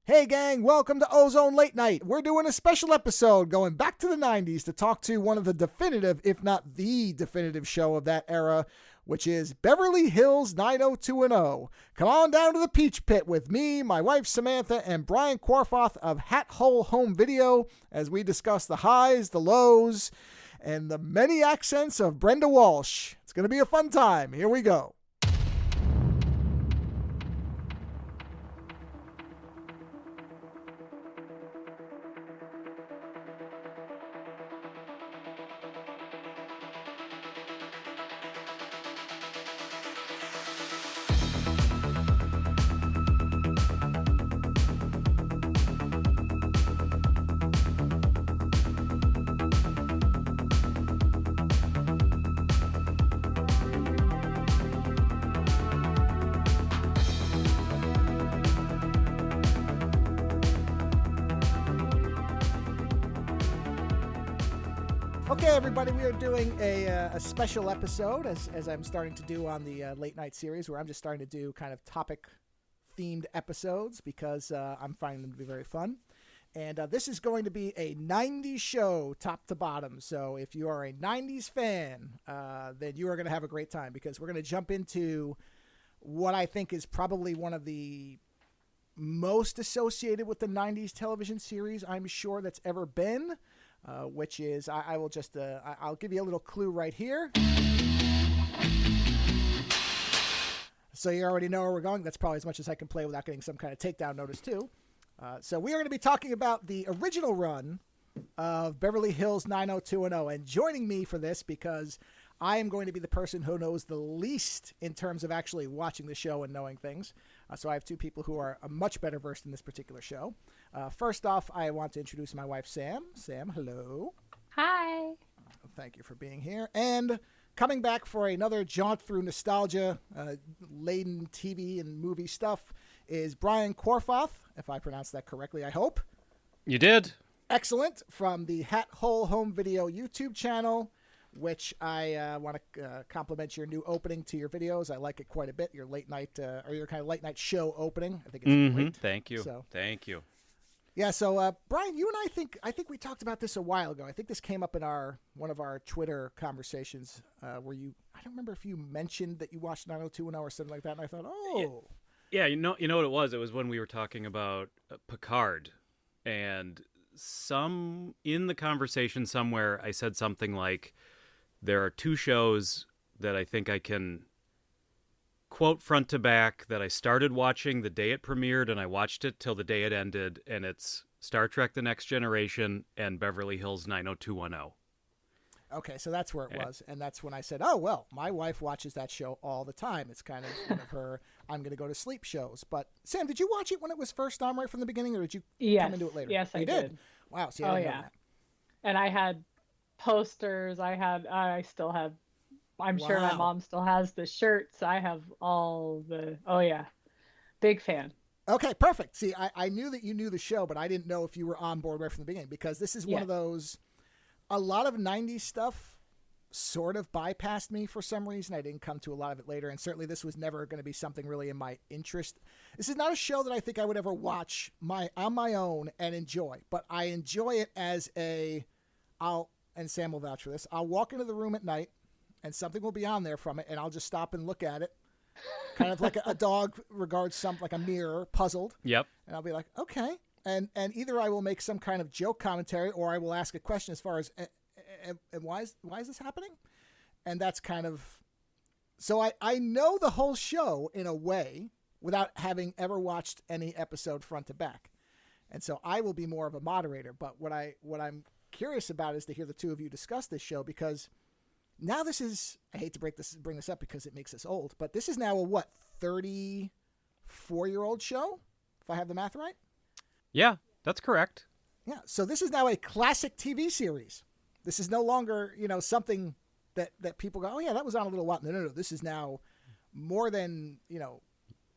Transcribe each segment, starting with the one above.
Hey gang, welcome to Ozone Late Night. We're doing a special episode going back to the 90s to talk to one of the definitive, if not the definitive show of that era, which is Beverly Hills 90210. Come on down to the Peach Pit with me, my wife Samantha, and Brian Korfoth of Hat Hole Home Video as we discuss the highs, the lows, and the many accents of Brenda Walsh. It's going to be a fun time. Here we go. Okay, everybody, we are doing a special episode, as I'm starting to do on the late night series, where I'm just starting to do kind of topic-themed episodes because I'm finding them to be very fun. And this is going to be a 90s show, top to bottom. So if you are a 90s fan, then you are going to have a great time because we're going to jump into what I think is probably one of the most associated with the 90s television series I'm sure that's ever been. Which is, I will just, I'll give you a little clue right here. So you already know where we're going. That's probably as much as I can play without getting some kind of takedown notice too. So we are going to be talking about the original run of Beverly Hills 90210. And joining me for this, because I am going to be the person who knows the least in terms of actually watching the show and knowing things. So I have two people who are much better versed in this particular show. First off, I want to introduce my wife, Sam. Sam, hello. Hi. Thank you for being here. And coming back for another jaunt through nostalgia-laden TV and movie stuff is Brian Korfoth, if I pronounced that correctly, I hope. You did. Excellent. From the Hat Hole Home Video YouTube channel, which I want to compliment your new opening to your videos. I like it quite a bit. Your late night, or your kind of late night show opening. I think it's great. Thank you. Thank you. Yeah. So, Brian, you and I think we talked about this a while ago. I think this came up in one of our Twitter conversations where I don't remember if you mentioned that you watched 90210 or something like that. And I thought, oh, yeah. You know what it was? It was when we were talking about Picard, and in the conversation somewhere, I said something like, there are two shows that I think I can quote front to back that I started watching the day it premiered and I watched it till the day it ended, and it's Star Trek The Next Generation and Beverly Hills 90210. Okay, so that's where it was. And that's when I said, oh, well, my wife watches that show all the time. It's kind of one of her I'm going to go to sleep shows. But, Sam, did you watch it when it was first on right from the beginning, or did you come into it later? Yes, I did. Wow, see, I didn't know that. And I had posters. I still have, I'm sure my mom still has the shirts. I have all the, big fan. Okay, perfect. See, I knew that you knew the show, but I didn't know if you were on board right from the beginning, because this is one of those, a lot of 90s stuff sort of bypassed me for some reason. I didn't come to a lot of it later, and certainly this was never going to be something really in my interest. This is not a show that I think I would ever watch on my own and enjoy, but I enjoy it as and Sam will vouch for this, I'll walk into the room at night and something will be on there from it, and I'll just stop and look at it, kind of like a dog regards something like a mirror, puzzled. Yep. And I'll be like, okay. And either I will make some kind of joke commentary, or I will ask a question as far as, and why is this happening? And that's kind of, so I know the whole show in a way without having ever watched any episode front to back. And so I will be more of a moderator. But what I'm curious about is to hear the two of you discuss this show, because now this is, I hate to bring this up because it makes us old, but this is now a 34-year-old show, if I have the math right? Yeah, that's correct. Yeah, so this is now a classic TV series. This is no longer, something that people go, oh yeah, that was on a little while. No. This is now more than,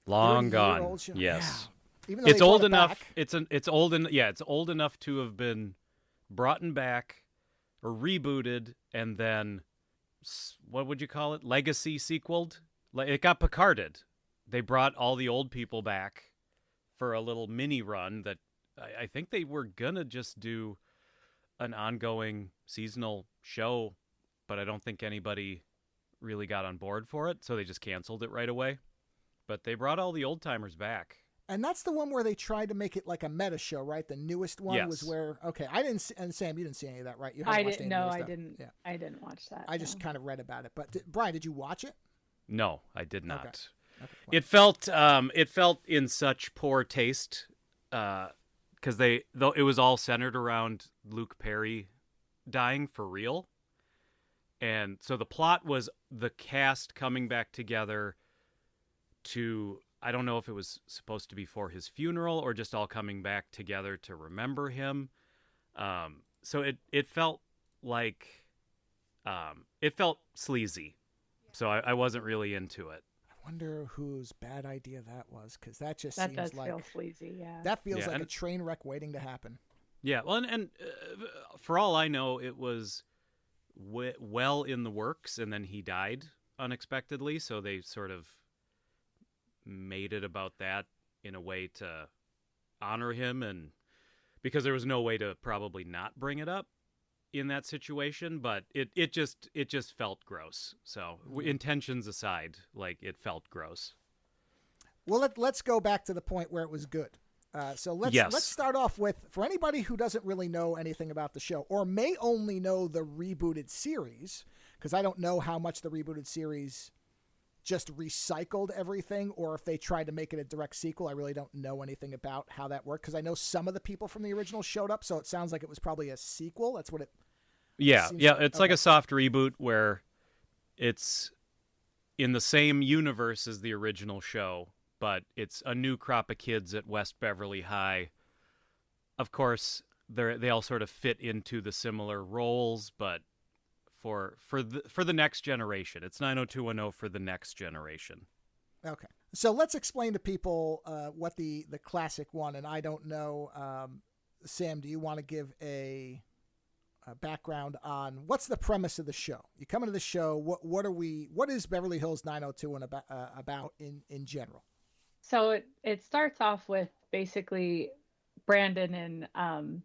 long gone. Show. Yes. Yeah. Even though it's old enough. Back, it's old enough to have been brought back or rebooted, and then what would you call it? Legacy sequeled? It got Picarded. They brought all the old people back for a little mini run that I think they were gonna just do an ongoing seasonal show, but I don't think anybody really got on board for it, so they just canceled it right away. But they brought all the old timers back. And that's the one where they tried to make it like a meta show, right? The newest one was where I didn't see, and Sam, you didn't see any of that, right? You haven't watched any of the stuff. didn't. Yeah. I didn't watch that. I just kind of read about it. But Brian, did you watch it? No, I did not. Okay, well. It felt in such poor taste because it was all centered around Luke Perry dying for real. And so the plot was the cast coming back together to, I don't know if it was supposed to be for his funeral or just all coming back together to remember him. So it felt like, it felt sleazy. So I wasn't really into it. I wonder whose bad idea that was, because that just seems seems like feel sleazy. Yeah, that feels like a train wreck waiting to happen. Yeah, well, and for all I know, it was well in the works, and then he died unexpectedly. So they sort of made it about that in a way to honor him, and because there was no way to probably not bring it up in that situation, but it just felt gross. So intentions aside, like, it felt gross. Well, let's go back to the point where it was good. So let's start off with, for anybody who doesn't really know anything about the show or may only know the rebooted series, because I don't know how much the rebooted series just recycled everything or if they tried to make it a direct sequel. I really don't know anything about how that worked, because I know some of the people from the original showed up, so it sounds like it was probably a sequel. That's what it it's like a soft reboot where it's in the same universe as the original show, but it's a new crop of kids at West Beverly High. Of course, they all sort of fit into the similar roles, but for the next generation, it's 90210 for the next generation. Okay, so let's explain to people what the classic one. And I don't know, Sam, do you want to give a background on what's the premise of the show? You come into the show. What is Beverly Hills 90210 about in general? So it starts off with basically Brandon and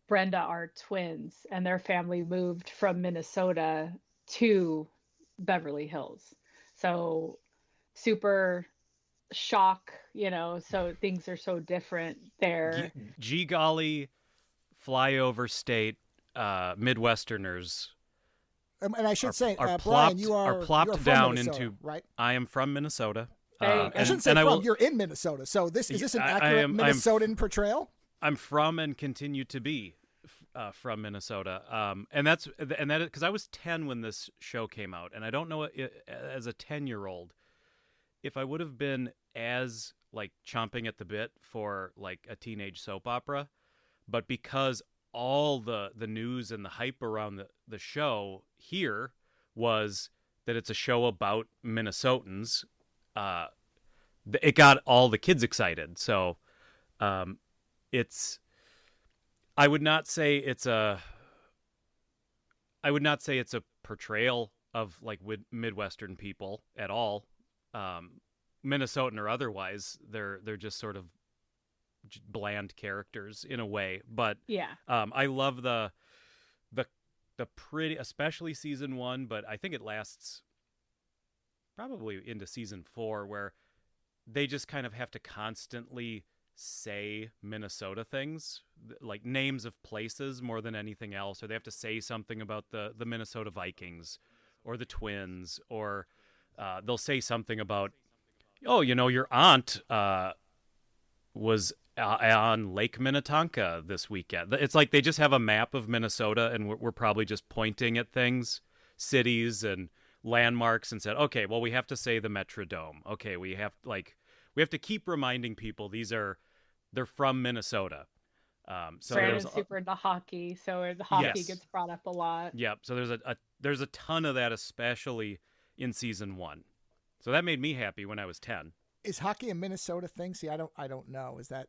Brenda are twins, and their family moved from Minnesota to Beverly Hills. So super shock, so things are so different there. Gee golly, flyover state Midwesterners. And I should say, Brian, Brian, are plopped down Minnesota, into. right? I am from Minnesota. I shouldn't say from. You're in Minnesota. So is this an accurate Minnesotan portrayal? I'm from and continue to be from Minnesota. And that because I was 10 when this show came out, and I don't know as a 10-year-old if I would have been as like chomping at the bit for like a teenage soap opera, but because all the news and the hype around the show here was that it's a show about Minnesotans, it got all the kids excited. So it's I would not say it's a portrayal of like Midwestern people at all, Minnesotan or otherwise. They're just sort of bland characters in a way, but I love the pretty, especially season 1, but I think it lasts probably into season 4, where they just kind of have to constantly say Minnesota things, like names of places more than anything else, or they have to say something about the Minnesota Vikings or the Twins, or they'll say something about, your aunt was on Lake Minnetonka this weekend. It's like they just have a map of Minnesota, and we're probably just pointing at things, cities and landmarks, and said, okay, well, we have to say the Metrodome. Okay, we have to keep reminding people they're from Minnesota. So Brandon's super into hockey, so the hockey gets brought up a lot. Yep. So there's a ton of that, especially in season 1. So that made me happy when I was 10. Is hockey a Minnesota thing? See, I don't know. Is that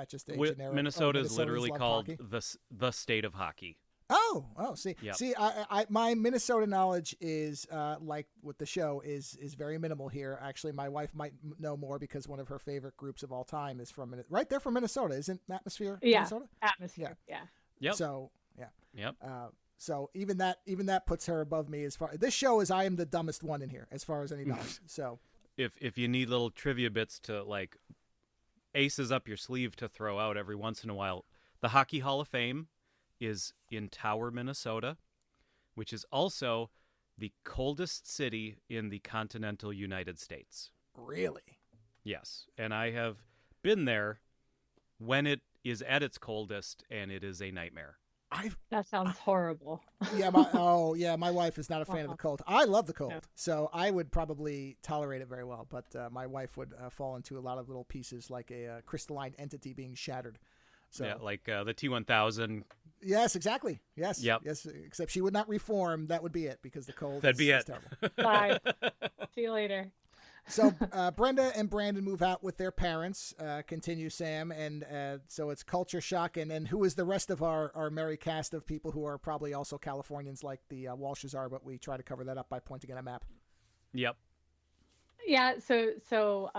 just a generic? Minnesota is literally called the state of hockey. See, Yep. my Minnesota knowledge is like with the show is very minimal here. Actually, my wife might know more because one of her favorite groups of all time is from right there from Minnesota, isn't Atmosphere? Yeah, Minnesota? Atmosphere. Yeah. Yep. So yeah. Yep. So even that puts her above me as far. This show is I am the dumbest one in here as far as any knowledge. So if you need little trivia bits to like aces up your sleeve to throw out every once in a while, the Hockey Hall of Fame is in Tower, Minnesota, which is also the coldest city in the continental United States. Really? Yes, and I have been there when it is at its coldest, and it is a nightmare. That sounds horrible. Yeah, my wife is not a fan of the cold. I love the cold, so I would probably tolerate it very well. But my wife would fall into a lot of little pieces, like a crystalline entity being shattered. So yeah, like the T-1000. Yes, exactly. Yes. Yep. Yes. Except she would not reform. That would be it because the cold. That'd be is it. Terrible. Bye. See you later. So Brenda and Brandon move out with their parents, continue Sam, and so it's culture shock. And who is the rest of our merry cast of people who are probably also Californians like the Walshes are, but we try to cover that up by pointing at a map. Yep. Yeah, so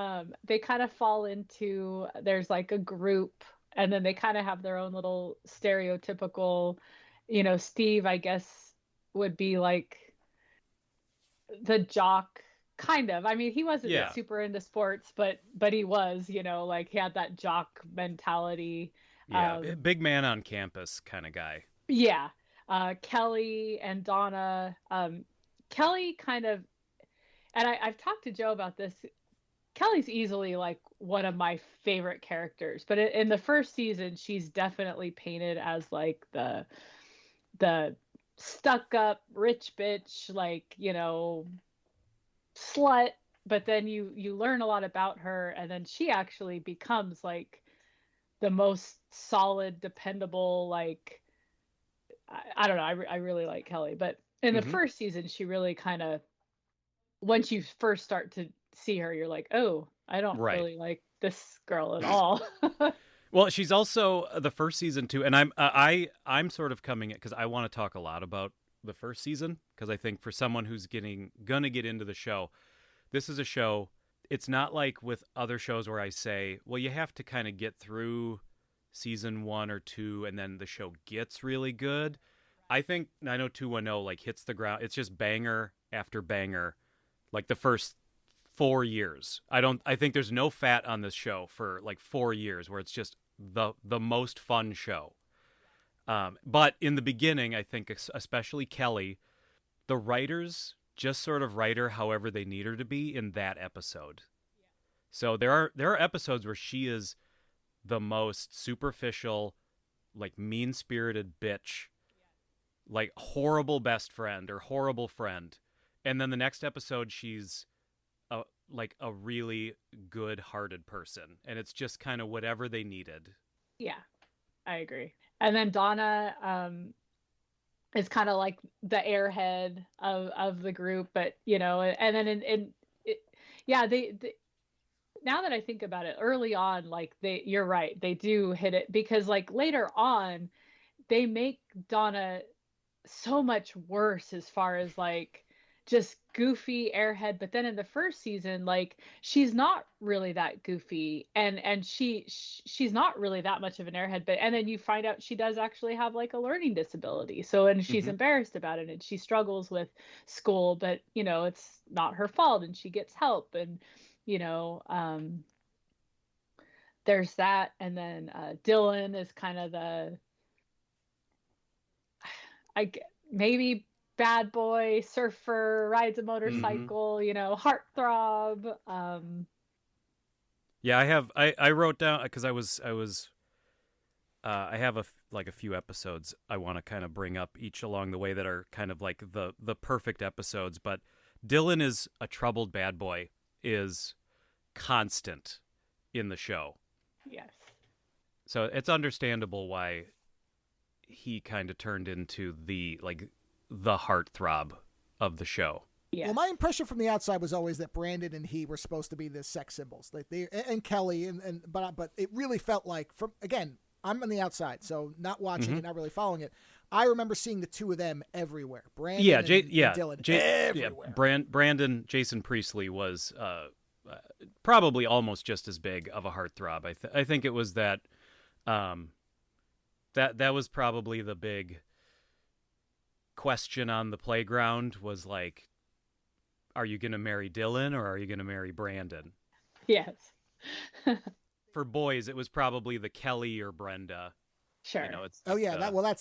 they kind of fall into, there's like a group, and then they kind of have their own little stereotypical, Steve, I guess, would be like the jock. Kind of. I mean, he wasn't super into sports, but he was, like he had that jock mentality. Yeah, big man on campus kind of guy. Yeah. Kelly and Donna. Kelly kind of, and I've talked to Joe about this. Kelly's easily like one of my favorite characters, but in the first season, she's definitely painted as like the stuck up rich bitch, like, slut, but then you learn a lot about her, and then she actually becomes like the most solid, dependable, like I don't know, I really like Kelly, but in the first season she really kind of, once you first start to see her, you're like, oh, I don't really like this girl at all. Well, she's also the first season too, and I'm sort of coming at, because I want to talk a lot about the first season, because I think for someone who's gonna get into the show, this is a show. It's not like with other shows where I say, well, you have to kind of get through season 1 or 2 and then the show gets really good. I think 90210 like hits the ground. It's just banger after banger, like the first 4 years. I think there's no fat on this show for like 4 years, where it's just the most fun show. But in the beginning, I think especially Kelly, the writers just sort of write her however they need her to be in that episode. So there are episodes where she is the most superficial, like mean-spirited bitch, like horrible best friend or horrible friend. And then the next episode, she's like a really good-hearted person. And it's just kind of whatever they needed. Yeah, I agree. And then Donna is kind of like the airhead of the group, but and then they now that I think about it, early on, like you're right, they do hit it, because like later on they make Donna so much worse as far as like just goofy airhead. But then in the first season, like she's not really that goofy, and she's not really that much of an airhead, and then you find out she does actually have like a learning disability, and she's embarrassed about it, and she struggles with school, but it's not her fault, and she gets help, and there's that. And then Dylan is kind of maybe bad boy, surfer, rides a motorcycle, heartthrob. Yeah, I wrote down, because I have a few episodes I want to kind of bring up each along the way that are kind of like the perfect episodes. But Dylan is a troubled bad boy, is constant in the show. Yes. So it's understandable why he kind of turned into the heartthrob of the show. Yeah. Well, my impression from the outside was always that Brandon and he were supposed to be the sex symbols, like and Kelly, but it really felt like, I'm on the outside, so not watching it, not really following it. I remember seeing the two of them everywhere. Brandon Yeah, and Dylan everywhere. Brandon Jason Priestley was probably almost just as big of a heartthrob. I think it was that that was probably the big question on the playground was like, are you going to marry Dylan or are you going to marry Brandon? Yes. For boys, it was probably the Kelly or Brenda. Sure. You know, it's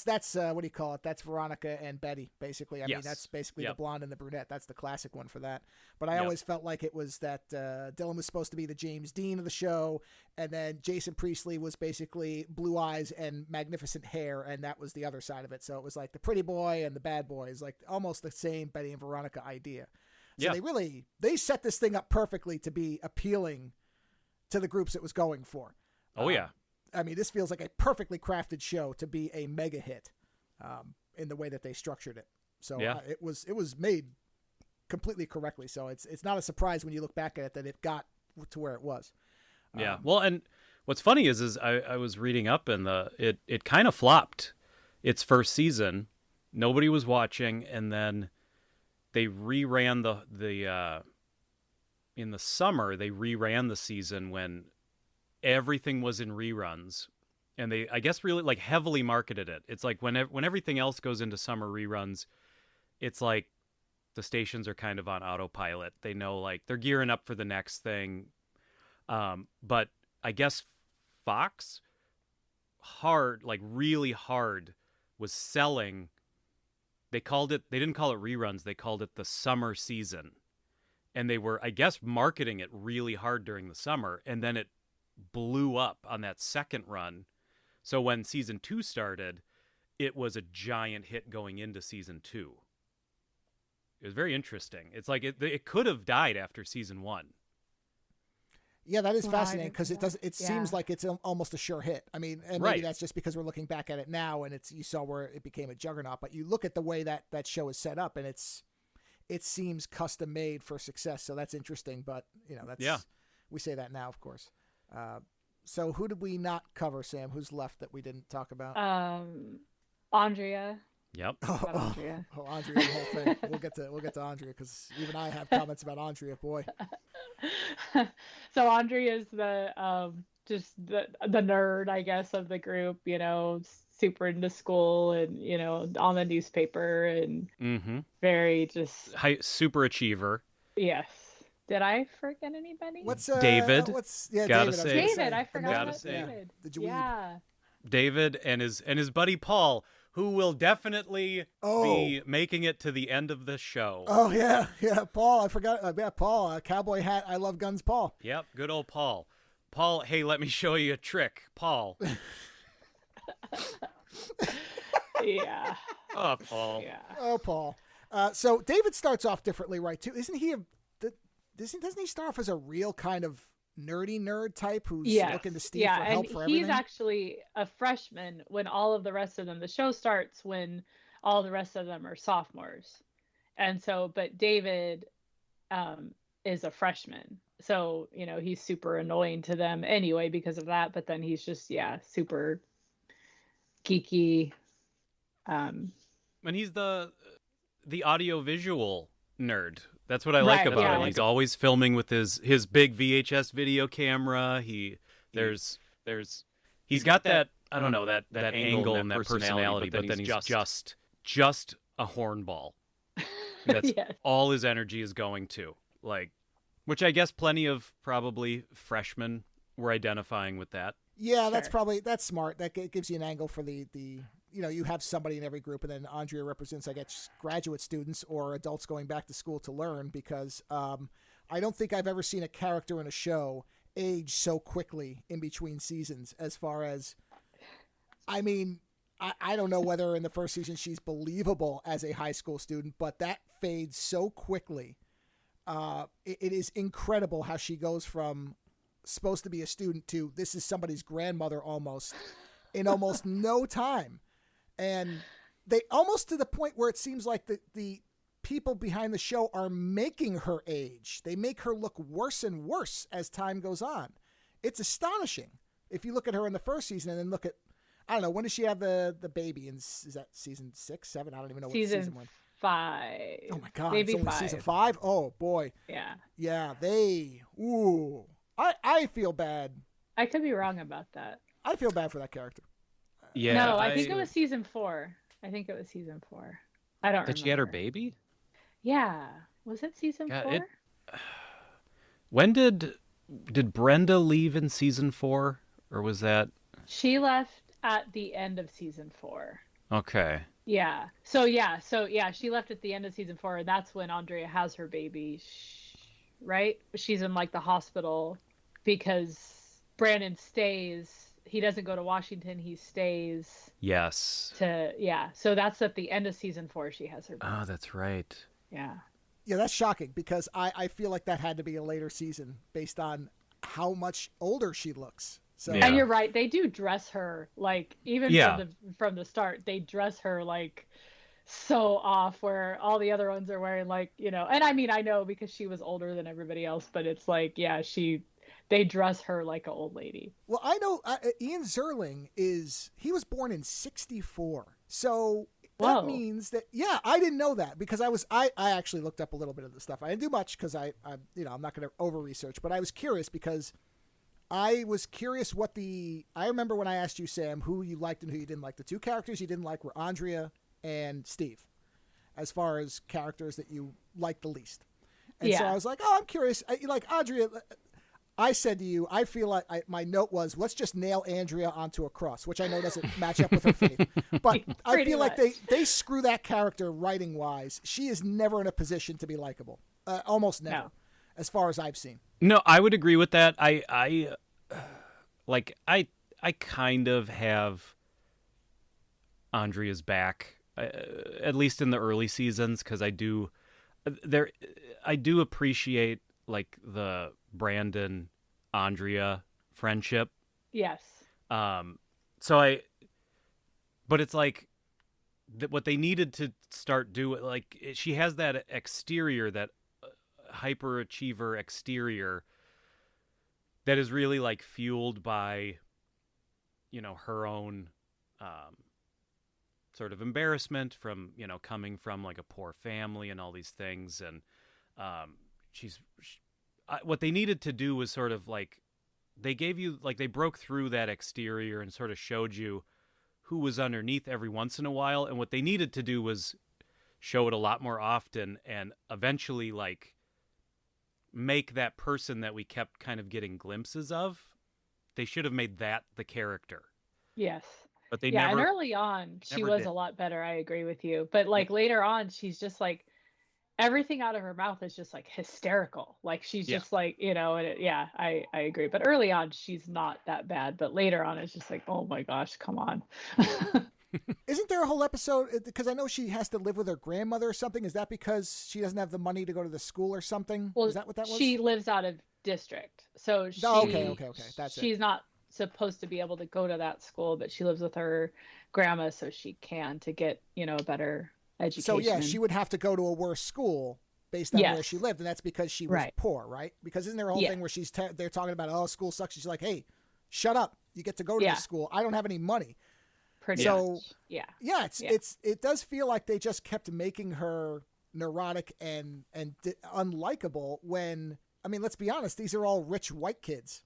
that's what do you call it? That's Veronica and Betty, basically. I mean, that's basically the blonde and the brunette. That's the classic one for that. But I always felt like it was that Dylan was supposed to be the James Dean of the show, and then Jason Priestley was basically blue eyes and magnificent hair, and that was the other side of it. So it was like the pretty boy and the bad boys, like almost the same Betty and Veronica idea. So they set this thing up perfectly to be appealing to the groups it was going for. Oh, yeah. I mean, this feels like a perfectly crafted show to be a mega hit in the way that they structured it. So it was made completely correctly. So it's not a surprise when you look back at it that it got to where it was. Yeah. Well, and what's funny is I was reading up and it kind of flopped its first season. Nobody was watching, and then they reran the in the summer. They reran the season when everything was in reruns, and they, I guess, really like heavily marketed it. It's like when everything else goes into summer reruns, it's like the stations are kind of on autopilot. They know like they're gearing up for the next thing. But I guess Fox really hard was selling. They didn't call it reruns. They called it the summer season. And they were, I guess, marketing it really hard during the summer. And then it blew up on that second run. So when season 2 started, it was a giant hit going into season 2. It was very interesting. It's like it could have died after season 1. Yeah, that is fascinating because it seems like it's almost a sure hit. I mean, and maybe that's just because we're looking back at it now and you saw where it became a juggernaut, but you look at the way that show is set up and it seems custom made for success. So that's interesting, but we say that now, of course. So who did we not cover, Sam? Who's left that we didn't talk about? Andrea. Yep. Andrea, the whole thing. We'll get to Andrea because even I have comments about Andrea. Boy. So Andrea is the just the nerd, I guess, of the group. You know, super into school and on the newspaper and very just super achiever. Yes. Did I forget anybody? What's David? David. I forgot about David. David and his buddy Paul, who will definitely be making it to the end of the show. Oh yeah, Paul. I forgot. Paul. Cowboy hat. I love guns. Paul. Yep, good old Paul. Paul, hey, let me show you a trick, Paul. Yeah. Oh, Paul. Yeah. Oh, Paul. So David starts off differently, right? Too, isn't he? Doesn't he start off as a real kind of nerdy nerd type who's looking to Steve for help for everything? He's actually a freshman when all of the rest of them. The show starts when all the rest of them are sophomores, and so but David is a freshman, so he's super annoying to them anyway because of that. But then he's just super geeky. And he's the audio-visual nerd. That's what I like about him. He's always filming with his big VHS video camera. He's got that I don't know that angle and that personality, but then he's just a hornball. That's all his energy is going to, like, which I guess plenty of probably freshmen were identifying with that. Yeah, sure. That's smart. That gives you an angle for the you have somebody in every group, and then Andrea represents, I guess, graduate students or adults going back to school to learn, because I don't think I've ever seen a character in a show age so quickly in between seasons. As far as, I mean, I don't know whether in the first season she's believable as a high school student, but that fades so quickly. It is incredible how she goes from supposed to be a student to this is somebody's grandmother almost in almost no time. And they almost to the point where it seems like the people behind the show are making her age. They make her look worse and worse as time goes on. It's astonishing. If you look at her in the first season and then look at, I don't know. When does she have the baby? Is that season 6, 7? I don't even know what season one. 5. Oh my god, Maybe it's only 5. season 5? Oh boy. Yeah. Yeah, I feel bad. I could be wrong about that. I feel bad for that character. Yeah, No, I think it was season 4. I think it was season 4. I don't remember. That she had her baby? Yeah. Was it season God, 4? When did Brenda leave in season 4, or was that? She left at the end of season 4. Okay. Yeah. So she left at the end of season 4, and that's when Andrea has her baby, right? She's in like the hospital because Brandon stays. He doesn't go to Washington. He stays. Yes. So that's at the end of season 4. She has her baby. Oh, that's right. Yeah. Yeah, that's shocking because I feel like that had to be a later season based on how much older she looks. So Yeah. And you're right. They do dress her like even from the start. They dress her like so off, where all the other ones are wearing like, you know. And I mean, I know because she was older than everybody else, but it's like, yeah, they dress her like an old lady. Well, I know Ian Zerling he was born in 1964. So that means that, yeah, I didn't know that because I actually looked up a little bit of the stuff. I didn't do much because I'm not going to over research, but I was curious because I was curious I remember when I asked you, Sam, who you liked and who you didn't like. The two characters you didn't like were Andrea and Steve, as far as characters that you liked the least. And so I was like, oh, I'm curious. Like Andrea, I said to you, I feel like my note was, let's just nail Andrea onto a cross, which I know doesn't match up with her faith. But I feel like they screw that character writing-wise. She is never in a position to be likable. Almost never, as far as I've seen. No, I would agree with that. I kind of have Andrea's back, at least in the early seasons, because I do appreciate like the Brandon Andrea friendship. Yes. But it's like what they needed to start doing. Like she has that exterior, that hyperachiever exterior, that is really like fueled by, her own sort of embarrassment from, coming from like a poor family and all these things. And what they needed to do was sort of like, they gave you, like, they broke through that exterior and sort of showed you who was underneath every once in a while. And what they needed to do was show it a lot more often and eventually like make that person that we kept kind of getting glimpses of. They should have made that the character. Yes. But they and early on she was a lot better. I agree with you. But like later on, she's just like, everything out of her mouth is just like hysterical. Like she's just like, I agree. But early on, she's not that bad. But later on, it's just like, oh my gosh, come on. Isn't there a whole episode? Because I know she has to live with her grandmother or something. Is that because she doesn't have the money to go to the school or something? Well, is that what that was? She lives out of district. So okay. She's not supposed to be able to go to that school, but she lives with her grandma so she can to get, a better education. So yeah, she would have to go to a worse school based on where she lived, and that's because she was poor, right? Because isn't there a whole thing where they're talking about, oh, school sucks. She's like, hey, shut up. You get to go to this school. I don't have any money. Pretty much. It does feel like they just kept making her neurotic and unlikable when, I mean, let's be honest, these are all rich white kids.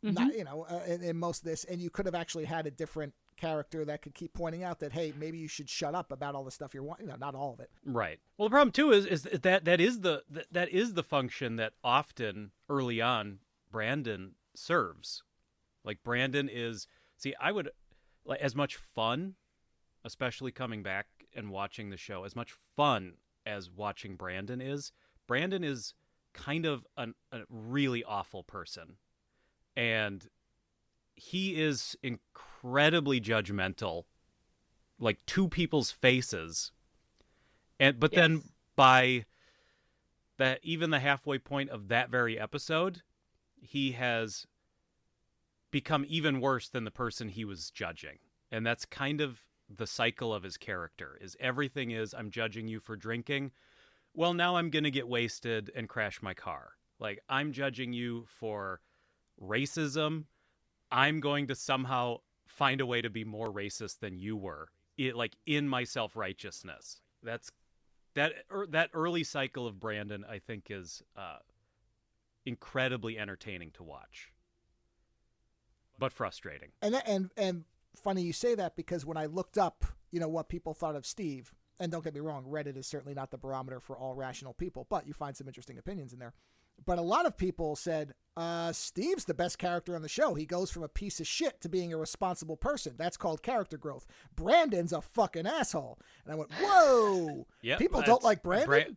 Not, in most of this, and you could have actually had a different character that could keep pointing out that, hey, maybe you should shut up about all the stuff you're wanting. Not all of it. Right. Well, the problem too is that is the function that often early on Brandon serves. Like Brandon is, I would like, as much fun, especially coming back and watching the show, as much fun as watching Brandon is kind of a really awful person. And he is incredibly judgmental, like to people's faces. But then by even the halfway point of that very episode, he has become even worse than the person he was judging. And that's kind of the cycle of his character, is everything is, I'm judging you for drinking. Well, now I'm going to get wasted and crash my car. Like, I'm judging you for racism. I'm going to somehow find a way to be more racist than you were, like in my self-righteousness. That early cycle of Brandon, I think, is incredibly entertaining to watch, but frustrating. And funny you say that, because when I looked up, what people thought of Steve, and don't get me wrong, Reddit is certainly not the barometer for all rational people, but you find some interesting opinions in there. But a lot of people said, Steve's the best character on the show. He goes from a piece of shit to being a responsible person. That's called character growth. Brandon's a fucking asshole. And I went, whoa. Yep, people don't like Brandon?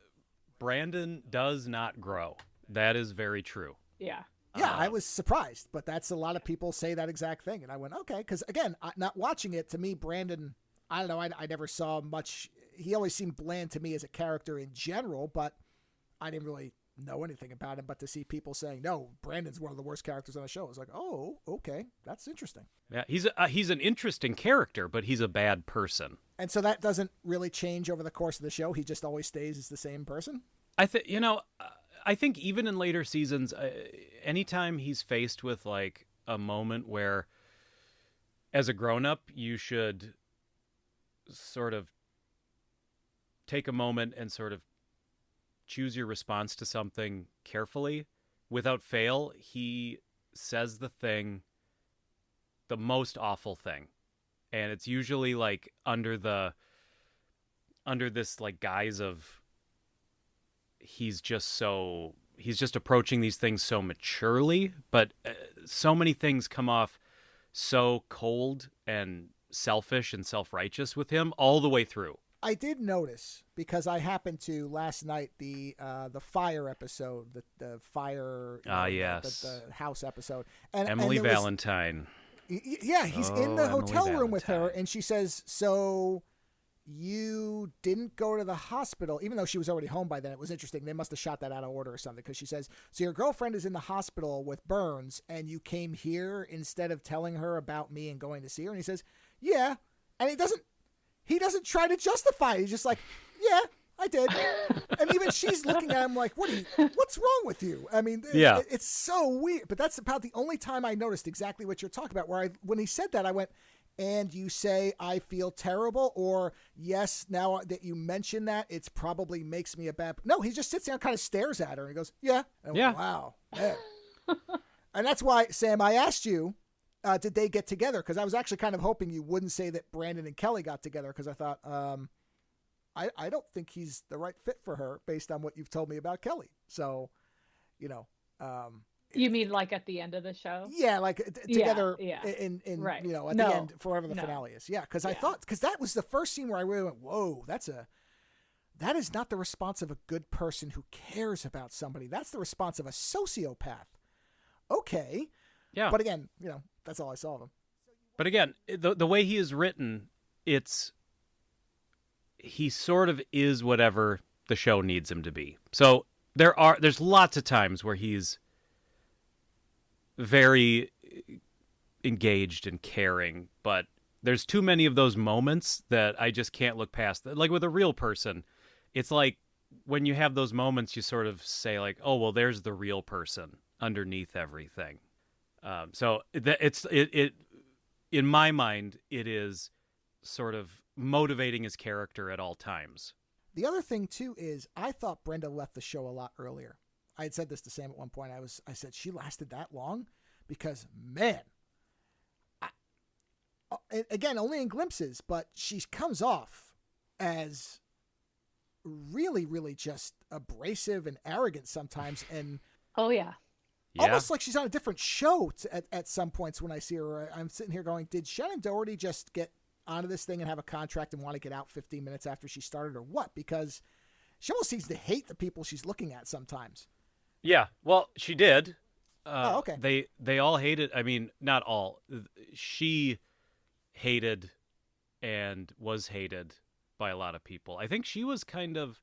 Brandon does not grow. That is very true. Yeah. Yeah, I was surprised, but that's a lot of people say that exact thing. And I went, okay, because again, not watching it, to me, Brandon, I don't know, I never saw much. He always seemed bland to me as a character in general, but I didn't really know anything about him. But to see people saying, no, Brandon's one of the worst characters on the show, I was like, oh, okay, that's interesting. Yeah, he's an interesting character, but he's a bad person. And so that doesn't really change over the course of the show. He just always stays as the same person. I think even in later seasons, anytime he's faced with like a moment where, as a grown-up, you should sort of take a moment and sort of choose your response to something carefully. Without fail, he says the most awful thing. And it's usually like under this like guise of he's just approaching these things so maturely, but so many things come off so cold and selfish and self-righteous with him all the way through. I did notice, because I happened to last night the fire episode, the fire, yes, the house episode, and Emily Valentine. Yeah, he's in the hotel Emily room with her, Valentine. and she says, "So you didn't go to the hospital," even though she was already home by then. It was interesting. They must have shot that out of order or something, because she says, "So your girlfriend is in the hospital with burns, and you came here instead of telling her about me and going to see her?" And he says, "Yeah," and he doesn't try to justify it. He's just like, "Yeah, I did." And even she's looking at him like, what's wrong with you? I mean, yeah, it's so weird. But that's about the only time I noticed exactly what you're talking about, where when he said that, I went, "And you say I feel terrible," or "Yes, now that you mention that, it's probably makes me a bad..." No, he just sits there and kind of stares at her and he goes, "Yeah." And I went, wow. Man. And that's why, Sam, I asked you, did they get together? Because I was actually kind of hoping you wouldn't say that Brandon and Kelly got together, because I thought, I don't think he's the right fit for her based on what you've told me about Kelly. So, you mean like at the end of the show? Yeah, like together yeah. in right. at the end, for whatever the finale is. Yeah, because I thought, because that was the first scene where I really went, whoa, that is not the response of a good person who cares about somebody. That's the response of a sociopath. Okay. Yeah. But again, that's all I saw of him. But again, the way he is written, he sort of is whatever the show needs him to be. So there's lots of times where he's very engaged and caring, but there's too many of those moments that I just can't look past. Like with a real person, it's like when you have those moments, you sort of say like, "Oh, well, there's the real person underneath everything." So it in my mind, it is sort of motivating his character at all times. The other thing too is I thought Brenda left the show a lot earlier. I had said this to Sam at one point. I said she lasted that long because, man, again, only in glimpses, but she comes off as really, really just abrasive and arrogant sometimes, and oh yeah. Almost like she's on a different show at some points when I see her. I'm sitting here going, did Shannon Doherty just get onto this thing and have a contract and want to get out 15 minutes after she started, or what? Because she almost seems to hate the people she's looking at sometimes. Yeah, well, she did. Okay. They all hated. I mean, not all. She hated and was hated by a lot of people. I think she was kind of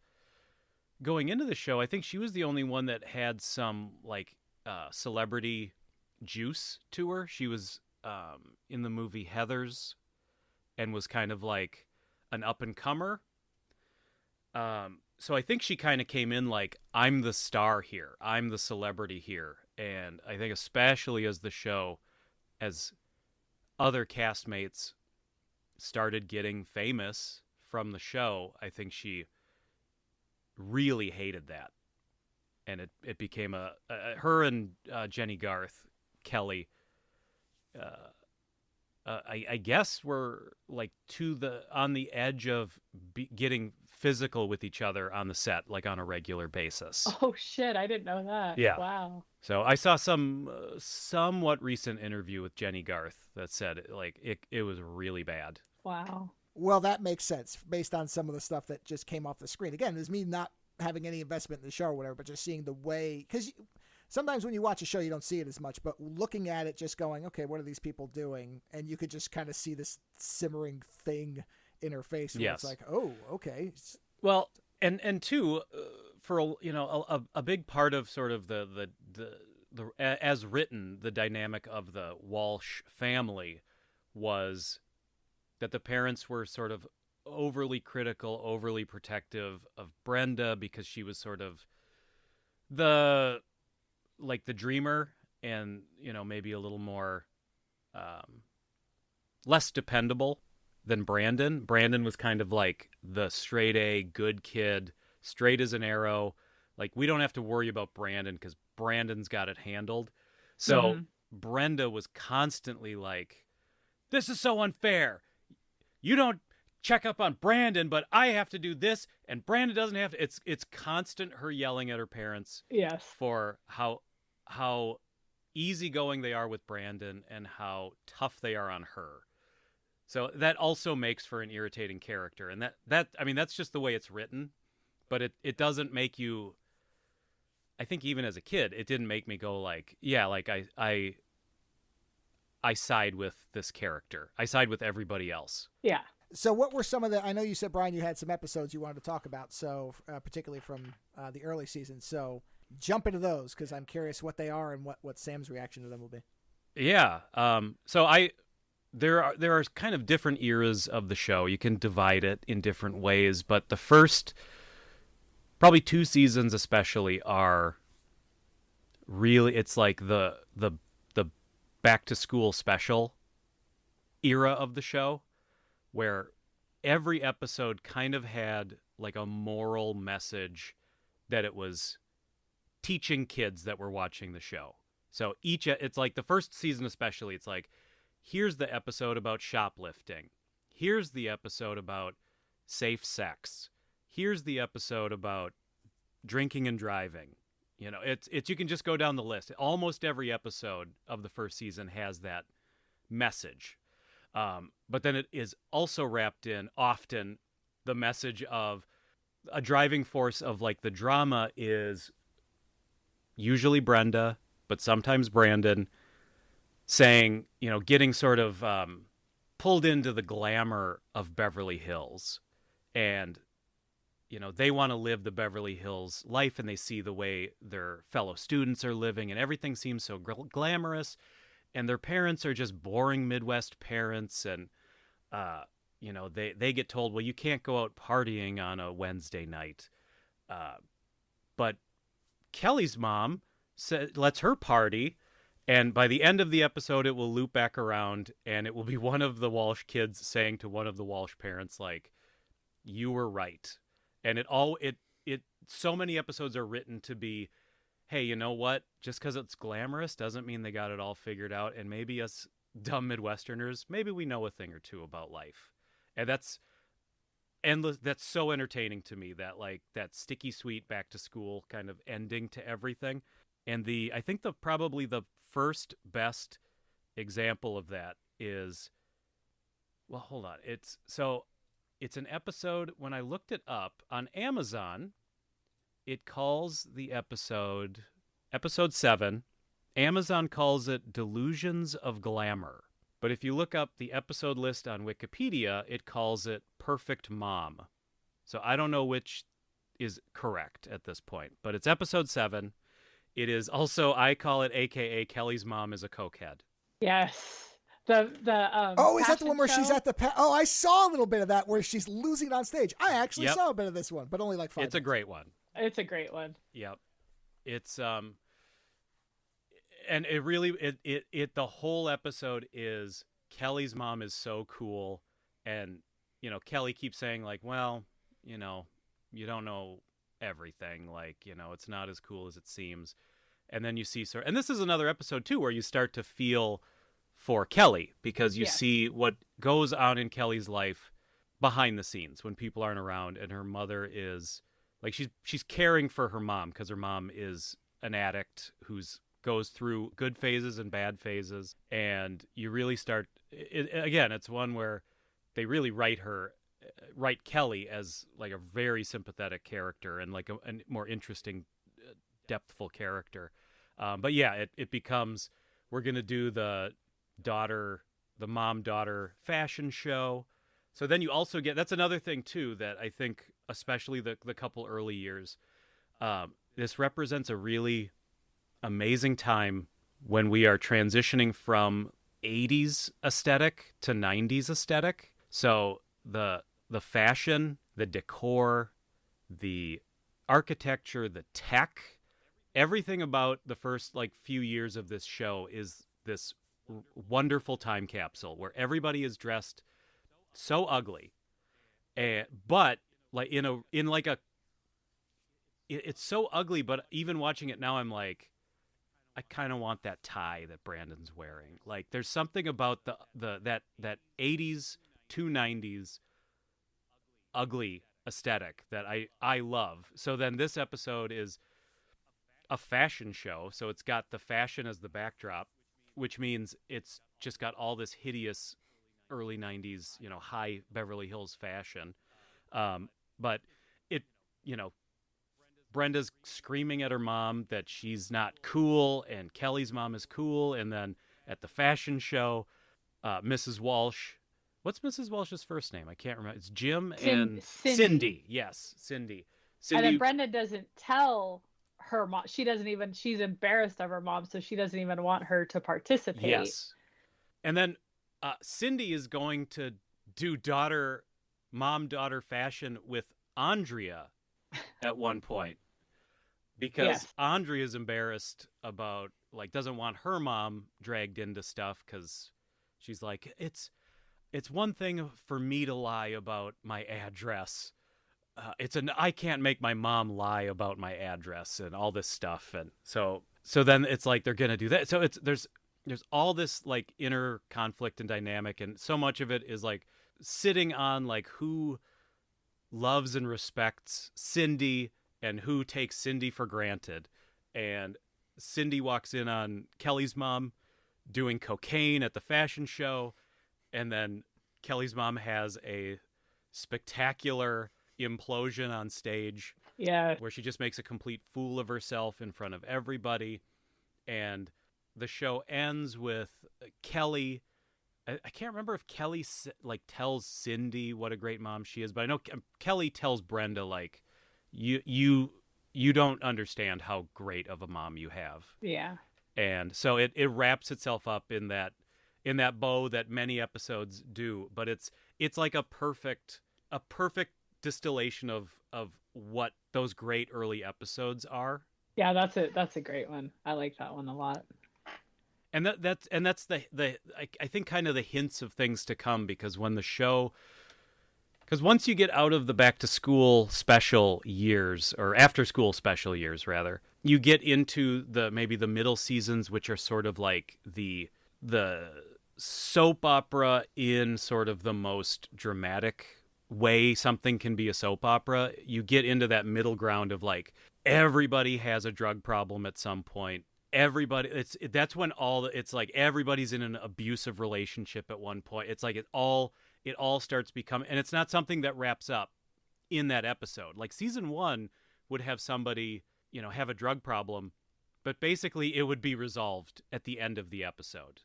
going into the show. I think she was the only one that had some like celebrity juice to her. She was in the movie Heathers and was kind of like an up and comer. So I think she kind of came in like, I'm the star here. I'm the celebrity here. And I think especially as the show, as other castmates started getting famous from the show, I think she really hated that. And it became her and Jenny Garth, Kelly, I guess were like on the edge of getting physical with each other on the set, like on a regular basis. Oh shit, I didn't know that. Yeah. Wow. So I saw some somewhat recent interview with Jenny Garth that said like it was really bad. Wow. Well, that makes sense based on some of the stuff that just came off the screen. Again, there's me not having any investment in the show or whatever, but just seeing the way, because sometimes when you watch a show, you don't see it as much, but looking at it, just going, okay, what are these people doing? And you could just kind of see this simmering thing in her face. Where Yes. It's like, oh, okay. Well, and two, for a big part of sort of the as written, the dynamic of the Walsh family was that the parents were sort of overly critical, overly protective of Brenda because she was sort of the dreamer and, maybe a little more less dependable than Brandon. Brandon was kind of like the straight A good kid, straight as an arrow. Like, we don't have to worry about Brandon because Brandon's got it handled. So Brenda was constantly like, this is so unfair. You don't check up on Brandon, but I have to do this, and Brandon doesn't have to. It's constant her yelling at her parents. Yes. For how easygoing they are with Brandon and how tough they are on her. So that also makes for an irritating character, and that I mean that's just the way it's written, but it doesn't make you. I think even as a kid, it didn't make me go like, yeah, like I side with this character. I side with everybody else. Yeah. So what were some of I know you said, Brian, you had some episodes you wanted to talk about, so particularly from the early season. So jump into those because I'm curious what they are and what Sam's reaction to them will be. Yeah. So there are kind of different eras of the show. You can divide it in different ways, but the first probably 2 seasons especially are really, it's like the back to school special era of the show, where every episode kind of had like a moral message that it was teaching kids that were watching the show. So it's like the first season especially, it's like, here's the episode about shoplifting. Here's the episode about safe sex. Here's the episode about drinking and driving. It's you can just go down the list. Almost every episode of the first season has that message. But then it is also wrapped in often the message of a driving force of like the drama is usually Brenda, but sometimes Brandon saying, getting sort of pulled into the glamour of Beverly Hills. And, they want to live the Beverly Hills life and they see the way their fellow students are living and everything seems so glamorous. And their parents are just boring Midwest parents. And, they get told, well, you can't go out partying on a Wednesday night. But Kelly's mom lets her party. And by the end of the episode, it will loop back around and it will be one of the Walsh kids saying to one of the Walsh parents, like, you were right. And so many episodes are written to be, hey, you know what? Just because it's glamorous doesn't mean they got it all figured out. And maybe us dumb Midwesterners, maybe we know a thing or two about life. And that's endless. That's so entertaining to me, that sticky sweet back to school kind of ending to everything. And I think probably the first best example of that is, well, hold on. It's an episode, when I looked it up on Amazon, it calls the episode 7. Amazon calls it Delusions of Glamour. But if you look up the episode list on Wikipedia, it calls it Perfect Mom. So I don't know which is correct at this point, but it's episode 7. It is also, I call it AKA Kelly's mom is a cokehead. Yes. Is that the one where she's at the I saw a little bit of that where she's losing it on stage. I actually saw a bit of this one, but only like 5 minutes. It's a great one. It's a great one. Yep. It's and it really the whole episode is Kelly's mom is so cool, and Kelly keeps saying like, well, you know, you don't know everything, like, it's not as cool as it seems. And then you see and this is another episode too where you start to feel for Kelly, because you see what goes on in Kelly's life behind the scenes when people aren't around, and her mother is like, she's caring for her mom because her mom is an addict who's goes through good phases and bad phases. And you really start again, it's one where they really write Kelly as like a very sympathetic character and like a more interesting, depthful character. But yeah, it becomes, we're gonna do the mom-daughter fashion show. So then you also get, that's another thing too that I think, especially the couple early years, this represents a really amazing time when we are transitioning from 80s aesthetic to 90s aesthetic. So the fashion, the decor, the architecture, the tech, everything about the first like few years of this show is this wonderful time capsule where everybody is dressed so ugly, but like it's so ugly. But even watching it now, I'm like, I kind of want that tie that Brandon's wearing. Like, there's something about that 80s to 90s ugly aesthetic that I love. So then this episode is a fashion show, so it's got the fashion as the backdrop, which means it's just got all this hideous early 90s, high Beverly Hills fashion. But it, Brenda's screaming at her mom that she's not cool, and Kelly's mom is cool. And then at the fashion show, Mrs. Walsh, what's Mrs. Walsh's first name? I can't remember. It's Jim and Cindy. Yes, Cindy. And then Brenda doesn't tell her mom. She's embarrassed of her mom, so she doesn't even want her to participate. Yes. And then Cindy is going to do mom-daughter fashion with Andrea at one point, because Andrea is embarrassed about, like, doesn't want her mom dragged into stuff, because she's like, it's one thing for me to lie about my address. I can't make my mom lie about my address and all this stuff. And so then it's like they're gonna do that. So there's all this like inner conflict and dynamic, and so much of it is like sitting on like who loves and respects Cindy and who takes Cindy for granted. And Cindy walks in on Kelly's mom doing cocaine at the fashion show, and then Kelly's mom has a spectacular implosion on stage, where she just makes a complete fool of herself in front of everybody. And the show ends with Kelly, I can't remember if Kelly like tells Cindy what a great mom she is, but I know Kelly tells Brenda like, you don't understand how great of a mom you have. Yeah. And so it wraps itself up in that bow that many episodes do, but it's like a perfect distillation of what those great early episodes are. Yeah, that's a great one. I like that one a lot. And that's I think kind of the hints of things to come, because once you get out of the back to school special years, or after school special years rather, you get into maybe the middle seasons, which are sort of like the soap opera in sort of the most dramatic way something can be a soap opera. You get into that middle ground of like, everybody has a drug problem at some point. That's when it's like everybody's in an abusive relationship at one point. It's like it all starts becoming, and it's not something that wraps up in that episode. Like season 1 would have somebody, have a drug problem, but basically it would be resolved at the end of the episode.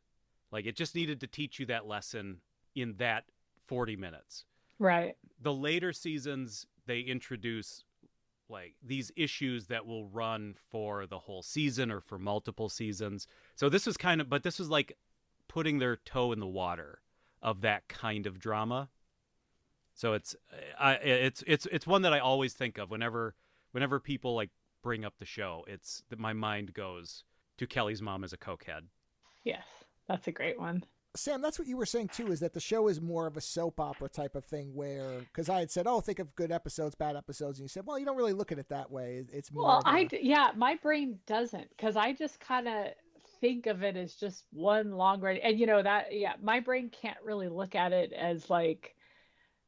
Like it just needed to teach you that lesson in that 40 minutes. Right. The later seasons, they introduce like these issues that will run for the whole season or for multiple seasons. So this was like putting their toe in the water of that kind of drama. So it's one that I always think of whenever people like bring up the show. It's that my mind goes to Kelly's mom as a cokehead. Yes, that's a great one. Sam, that's what you were saying too, is that the show is more of a soap opera type of thing where, because I had said, oh, think of good episodes, bad episodes. And you said, well, you don't really look at it that way. It's more Well, of a, yeah, my brain doesn't, because I just kind of think of it as just one long run. And that, yeah, my brain can't really look at it as like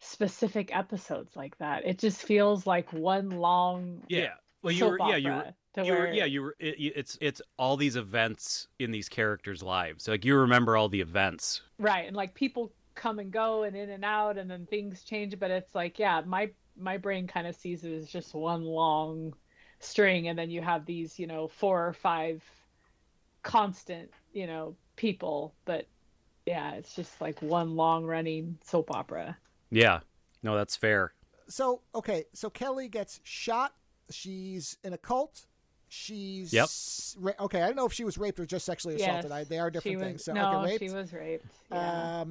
specific episodes like that. It just feels like one long Yeah. Well, soap opera to where it's all these events in these characters' lives. Like you remember all the events. right, and like people come and go and in and out, and then things change. But it's like, yeah, my brain kind of sees it as just one long string, and then you have these, 4 or 5 constant, people. But yeah, it's just like one long running soap opera. Yeah. No, that's fair. so, okay, so Kelly gets shot. She's in a cult. She's Yep. Okay, I don't know if she was raped or just sexually assaulted. Yes, They are different she was, things. So, no, okay, raped. she was raped. Yeah.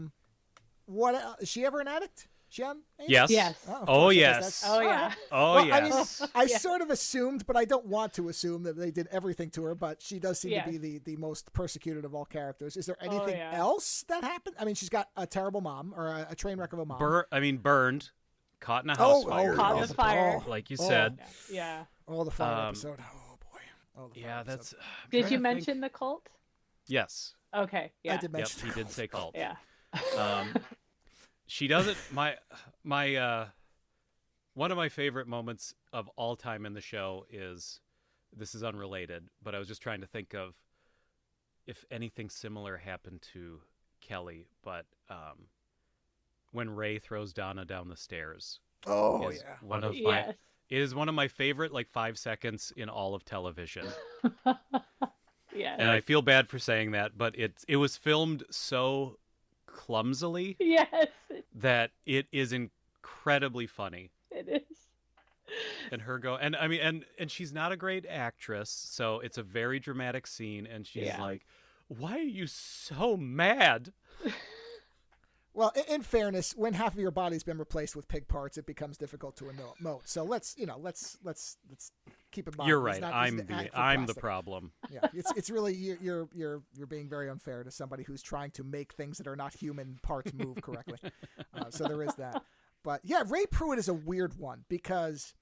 What is she ever an addict? She on AIDS? Yes. Yes. of Oh, course, I guess yes. that's- Oh all yeah. right. Oh, Well, yes. I Yeah. sort of assumed, but I don't want to assume that they did everything to her. But she does seem Yes. to be the most persecuted of all characters. Is there anything yeah. else that happened? I mean, she's got a terrible mom or a train wreck of a mom. Burned, caught in a house fire. Caught in a fire. Like you Oh. said. Yeah. Oh, the fire episode. Oh boy. Oh, the fire Yeah, episode. that's. I'm Did trying you to mention think. the cult? Yes. Okay. Yeah. I did Yep, mention. he did say cult. Yeah. She doesn't. My one of my favorite moments of all time in the show is, this is unrelated, but I was just trying to think of if anything similar happened to Kelly, but when Ray throws Donna down the stairs. Oh is yeah. one of my. Yes. It is one of my favorite 5 seconds in all of television. Yes. And I feel bad for saying that, but it was filmed so clumsily Yes. that it is incredibly funny. It is. And her go, and I mean, and she's not a great actress, so it's a very dramatic scene, and she's Yeah. like, "Why are you so mad?" Well, in fairness, when half of your body's been replaced with pig parts, it becomes difficult to emote. So let's keep in mind. You're he's right. not- I'm he's an act for the plastic. problem. Yeah, it's really you're being very unfair to somebody who's trying to make things that are not human parts move correctly. So there is that. But yeah, Ray Pruitt is a weird one because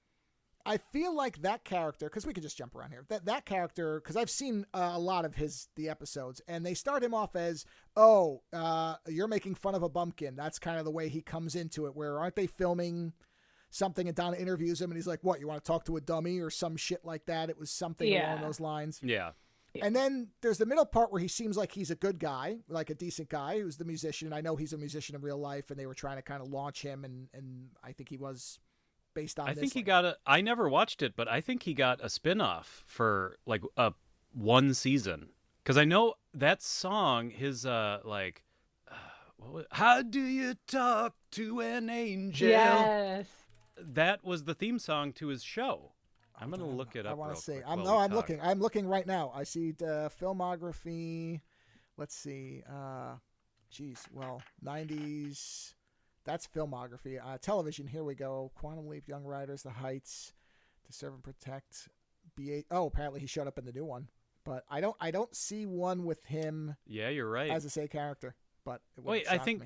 I feel like that character, because we could just jump around here. That character, because I've seen a lot of the episodes, and they start him off as, you're making fun of a bumpkin. That's kind of the way he comes into it. Where aren't they filming something and Donna interviews him and he's like, "What, you want to talk to a dummy or some shit like that?" It was something along those lines. Yeah. And then there's the middle part where he seems like he's a good guy, like a decent guy who's the musician. I know he's a musician in real life, and they were trying to kind of launch him, and I think he was based on I this. think he got I never watched it, but I think he got a spin-off for like a one season. Because I know that song, his how do you talk to an angel? Yes. That was the theme song to his show. I'm gonna look it up. I want real to see. quick I'm while we talk. looking. I'm looking right now. I see the filmography. Let's see. Well, 90s. That's filmography. Television. Here we go. Quantum Leap, Young Riders, The Heights, To Serve and Protect. B8. Oh, apparently he showed up in the new one, but I don't see one with him. Yeah, you're right. As a say character. But it Wait, shock me.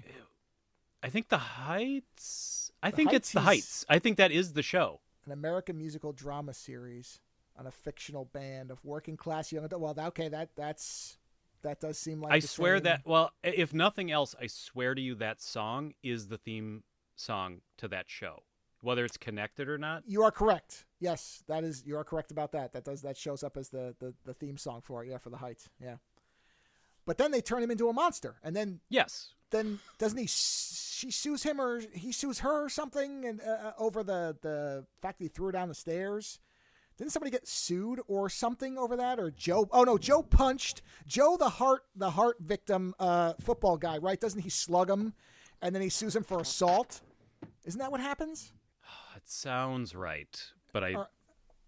I think The Heights. The think it's The Heights Heights. I think that is the show. An American musical drama series on a fictional band of working class young adults. Well, okay, that does seem like. I the swear same. that. Well, if nothing else, I swear to you that song is the theme song to that show, whether it's connected or not. You are correct. Yes, you are correct about that. That shows up as the theme song for it. Yeah, for The Heights. Yeah. But then they turn him into a monster, and then Yes. then doesn't he? She sues him, or he sues her, or something, and over the fact that he threw her down the stairs. Didn't somebody get sued or something over that? Or Joe? Oh no, Joe punched Joe, the heart victim, football guy, right? Doesn't he slug him, and then he sues him for assault? Isn't that what happens? It sounds right, but I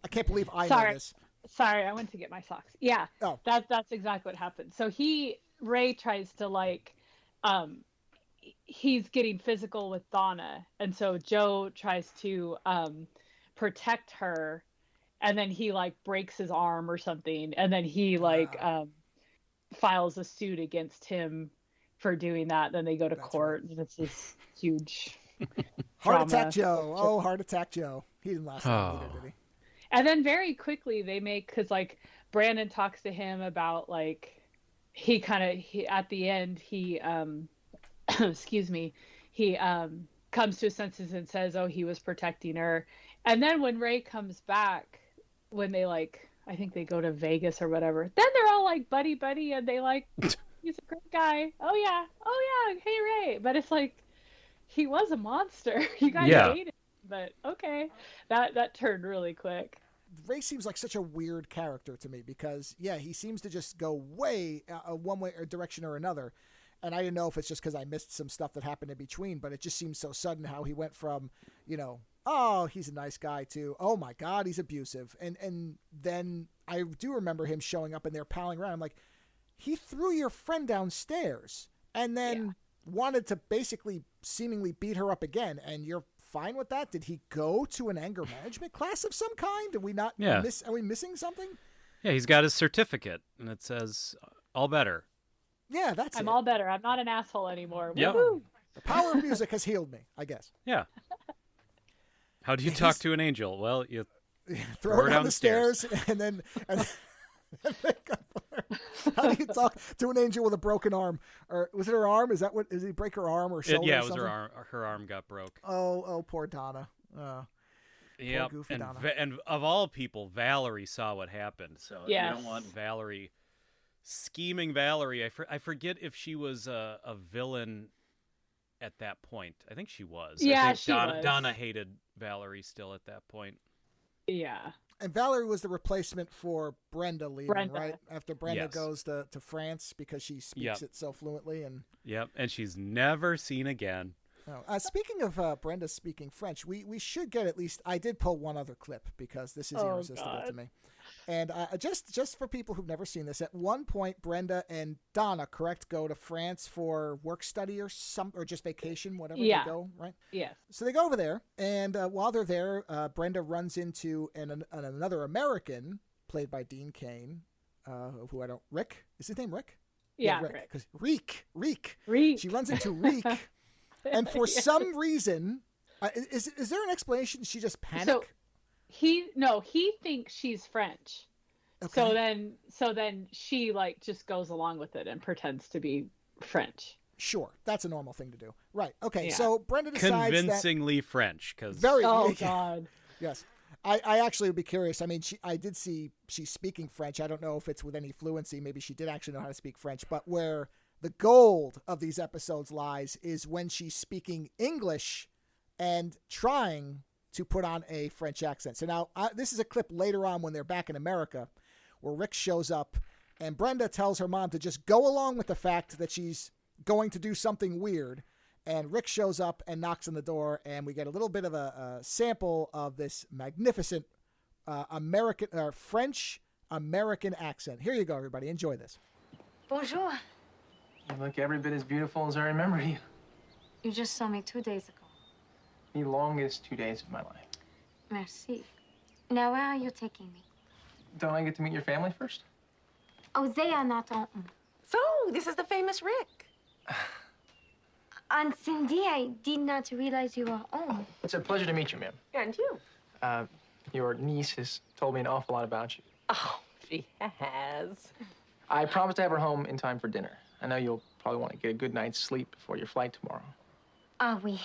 I can't believe I know Sorry. this. Sorry, I went to get my socks. Yeah. Oh. That's exactly what happened. So Ray tries to he's getting physical with Donna, and so Joe tries to protect her, and then he breaks his arm or something, and then he files a suit against him for doing that. Then they go to That's court, and it's this huge Heart drama. Attack Joe. Oh, Heart Attack Joe. He didn't last long either, did he? And then very quickly they make, because like Brandon talks to him about like he at the end he excuse me, he comes to his senses and says, oh, he was protecting her. And then when Ray comes back, when they like, I think they go to Vegas or whatever, then they're all like buddy buddy, and they like, he's a great guy. Oh yeah, hey Ray. But it's like, he was a monster. You guys hated him, but okay. That turned really quick. Ray seems like such a weird character to me because, yeah, he seems to just go way one way or direction or another. And I didn't know if it's just because I missed some stuff that happened in between, but it just seems so sudden how he went from, oh, he's a nice guy to, oh my God, he's abusive. And then I do remember him showing up and they're palling around. I'm like, he threw your friend downstairs and then wanted to basically seemingly beat her up again. And you're fine with that? Did he go to an anger management class of some kind? Did we not miss? Are we missing something? Yeah, he's got his certificate and it says all better. Yeah, that's I'm all better. I'm not an asshole anymore. Yep. Woo-hoo. The power of music has healed me, I guess. Yeah. How do you talk to an angel? Well, you throw her down the stairs and then how do you talk to an angel with a broken arm? Or was it her arm? Is he break her arm or shoulder? Yeah, it was her arm. Her arm got broke. Oh, poor Donna. Yeah, and of all people, Valerie saw what happened. So you don't want Valerie, scheming Valerie. I forget if she was a villain at that point. I think she was. Yeah, I think she was. Donna hated Valerie still at that point. Yeah. And Valerie was the replacement for Brenda leaving, right? After Brenda goes to France because she speaks it so fluently. And she's never seen again. Oh. Speaking of Brenda speaking French, we should get at least, I did pull one other clip because this is irresistible to me. And just for people who've never seen this, at one point, Brenda and Donna, correct, go to France for work study or just vacation, whatever they go, right? Yeah. So they go over there, and while they're there, Brenda runs into another American, played by Dean Cain, Rick? Is his name Rick? Yeah, Rick. Because Reek. She runs into Reek, and for some reason, is there an explanation? She just panicked? So, he thinks she's French. Okay. So then she like just goes along with it and pretends to be French. Sure, that's a normal thing to do. Right. Okay. Yeah. So Brenda decides convincingly French because God. Yes. I actually would be curious. I mean, I did see she's speaking French. I don't know if it's with any fluency. Maybe she did actually know how to speak French. But where the gold of these episodes lies is when she's speaking English and trying to put on a French accent. So now this is a clip later on when they're back in America where Rick shows up and Brenda tells her mom to just go along with the fact that she's going to do something weird. And Rick shows up and knocks on the door and we get a little bit of a sample of this magnificent French-American accent. Here you go, everybody. Enjoy this. Bonjour. You look every bit as beautiful as I remember you. You just saw me 2 days ago. The longest 2 days of my life. Merci. Now, where are you taking me? Don't I get to meet your family first? Oh, they are not home. So, this is the famous Rick. Aunt Cindy, I did not realize you were home. It's a pleasure to meet you, ma'am. And you. Your niece has told me an awful lot about you. Oh, she has. I promised to have her home in time for dinner. I know you'll probably want to get a good night's sleep before your flight tomorrow. Ah, oui.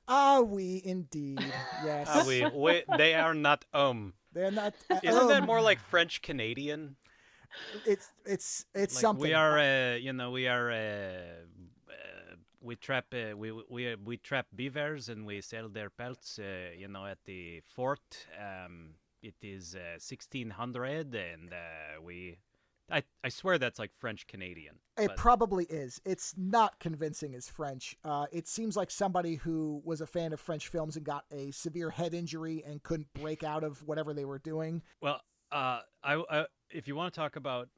Ah, we indeed. Yes. Ah, we they are not They're not. Isn't that more like French Canadian? It's like something. We are we trap beavers and we sell their pelts. At the fort. It is 1600 and I swear that's like French Canadian. It probably is. It's not convincing as French. It seems like somebody who was a fan of French films and got a severe head injury and couldn't break out of whatever they were doing. Well, if you want to talk about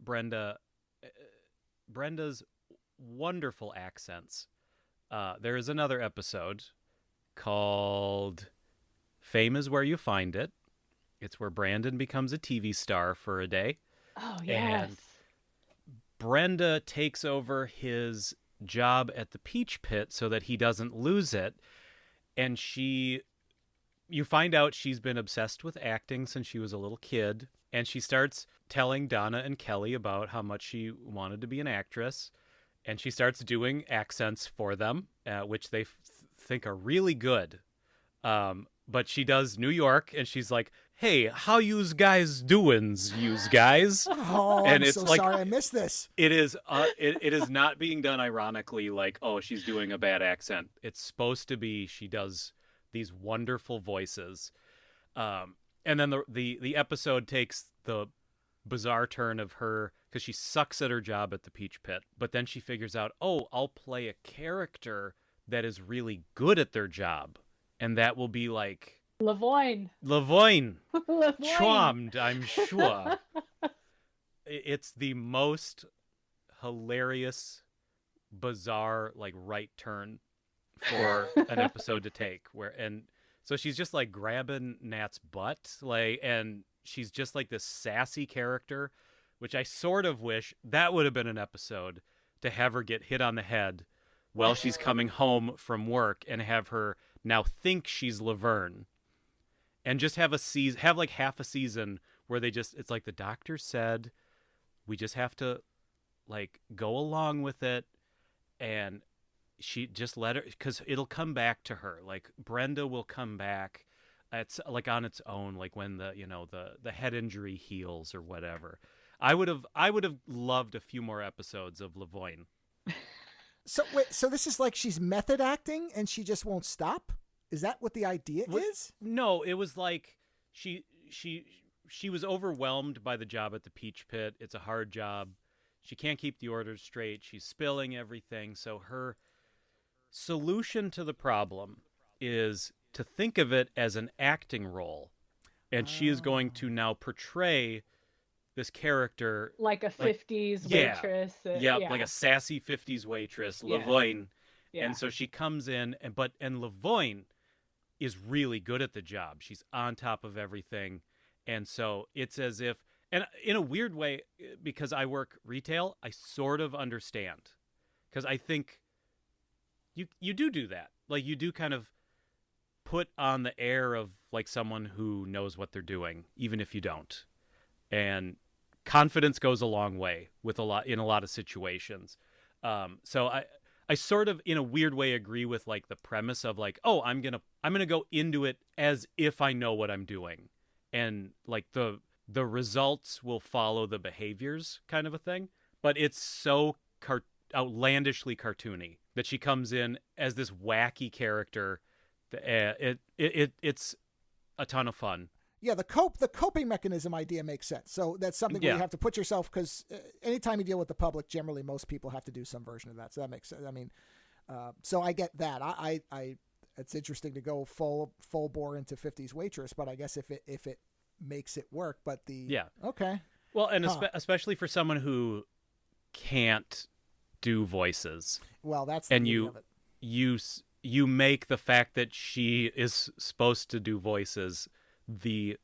Brenda's wonderful accents, there is another episode called Fame is Where You Find It. It's where Brandon becomes a TV star for a day. Oh, yes. And Brenda takes over his job at the Peach Pit so that he doesn't lose it. And you find out she's been obsessed with acting since she was a little kid. And she starts telling Donna and Kelly about how much she wanted to be an actress. And she starts doing accents for them, which they think are really good. But she does New York, and she's like, "Hey, how yous guys doings, yous guys?" Oh, and I'm it's so like, sorry I missed this. It is it is not being done ironically, like, oh, she's doing a bad accent. It's supposed to be she does these wonderful voices. And then the episode takes the bizarre turn of her, because she sucks at her job at the Peach Pit, but then she figures out, oh, I'll play a character that is really good at their job, and that will be like Lavoine. Lavoine. Lavoine. Charmed, I'm sure. It's the most hilarious, bizarre, like, right turn for an episode to take. So she's just like grabbing Nat's butt, like, and she's just like this sassy character, which I sort of wish that would have been an episode, to have her get hit on the head while she's coming home from work, and have her now think she's Laverne, and just have like half a season where it's like the doctor said, we just have to like go along with it, and she just let her, because it'll come back to her. Like, Brenda will come back. It's like on its own, like when the head injury heals or whatever. I would have loved a few more episodes of Lavoine. So wait, so this is like she's method acting and she just won't stop? Is that what the idea is? No, it was like she was overwhelmed by the job at the Peach Pit. It's a hard job. She can't keep the orders straight. She's spilling everything. So her solution to the problem is to think of it as an acting role. And she is going to now portray this character like a 50s waitress. Like a sassy 50s waitress, Lavoine. Yeah. And so she comes in, and Lavoine is really good at the job. She's on top of everything. And so it's as if, and in a weird way, because I work retail, I sort of understand. Because I think you do that. Like, you do kind of put on the air of like someone who knows what they're doing, even if you don't. And confidence goes a long way in a lot of situations. So I sort of, in a weird way, agree with like the premise of like, oh, I'm gonna go into it as if I know what I'm doing, and like the results will follow the behaviors, kind of a thing. But it's so outlandishly cartoony that she comes in as this wacky character. It's a ton of fun. Yeah, the coping mechanism idea makes sense. So that's something where you have to put yourself, because anytime you deal with the public, generally most people have to do some version of that. So that makes sense. I mean, so I get that. I it's interesting to go full bore into 50s waitress, but I guess if it makes it work. But okay. Well, and especially for someone who can't do voices. Well, that's and the you of it. you make the fact that she is supposed to do voices the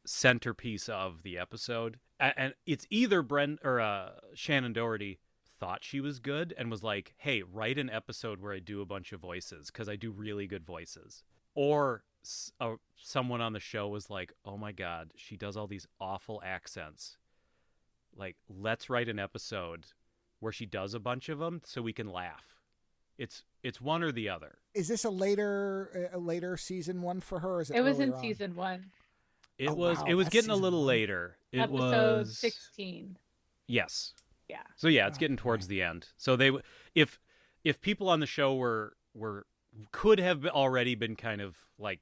centerpiece of the episode. And it's either Brent or Shannon Doherty thought she was good and was like, hey, write an episode where I do a bunch of voices because I do really good voices. Or someone on the show was like, oh my God, she does all these awful accents. Like, let's write an episode where she does a bunch of them so we can laugh. It's one or the other. Is this a later season one for her? Or is it was in on? season 1. It was getting a little later. It Episode was 16. Yes. Yeah. So yeah, it's getting towards the end. So if people on the show were could have already been kind of like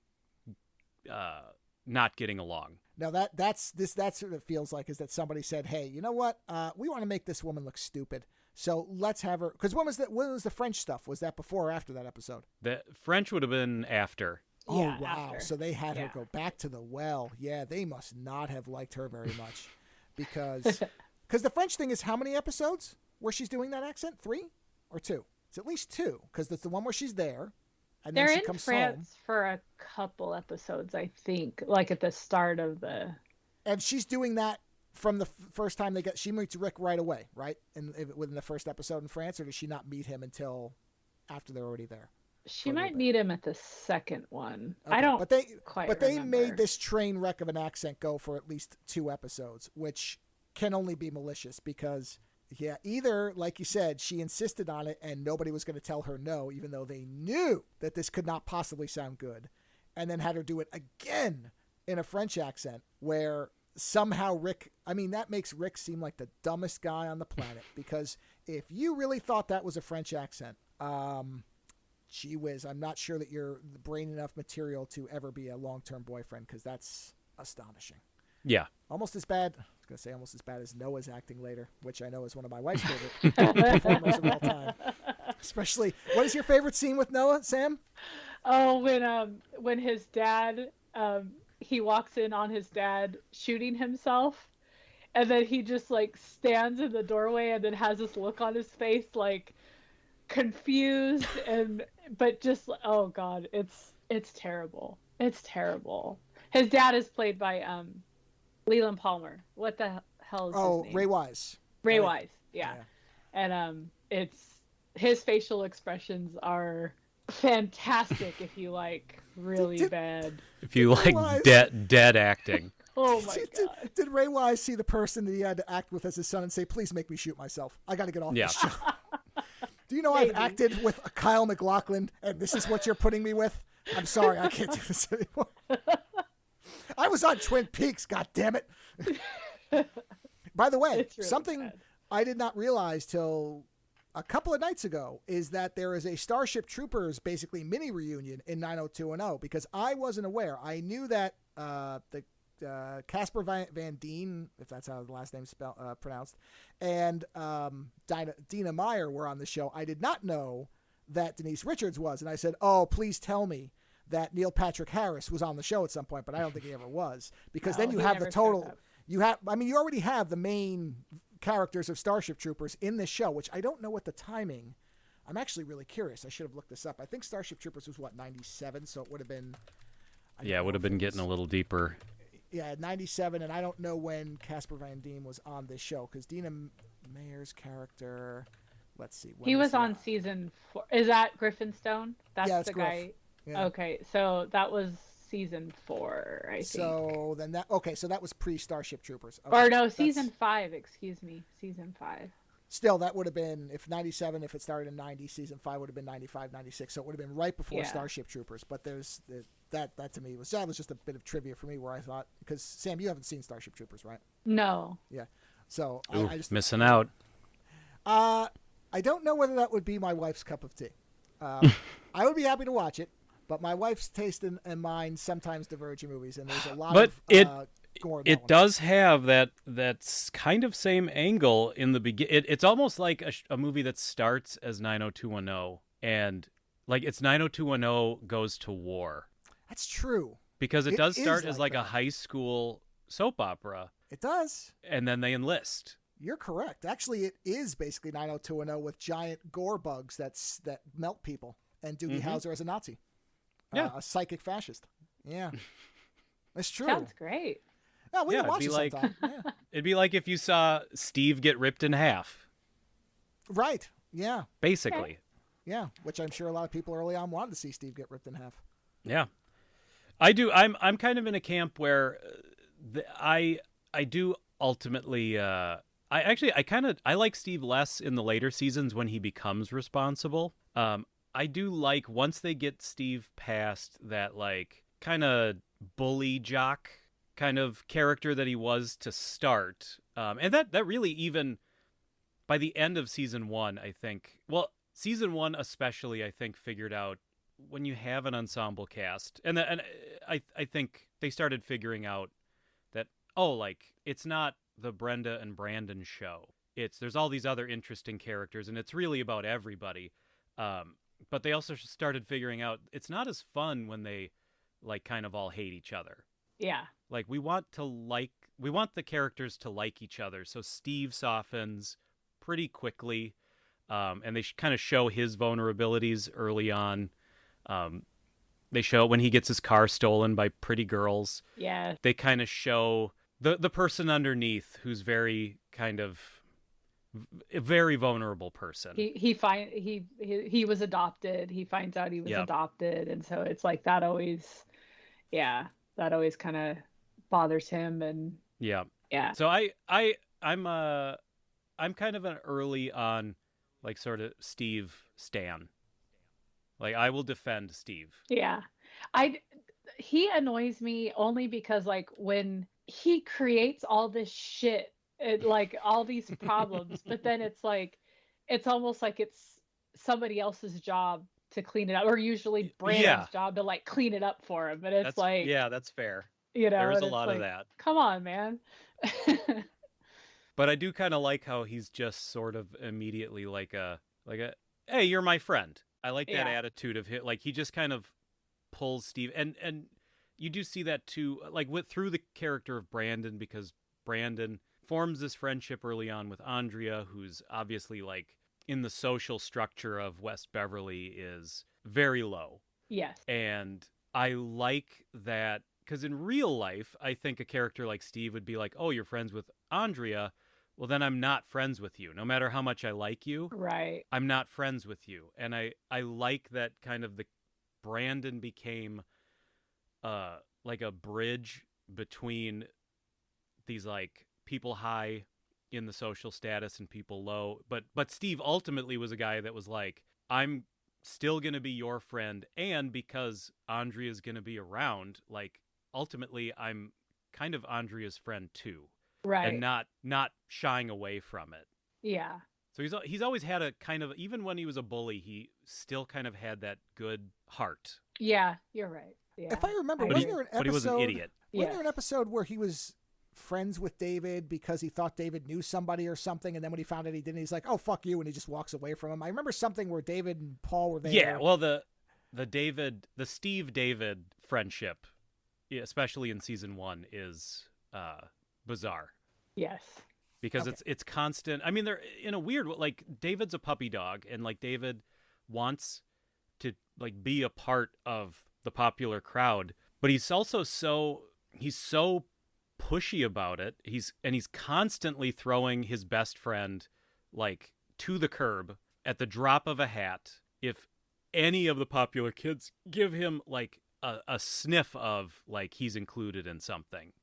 not getting along. Now that's what it feels like, is that somebody said, hey, you know what? We want to make this woman look stupid. So let's have her, because when was the French stuff? Was that before or after that episode? The French would have been after. Oh, yeah, wow. after. So they had her go back to the well. Yeah, they must not have liked her very much, because the French thing is how many episodes where she's doing that accent? 3 or 2? It's at least 2, because it's the one where she's there. And They're then she in comes France home. for a couple episodes, I think, like at the start of the... And she's doing that from the first time she meets Rick right away, right? Within the first episode in France, or does she not meet him until after they're already there? She might meet him at the second one. Okay. I don't But they made this train wreck of an accent go for at least 2 episodes, which can only be malicious because, yeah, either, like you said, she insisted on it and nobody was going to tell her no, even though they knew that this could not possibly sound good, and then had her do it again in a French accent where somehow that makes Rick seem like the dumbest guy on the planet, because if you really thought that was a French accent, gee whiz, I'm not sure that you're brain enough material to ever be a long-term boyfriend, because that's astonishing. Yeah. Almost as bad as Noah's acting later, which I know is one of my wife's favorite performers of all time. Especially, what is your favorite scene with Noah, Sam? Oh, when his dad, he walks in on his dad shooting himself, and then he just like stands in the doorway and then has this look on his face like confused but just, oh god, it's terrible. It's terrible. His dad is played by Leland Palmer. What the hell is his name? Ray Wise. Ray Wise, yeah. And it's his facial expressions are fantastic if you like really bad. If you like dead acting. Oh my god. Did Ray Wise see the person that he had to act with as his son and say, "Please make me shoot myself. I got to get off this show." Do you know I've acted with Kyle MacLachlan, and this is what you're putting me with? I'm sorry, I can't do this anymore. I was on Twin Peaks, God damn it. By the way, Really something bad. I did not realize till a couple of nights ago is that there is a Starship Troopers basically mini reunion in 90210, because I wasn't aware. I knew that the Casper Van Dien, if that's how the last name's pronounced, and Dina Meyer were on the show. I did not know that Denise Richards was, and I said, "Oh, please tell me that Neil Patrick Harris was on the show at some point," but I don't think he ever was, because then you have the total. You already have the main characters of Starship Troopers in this show, which I don't know what the timing. I'm actually really curious. I should have looked this up. I think Starship Troopers was 97, so it would have been. Yeah, it would have been getting a little deeper. Yeah, 97, and I don't know when Casper Van Dien was on this show, because Dina Mayer's character, let's see. He was on season 4. Is that Griffinstone? That's the Griff. guy. Yeah. Okay, so that was season 4, I think. So then so that was pre-Starship Troopers. Okay, or no, season 5, excuse me. Season 5. Still, that would have been, if 97, if it started in 90, season 5 would have been 95, 96, so it would have been right before Starship Troopers. But there's that to me was just a bit of trivia for me, where I thought, because Sam, you haven't seen Starship Troopers, right? No. Yeah. So Ooh, I just missing out. I don't know whether that would be my wife's cup of tea. I would be happy to watch it, but my wife's taste and mine sometimes diverge in movies, and there's a lot of gore in that it one. does have that's kind of same angle in the beginning. It's almost like a movie that starts as 90210, and like it's 90210 goes to war. That's true. Because it does start as like that. a high school soap opera. It does. And then they enlist. You're correct. Actually, it is basically 90210 with giant gore bugs that melt people, and Doogie Howser as a Nazi. Yeah. A psychic fascist. Yeah. That's true. Sounds great. Yeah, we can watch it'd it be sometime. Yeah. It'd be like if you saw Steve get ripped in half. Right. Yeah. Basically. Okay. Yeah. Which I'm sure a lot of people early on wanted to see Steve get ripped in half. Yeah. I do. I'm kind of in a camp where I do ultimately. I like Steve less in the later seasons when he becomes responsible. I do like once they get Steve past that like kind of bully jock kind of character that he was to start, and that really even by the end of season 1, I think. Well, season 1 especially, I think, figured out when you have an ensemble cast, and I think they started figuring out that like it's not the Brenda and Brandon show. There's all these other interesting characters, and it's really about everybody. But they also started figuring out it's not as fun when they like kind of all hate each other. Yeah. Like we want the characters to like each other. So Steve softens pretty quickly, and they kind of show his vulnerabilities early on. They show when he gets his car stolen by pretty girls. Yeah. They kind of show the person underneath who's very kind of a very vulnerable person. He was adopted. He finds out he was adopted, and so it's like that always, that always kind of bothers him, and yeah. So I'm kind of an early on, like, sort of Steve stan. Like, I will defend Steve. Yeah, he annoys me only because, like, when he creates all this shit, like all these problems, but then it's like, it's almost like it's somebody else's job to clean it up, or usually Brandon's job to like clean it up for him. But it's that's fair. You know, there's a lot of that. Come on, man. But I do kind of like how he's just sort of immediately like a hey, you're my friend. I like that attitude of him. Like, he just kind of pulls Steve, and you do see that too, like through the character of Brandon, because Brandon forms this friendship early on with Andrea, who's obviously, like, in the social structure of West Beverly is very low. Yes. And I like that, because in real life, I think a character like Steve would be like, oh, you're friends with Andrea, well, then I'm not friends with you. No matter how much I like you, right, I'm not friends with you. And I like that kind of the Brandon became like a bridge between these, like, people high in the social status and people low. But Steve ultimately was a guy that was like, I'm still going to be your friend. And because Andrea's going to be around, like, ultimately I'm kind of Andrea's friend too. Right. And not shying away from it. Yeah. So he's always had a kind of, even when he was a bully, he still kind of had that good heart. Yeah, you're right. Yeah. If I remember, wasn't there an episode? But he was an idiot. Wasn't there an episode where he was friends with David because he thought David knew somebody or something, and then when he found out he didn't, he's like, "Oh, fuck you," and he just walks away from him. I remember something where David and Paul were there. Yeah, well, the Steve David friendship, especially in season 1, is bizarre. Yes. Because it's constant. I mean, they're in a weird, like, David's a puppy dog, and, like, David wants to, like, be a part of the popular crowd, but he's also so pushy about it. He's constantly throwing his best friend, like, to the curb at the drop of a hat. If any of the popular kids give him, like, a sniff of, like, he's included in something,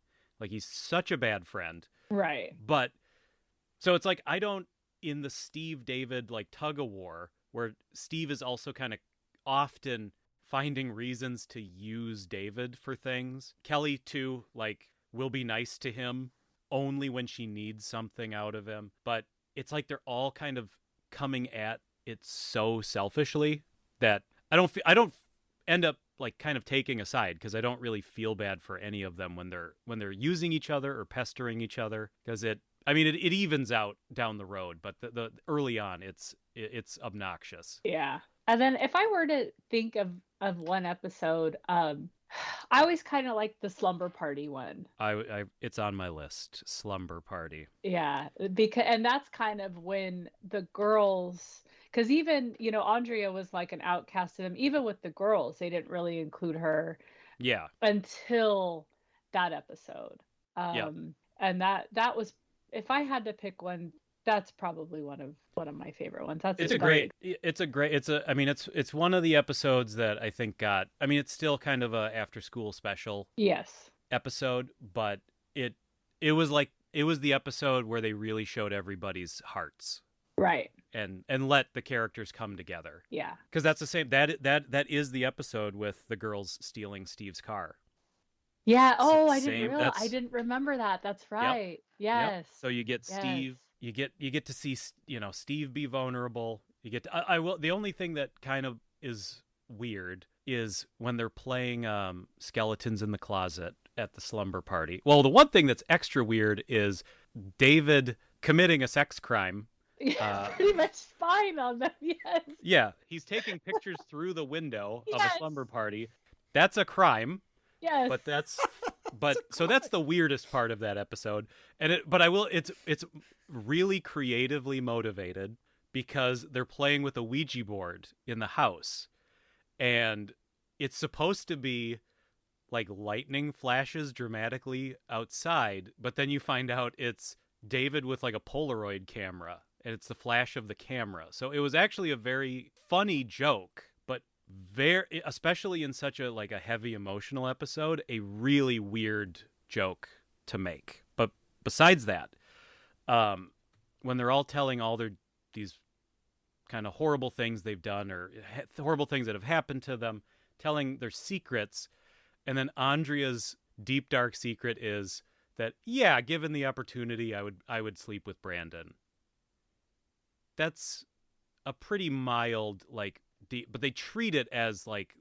like, he's such a bad friend. Right. But so it's like, I don't, in the Steve David, like, tug of war, where Steve is also kind of often finding reasons to use David for things. Kelly too, like, will be nice to him only when she needs something out of him. But it's like they're all kind of coming at it so selfishly that I don't end up, like, kind of taking a side, because I don't really feel bad for any of them when they're using each other or pestering each other, because it evens out down the road, but the early on it's obnoxious. Yeah. And then if I were to think of one episode, I always kind of like the slumber party one. It's on my list, slumber party. Yeah, and that's kind of when the girls, because even, you know, Andrea was like an outcast to them. Even with the girls, they didn't really include her. Yeah. Until that episode. And that was, if I had to pick one, that's probably one of my favorite ones. It's one of the episodes that I think it's still kind of a after school special. Yes. Episode, but it was the episode where they really showed everybody's hearts. Right. And let the characters come together. Yeah. Because that's the same, that is the episode with the girls stealing Steve's car. Yeah. Oh, I didn't remember that. That's right. Yep. Yes. Yep. So you get Steve, you get to see, you know, Steve be vulnerable. You get to, the only thing that kind of is weird is when they're playing Skeletons in the Closet at the slumber party. Well, the one thing that's extra weird is David committing a sex crime. Pretty much spying on them. Yes. Yeah, he's taking pictures through the window of a slumber party. That's a crime. Yes. So that's the weirdest part of that episode. It's really creatively motivated, because they're playing with a Ouija board in the house, and it's supposed to be like lightning flashes dramatically outside, but then you find out it's David with like a Polaroid camera, and it's the flash of the camera. So it was actually a very funny joke, but very, especially in such a like a heavy emotional episode, a really weird joke to make. But besides that, when they're all telling all these kind of horrible things they've done or horrible things that have happened to them, telling their secrets, and then Andrea's deep dark secret is that, yeah, given the opportunity, I would sleep with Brandon. That's a pretty mild, like, deep, but they treat it as like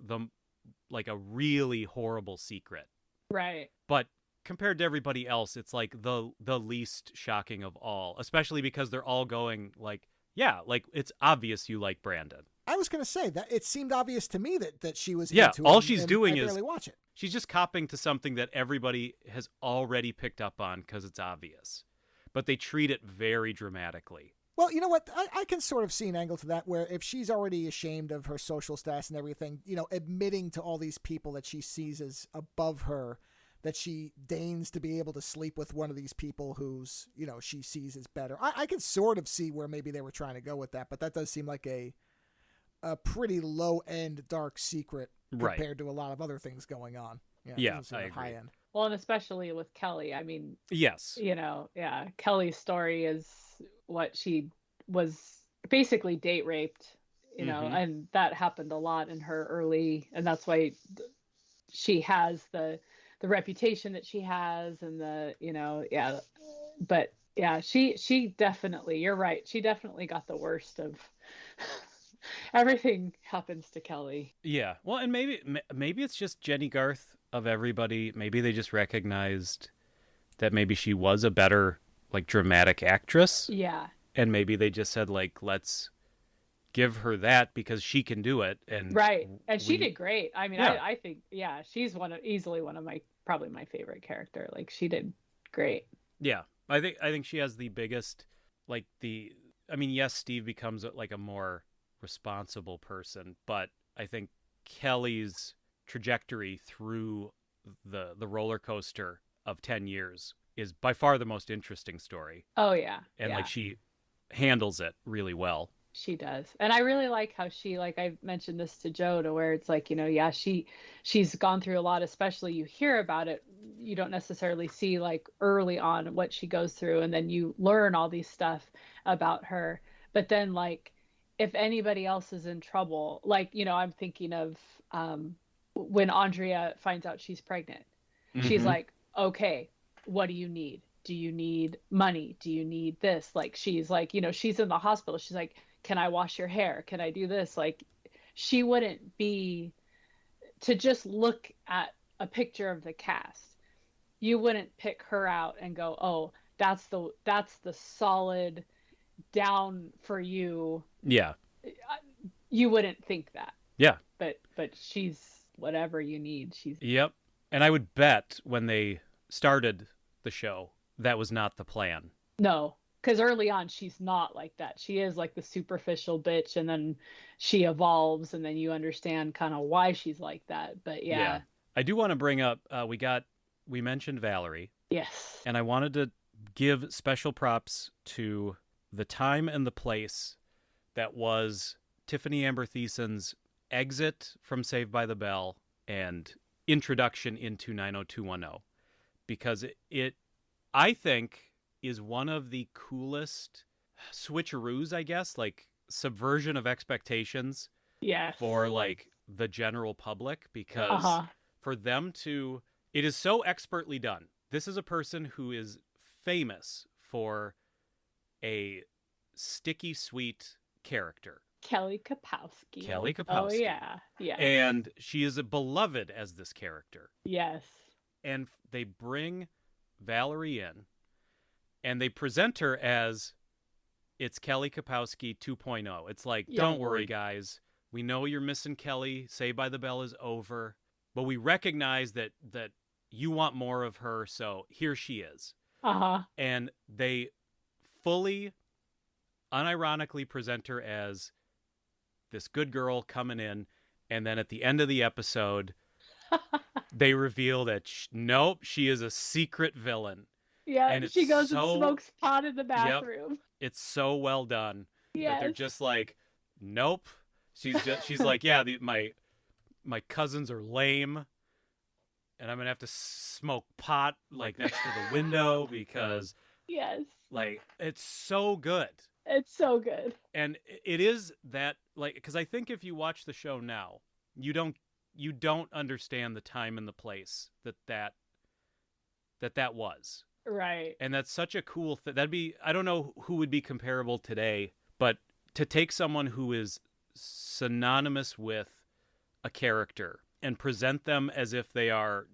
a really horrible secret. Right. But compared to everybody else, it's like the least shocking of all, especially because they're all going like, yeah, like it's obvious you like Brandon. I was going to say that it seemed obvious to me that she was Yeah, into all him, she's and doing I is barely watch it. She's just copping to something that everybody has already picked up on because it's obvious. But they treat it very dramatically. Well, you know what? I can sort of see an angle to that where if she's already ashamed of her social status and everything, you know, admitting to all these people that she sees as above her, that she deigns to be able to sleep with one of these people who's, you know, she sees as better. I can sort of see where maybe they were trying to go with that, but that does seem like a pretty low-end dark secret compared to a lot of other things going on. Yeah, I agree. High end. Well, and especially with Kelly. I mean, yes, you know, yeah, Kelly's story is what she was basically date raped, you know, and that happened a lot in her early, and that's why she has the reputation that she has, and the, you know, yeah, but yeah, she definitely, you're right, she definitely got the worst of everything happens to Kelly. Yeah, well, and maybe it's just Jenny Garth of everybody. Maybe they just recognized that maybe she was a better like dramatic actress. Yeah. And maybe they just said like, let's give her that because she can do it. And right. And she did great. I mean, yeah. I think, yeah, she's easily one of probably my favorite character. Like, she did great. Yeah. I think she has the biggest, like I mean, yes, Steve becomes like a more responsible person, but I think Kelly's trajectory through the roller coaster of 10 years is by far the most interesting story. Oh yeah. And yeah. like she handles it really well. She does. And I really like how she, like I mentioned this to Joe, to where it's like, you know, yeah, she's gone through a lot, especially you hear about it. You don't necessarily see like early on what she goes through, and then you learn all these stuff about her. But then like, if anybody else is in trouble, like, you know, I'm thinking of when Andrea finds out she's pregnant, she's like, okay, what do you need? Do you need money? Do you need this? Like, she's like, you know, she's in the hospital. She's like, can I wash your hair? Can I do this? Like, she wouldn't be, to just look at a picture of the cast, you wouldn't pick her out and go, oh, that's the solid down for you. Yeah. You wouldn't think that. Yeah. But she's whatever you need. She's. Yep. And I would bet when they started the show, that was not the plan. No, because early on, she's not like that. She is like the superficial bitch, and then she evolves, and then you understand kind of why she's like that. But yeah. I do want to bring up, we mentioned Valerie. Yes. And I wanted to give special props to the time and the place that was Tiffany Amber Thiessen's exit from Saved by the Bell and introduction into 90210. Because it I think, is one of the coolest switcheroos, I guess, like subversion of expectations for like the general public, because for them to, it is so expertly done. This is a person who is famous for a sticky sweet character. Kelly Kapowski. Oh, yeah. Yeah. And she is beloved as this character. Yes. And they bring Valerie in, and they present her as it's Kelly Kapowski 2.0. It's like, don't worry, guys. We know you're missing Kelly. Saved by the Bell is over. But we recognize that you want more of her, so here she is. And they fully, unironically present her as this good girl coming in, and then at the end of the episode, they reveal that nope, she is a secret villain. Yeah, And she goes so, and smokes pot in the bathroom. Yep, it's so well done that they're Yes. just like, nope. She's like, yeah, my cousins are lame, and I'm gonna have to smoke pot like next to the window because Yes. like it's so good. It's so good. And it is that, like, because I think if you watch the show now, you don't understand the time and the place that was. Right. And that's such a cool thing. That'd be, I don't know who would be comparable today, but to take someone who is synonymous with a character and present them as if they are,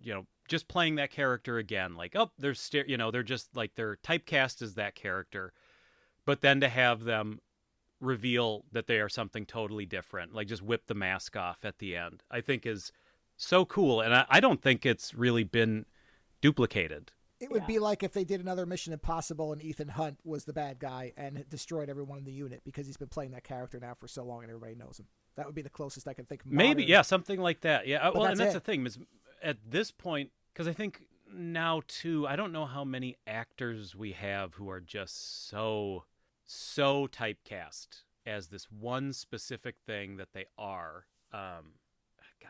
just playing that character again. Like, oh, they're just like they're typecast as that character. But then to have them reveal that they are something totally different, like just whip the mask off at the end, I think is so cool. And I don't think it's really been duplicated. It would be like if they did another Mission Impossible and Ethan Hunt was the bad guy and destroyed everyone in the unit because he's been playing that character now for so long and everybody knows him. That would be the closest I can think of. Maybe, yeah, something like that. Yeah, well, that's and that's the thing is at this point, because I think now too, I don't know how many actors we have who are just so typecast as this one specific thing that they are.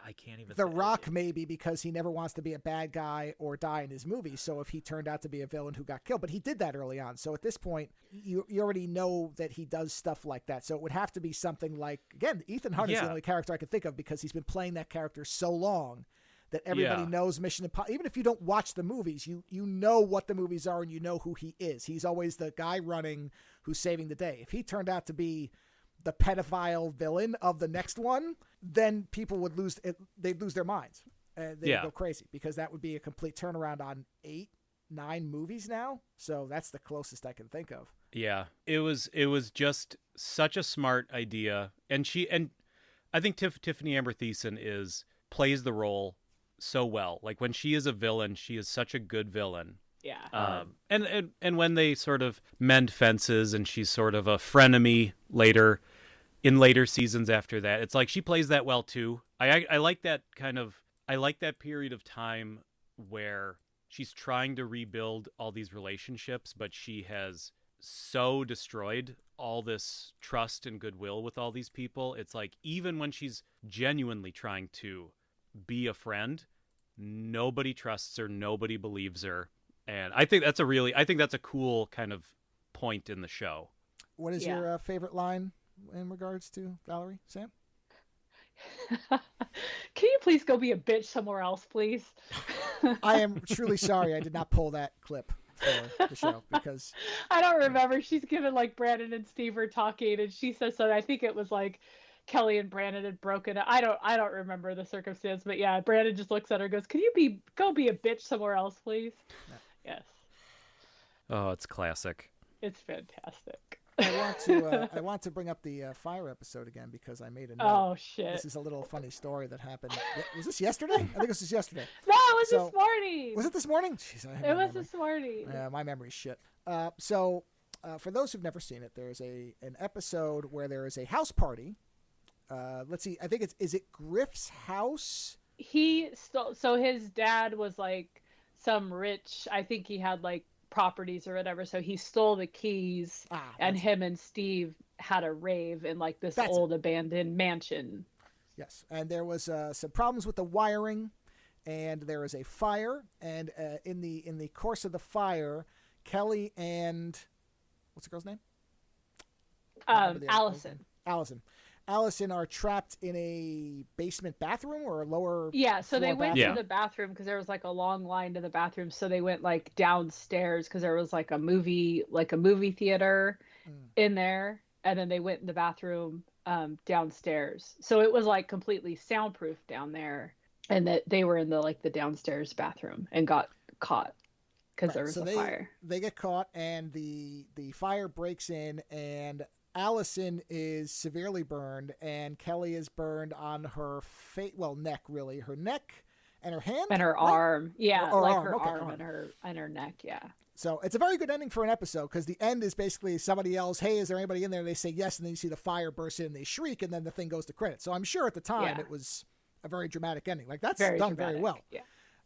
I can't even. The Rock, maybe, because he never wants to be a bad guy or die in his movies. So if he turned out to be a villain who got killed, but he did that early on. So at this point, you already know that he does stuff like that. So it would have to be something like, again, Ethan Hunt is the only character I could think of because he's been playing that character so long that everybody knows Mission Impossible. Even if you don't watch the movies, you know what the movies are and you know who he is. He's always the guy running who's saving the day. If he turned out to be the pedophile villain of the next one, then people would they'd lose their minds. They'd go crazy because that would be a complete turnaround on 8-9 movies now. So that's the closest I can think of. Yeah, it was just such a smart idea. And I think Tiffany Amber Thiessen plays the role so well. Like when she is a villain, she is such a good villain. Yeah. And when they sort of mend fences and she's sort of a frenemy in later seasons after that, it's like she plays that well too. I like that I like that period of time where she's trying to rebuild all these relationships, but she has so destroyed all this trust and goodwill with all these people. It's like even when she's genuinely trying to be a friend, nobody trusts her, nobody believes her. And I think that's a cool kind of point in the show. What is your favorite line in regards to Valerie, Sam? Can you please go be a bitch somewhere else, please? I am truly sorry I did not pull that clip for the show because I don't remember. She's given like Brandon and Steve were talking and she says something. I think it was like Kelly and Brandon had broken up. I don't remember the circumstance, but yeah, Brandon just looks at her and goes, "Can you go be a bitch somewhere else, please?" Yeah. Yes. Oh, it's classic. It's fantastic. I want to bring up the fire episode again because I made a note. Oh shit! This is a little funny story that happened. Was this yesterday? I think this was yesterday. No, it was this morning. Was it this morning? Jeez, it was this morning. My memory's shit. So, for those who've never seen it, there's an episode where there is a house party. Let's see. I think is it Griff's house? He stole. So his dad was like some rich. I think he had like properties or whatever. So he stole the keys, and him and Steve had a rave in like this old abandoned mansion. Yes, and there was some problems with the wiring, and there is a fire. And in the course of the fire, Kelly and what's the girl's name? Allison are trapped in a basement bathroom or a lower. Yeah, so they went to the bathroom because there was like a long line to the bathroom. So they went like downstairs because there was like a movie theater in there, and then they went in the bathroom downstairs. So it was like completely soundproof down there, and that they were in the downstairs bathroom and got caught because there was a fire. They get caught, and the fire breaks in, and Allison is severely burned, and Kelly is burned on her neck, really. Her neck and her hand? And her arm. Yeah, or like arm. her Okay, arm and her neck, yeah. So it's a very good ending for an episode, because the end is basically somebody else, hey, is there anybody in there? And they say yes, and then you see the fire burst in, and they shriek, and then the thing goes to credits. So I'm sure at the time it was a very dramatic ending. Like that's Very done dramatic. very well. Yeah.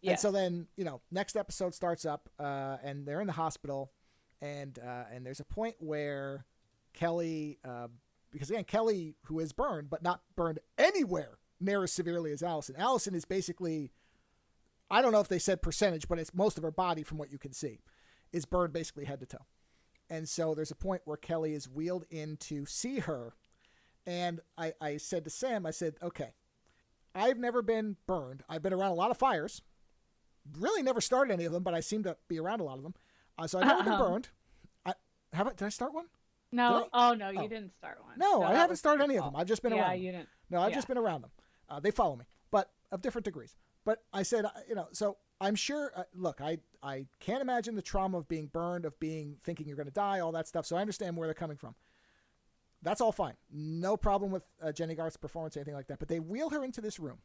And so then, next episode starts up, and they're in the hospital, and there's a point where Kelly, because again, Kelly, who is burned, but not burned anywhere near as severely as Allison. Allison is basically, I don't know if they said percentage, but it's most of her body from what you can see, is burned basically head to toe. And so there's a point where Kelly is wheeled in to see her. And I said to Sam, I said, okay, I've never been burned. I've been around a lot of fires. Really never started any of them, but I seem to be around a lot of them. So I've never been burned. Did I start one? No. Oh, no, you didn't start one. No, I haven't started any of them. I've just been around them. You didn't. No, I've just been around them. They follow me, but of different degrees. But I said, so I'm sure, look, I can't imagine the trauma of being burned, of thinking you're going to die, all that stuff. So I understand where they're coming from. That's all fine. No problem with Jenny Garth's performance or anything like that. But they wheel her into this room.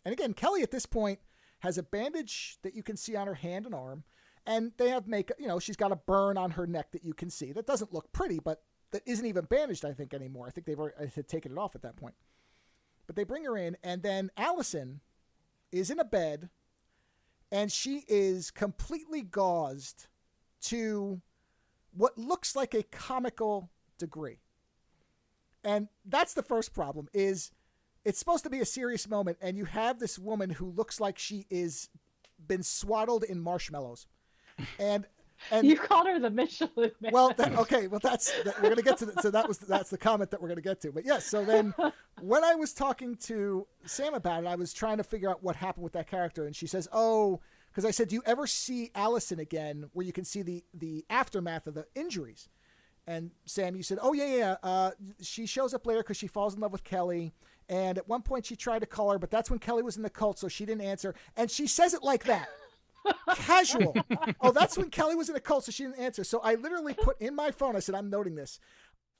And again, Kelly at this point has a bandage that you can see on her hand and arm. And they have makeup, she's got a burn on her neck that you can see. That doesn't look pretty, but that isn't even bandaged, I think, anymore. I think they've already had taken it off at that point. But they bring her in, and then Allison is in a bed, and she is completely gauzed to what looks like a comical degree. And that's the first problem, is it's supposed to be a serious moment, and you have this woman who looks like she is been swaddled in marshmallows. And you called her the Michelin Man. Well, we're going to get to that. So that's the comment that we're going to get to. But yes, so then when I was talking to Sam about it, I was trying to figure out what happened with that character. And she says, because I said, do you ever see Allison again where you can see the aftermath of the injuries? And Sam, you said, yeah. She shows up later because she falls in love with Kelly. And at one point she tried to call her, but that's when Kelly was in the cult, so she didn't answer. And she says it like that. Casual. That's when Kelly was in a cult, so she didn't answer. So I literally put in my phone, I said, I'm noting this.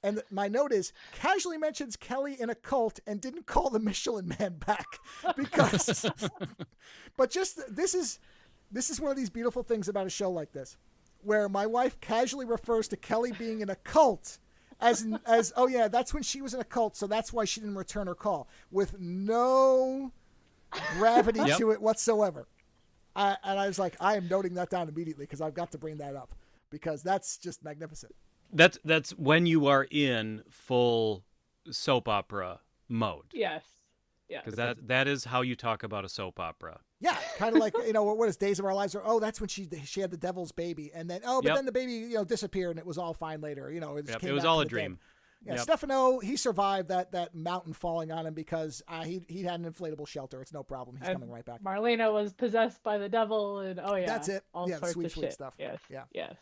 And my note is, casually mentions Kelly in a cult and didn't call the Michelin Man back. Because, but just, this is one of these beautiful things about a show like this, where my wife casually refers to Kelly being in a cult as that's when she was in a cult, so that's why she didn't return her call, with no gravity to it whatsoever. And I was like, I am noting that down immediately because I've got to bring that up because that's just magnificent. That's when you are in full soap opera mode. Yes. Yeah. Because that is how you talk about a soap opera. Yeah, kind of like, what is Days of Our Lives? Or, that's when she had the devil's baby. And then, then the baby, disappeared and it was all fine later. It was all a dream. Yeah, Stefano, he survived that mountain falling on him because he had an inflatable shelter. It's no problem. He's coming right back. Marlena was possessed by the devil, and that's it. All sorts sweet of shit. Stuff. Yes. Yeah. Yes.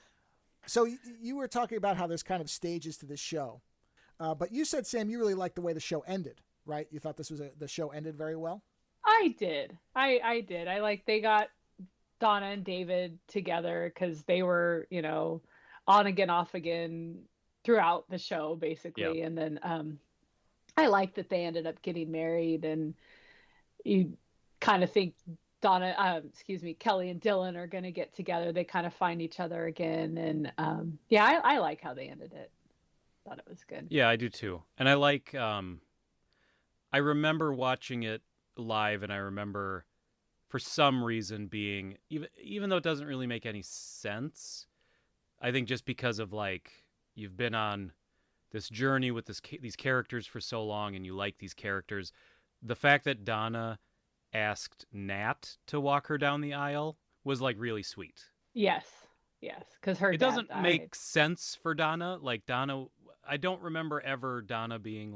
So you were talking about how there's kind of stages to this show, but you said, Sam, you really liked the way the show ended, right? You thought the show ended very well. I did. I did. I they got Donna and David together because they were, on again, off again throughout the show, basically. Yep. And then I like that they ended up getting married, and you kind of think Kelly and Dylan are going to get together. They kind of find each other again. And I like how they ended it. Thought it was good. Yeah, I do too. And I like, I remember watching it live, and I remember for some reason being, even though it doesn't really make any sense, I think just because of you've been on this journey with these characters for so long and you like these characters, the fact that Donna asked Nat to walk her down the aisle was really sweet. Yes, because her it dad doesn't died. make sense for Donna. Donna, I don't remember ever Donna being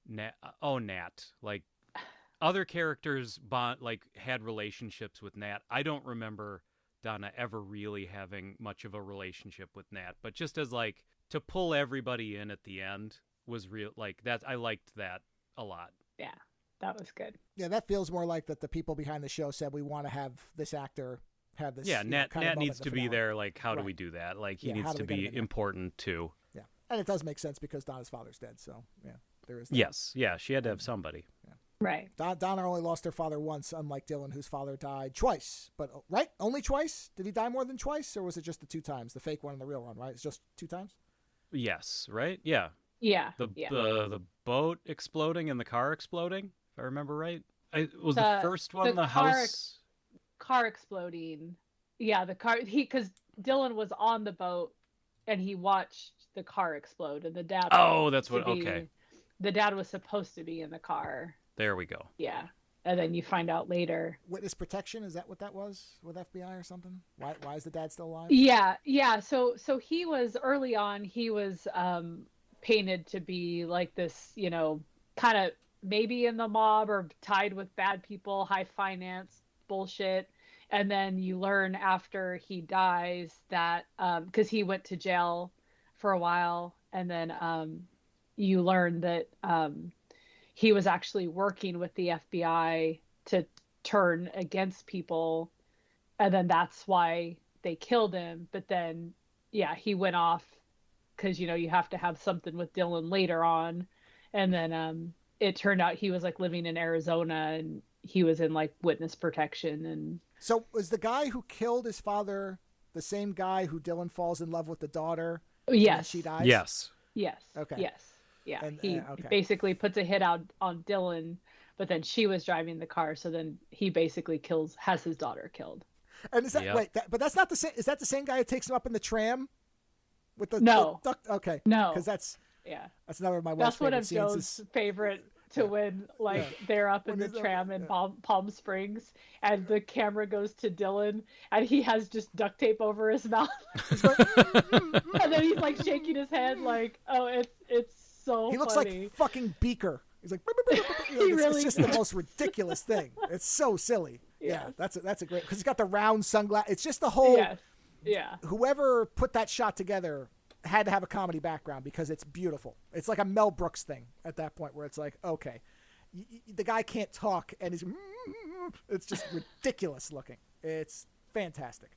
Nat. Other characters had relationships with Nat. I don't remember Donna ever really having much of a relationship with Nat, but just as to pull everybody in at the end was real. That, I liked that a lot. Yeah, that was good. Yeah, that feels more like that the people behind the show said, we want to have this actor have this. Yeah, Nat needs to be there. How do we do that? He needs to be important too. Yeah, and it does make sense because Donna's father's dead. So yeah, there is that. Yes, yeah, she had to have somebody. Yeah. Right. Donna only lost her father once, unlike Dylan, whose father died twice. But right, only twice? Did he die more than twice, or was it just the 2 times, the fake one and the real one? Right, it's just 2 times. Yes, right. Yeah. Yeah. The boat exploding and the car exploding, if I remember right. Was the The- first one the car house? car exploding. Yeah, the car, because Dylan was on the boat and he watched the car explode, and the dad Oh, that's to what. be Okay, the dad was supposed to be in the car. there we go. Yeah. And then you find out later. Witness protection, is that what that was with FBI or something? Why is the dad still alive? Yeah. So he was early on, he was painted to be like this, kind of maybe in the mob or tied with bad people, high finance bullshit. And then you learn after he dies that because he went to jail for a while, and then you learn that he was actually working with the FBI to turn against people, and then that's why they killed him. But then, yeah, he went off because you have to have something with Dylan later on, and then it turned out he was like living in Arizona, and he was in like witness protection. And So was the guy who killed his father the same guy who Dylan falls in love with the daughter? And then yes, she dies. Yes. Okay. yes, yeah. And, He okay. basically puts a hit out on Dylan, but then she was driving the car, so then he basically has his daughter killed. And is that Yep. wait? But that's not the same. Is that the same guy who takes him up in the tram? With the No. the duck? Okay. No. Because that's Yeah. another of my wife's That's one favorite of scenes. Joe's favorite to when, like, Yeah. they're up in When the he's- tram in yeah. Palm Springs, and the camera goes to Dylan, and he has just duct tape over his mouth, and then he's like shaking his head, like, oh, it's so He looks funny. like fucking Beaker. He's like, really it's just the most ridiculous thing. It's so silly. Yeah, Yes. that's a great, because he's got the round sunglasses. It's just the whole. Yes. Yeah. Whoever put that shot together had to have a comedy background because it's beautiful. It's like a Mel Brooks thing at that point where it's like, okay, the guy can't talk and he's, it's just ridiculous looking. It's fantastic.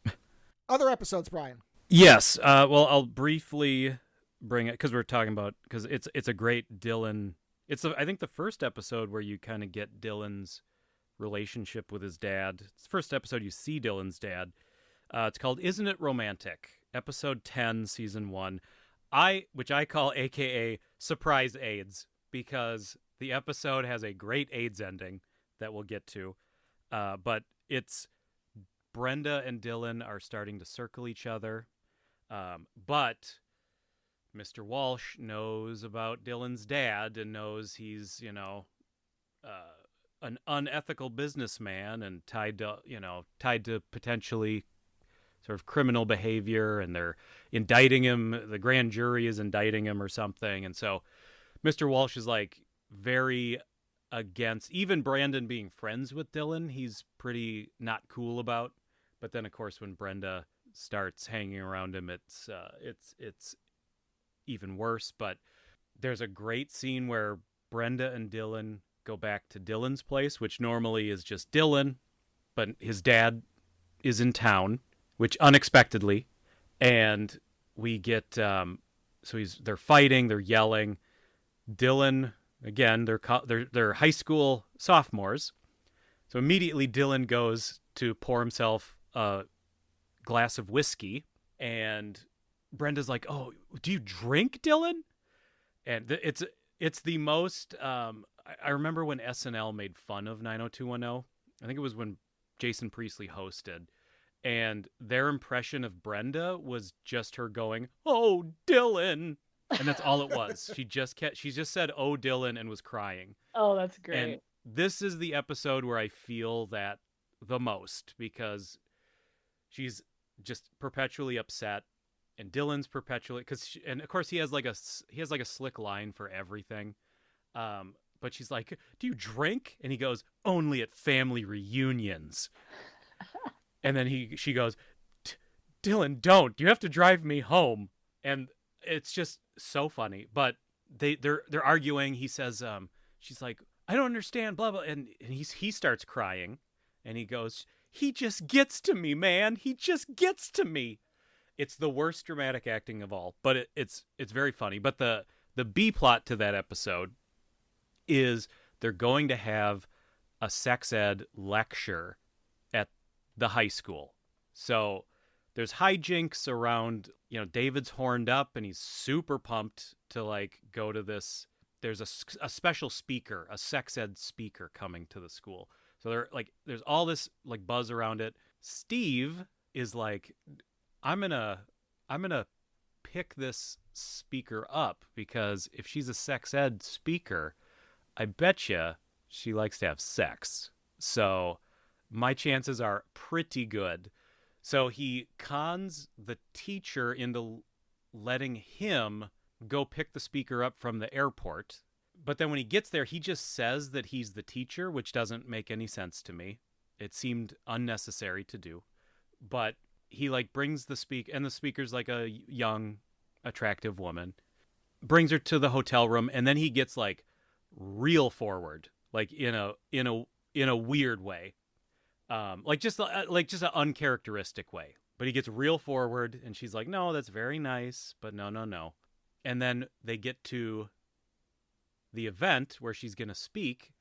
Other episodes, Brian. Yes. Well, I'll briefly bring it because we're talking about because it's a great Dylan. I think the first episode where you kind of get Dylan's relationship with his dad. It's the first episode you see Dylan's dad. It's called "Isn't It Romantic?" Episode 10, season 1. Which I call AKA Surprise AIDS, because the episode has a great AIDS ending that we'll get to. But it's Brenda and Dylan are starting to circle each other. But Mr. Walsh knows about Dylan's dad and knows he's, an unethical businessman and tied to potentially sort of criminal behavior, and they're indicting him. The grand jury is indicting him or something. And so Mr. Walsh is like very against even Brandon being friends with Dylan. He's pretty not cool about. But then, of course, when Brenda starts hanging around him, it's even worse. But there's a great scene where Brenda and Dylan go back to Dylan's place, which normally is just Dylan, but his dad is in town, which unexpectedly, and we get they're fighting, they're yelling. Dylan, again, they're high school sophomores, so immediately Dylan goes to pour himself a glass of whiskey, and Brenda's like, "Oh, do you drink, Dylan?" And it's the most. I remember when SNL made fun of 90210. I think it was when Jason Priestley hosted, and their impression of Brenda was just her going, "Oh, Dylan," and that's all it was. She just said, "Oh, Dylan," and was crying. Oh, that's great. And this is the episode where I feel that the most, because she's just perpetually upset, and Dylan's perpetually and of course he has like a slick line for everything. But she's like, "Do you drink?" And he goes, "Only at family reunions." And then she goes, "Dylan, don't. You have to drive me home." And it's just so funny. But they're arguing. He says, she's like, "I don't understand, blah blah," and he starts crying, and he goes, "He just gets to me, man. He just gets to me." It's the worst dramatic acting of all, but it's very funny. But the B plot to that episode is they're going to have a sex ed lecture at the high school. So there's hijinks around, David's horned up and he's super pumped to like go to this there's a special speaker, a sex ed speaker coming to the school. So there's all this like buzz around it. Steve is like, I'm gonna pick this speaker up because if she's a sex ed speaker, I betcha she likes to have sex. So my chances are pretty good. So he cons the teacher into letting him go pick the speaker up from the airport. But then when he gets there, he just says that he's the teacher, which doesn't make any sense to me. It seemed unnecessary to do. But he like brings the and the speaker's like a young, attractive woman, brings her to the hotel room, and then he gets like real forward, like in a weird way. Like just an uncharacteristic way. But he gets real forward, and she's like, no, that's very nice, but no. And then they get to the event where she's going to speak,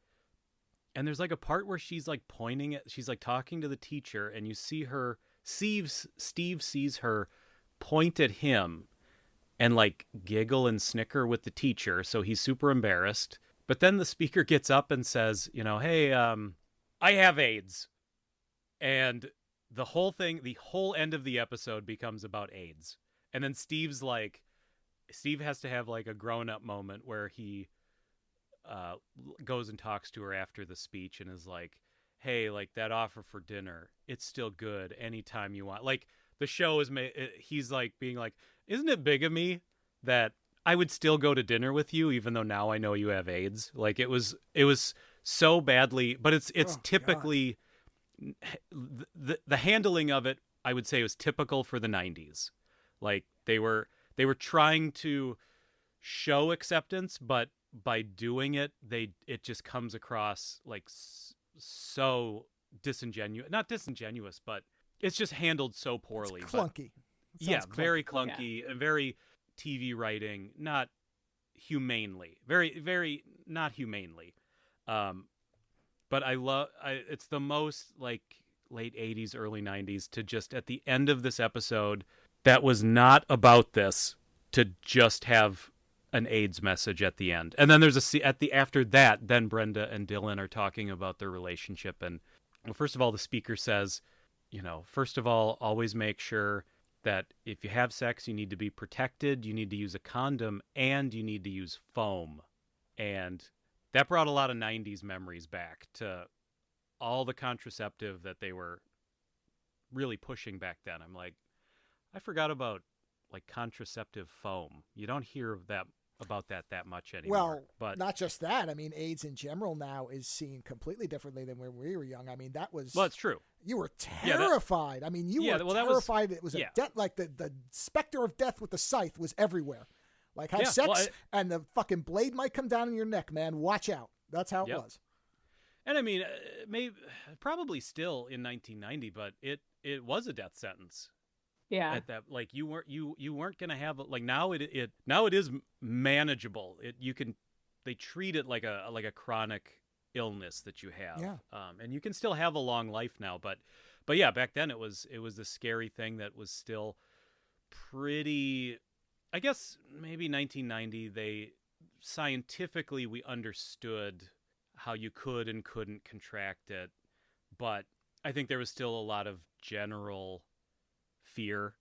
and there's like a part where she's like she's like talking to the teacher, and you see her, Steve sees her point at him and like giggle and snicker with the teacher, so he's super embarrassed. But then the speaker gets up and says, hey, I have AIDS. And the whole end of the episode becomes about AIDS. And then Steve has to have like a grown-up moment where he goes and talks to her after the speech and is like, hey, like that offer for dinner, it's still good anytime you want. Like the show is he's like being like, isn't it big of me that I would still go to dinner with you even though now I know you have AIDS? Like it was so badly, but it's typically the handling of it, I would say, was typical for the 90s. Like they were trying to show acceptance, but by doing it, it just comes across like so disingenuous. Not disingenuous, but it's just handled so poorly. It's clunky. Very clunky and very TV writing, not humanely. Very, very not humanely. But it's the most like late 80s, early 90s to just at the end of this episode that was not about this to just have an AIDS message at the end. And then there's after that, then Brenda and Dylan are talking about their relationship. And well, first of all, the speaker says, first of all, always make sure that if you have sex, you need to be protected, you need to use a condom, and you need to use foam. And that brought a lot of 90s memories back to all the contraceptive that they were really pushing back then. I'm like, I forgot about like contraceptive foam. You don't hear about that much anymore. Well, but not just that. I mean, AIDS in general now is seen completely differently than when we were young. I mean, that was... Well, it's true. You were terrified. I mean, you were terrified. It was a death, like the specter of death with the scythe was everywhere. Like, have sex, and the fucking blade might come down in your neck, man. Watch out. That's how it was. And I mean, probably still in 1990, but it was a death sentence. Yeah. At that, like you weren't gonna have like now it is manageable. They treat it like a chronic illness that you have. Yeah. And you can still have a long life now, but yeah, back then it was a scary thing that was still pretty. I guess maybe 1990 scientifically we understood how you could and couldn't contract it, but I think there was still a lot of general fear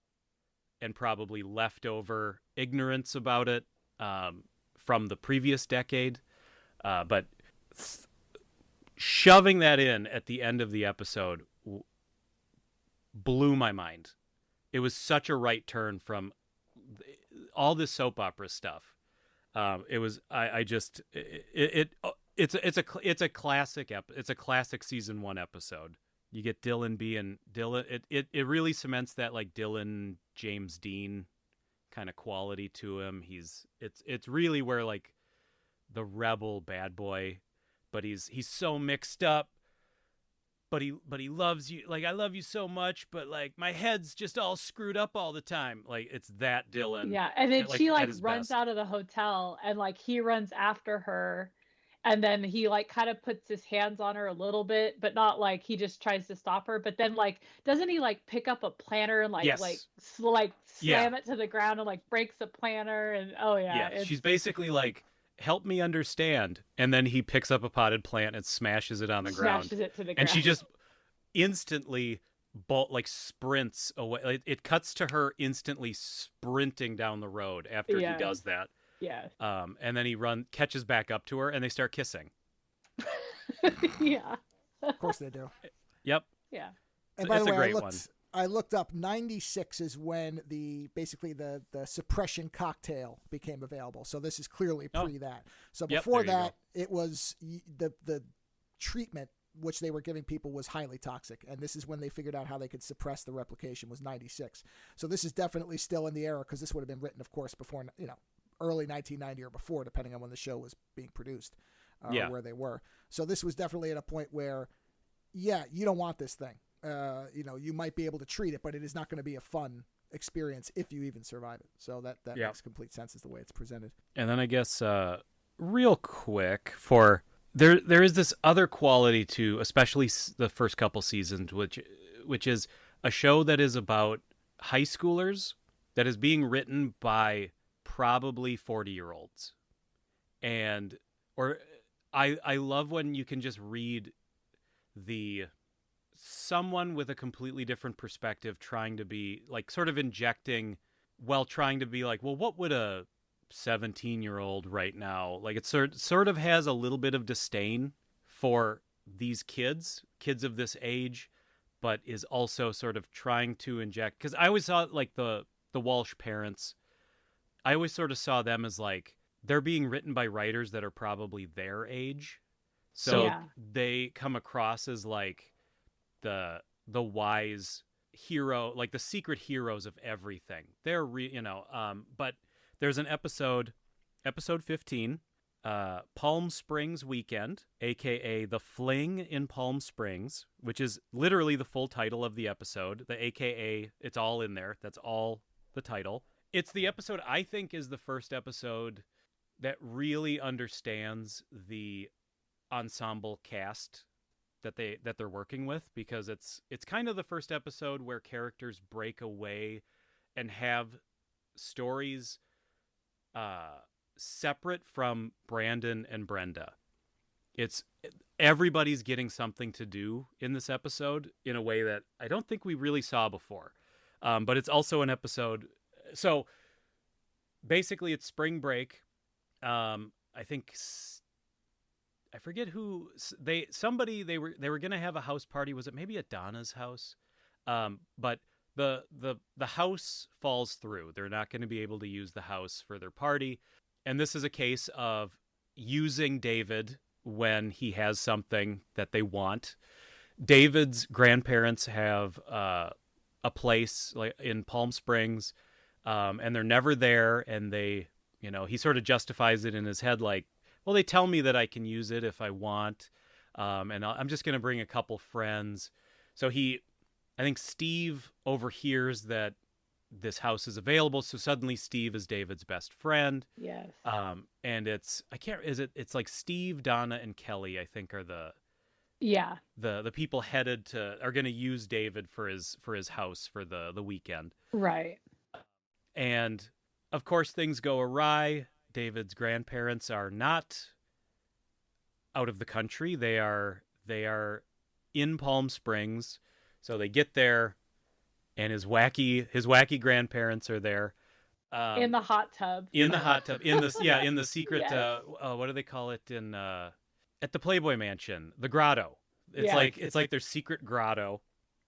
and probably leftover ignorance about it from the previous decade. But shoving that in at the end of the episode blew my mind. It was such a right turn from all this soap opera stuff. It's a classic it's a classic season 1 episode. You get Dylan being Dylan. It really cements that like Dylan James Dean kind of quality to him. It's really where like the rebel bad boy, but he's so mixed up. But he loves you. Like, I love you so much, but like my head's just all screwed up all the time. Like, it's that Dylan. Yeah, and then she like runs best. out of the hotel, and like he runs after her. And then he like kind of puts his hands on her a little bit, but not like he just tries to stop her. But then like, doesn't he like pick up a planter and slam it to the ground and like breaks the planter? And she's basically like help me understand. And then he picks up a potted plant and smashes it on the ground. Smashes it to the ground. And she just instantly sprints away. It cuts to her instantly sprinting down the road after he does that. Yes. And then he catches back up to her, and they start kissing. Yeah. Of course they do. Yep. Yeah. And by the way, a great one. I looked up 96 is when basically the suppression cocktail became available. So this is clearly pre that. So before that, it was the treatment which they were giving people was highly toxic. And this is when they figured out how they could suppress the replication was 96. So this is definitely still in the era, because this would have been written, of course, before, early 1990 or before, depending on when the show was being produced or where they were. So this was definitely at a point where, you don't want this thing. You might be able to treat it, but it is not going to be a fun experience if you even survive it. So that makes complete sense as the way it's presented. And then I guess real quick, for there is this other quality to especially the first couple seasons, which is a show that is about high schoolers, that is being written by probably 40-year-olds. I love when you can just read someone with a completely different perspective trying to be like sort of injecting while trying to be like, well, what would a 17-year-old right now, like it sort of has a little bit of disdain for these kids of this age, but is also sort of trying to inject, because I always saw like the Walsh parents, I always sort of saw them as like they're being written by writers that are probably their age, so they come across as like the wise hero, like the secret heroes of everything. They're but there's an episode 15, Palm Springs Weekend, aka The Fling in Palm Springs, which is literally the full title of the episode. The aka, it's all in there. That's all the title. It's the episode I think is the first episode that really understands the ensemble cast that they're working with, because it's kind of the first episode where characters break away and have stories separate from Brandon and Brenda. Everybody's getting something to do in this episode in a way that I don't think we really saw before. But it's also an episode. So basically it's spring break. I think I forget who they were going to have a house party. Was it maybe at Donna's house? But the house falls through. They're not going to be able to use the house for their party. And this is a case of using David when he has something that they want. David's grandparents have a place like in Palm Springs, and they're never there. And he sort of justifies it in his head like, well, they tell me that I can use it if I want, and I'm just going to bring a couple friends. So I think Steve overhears that this house is available, so suddenly Steve is David's best friend. Yes. And it's like Steve, Donna, and Kelly, I think, are the people are going to use David for his house for the weekend. Right. And of course things go awry. David's grandparents are not out of the country. They are in Palm Springs. So they get there, and his wacky grandparents are there. In the hot tub. In the secret. Yes. What do they call it at the Playboy Mansion? The grotto. It's like their secret grotto,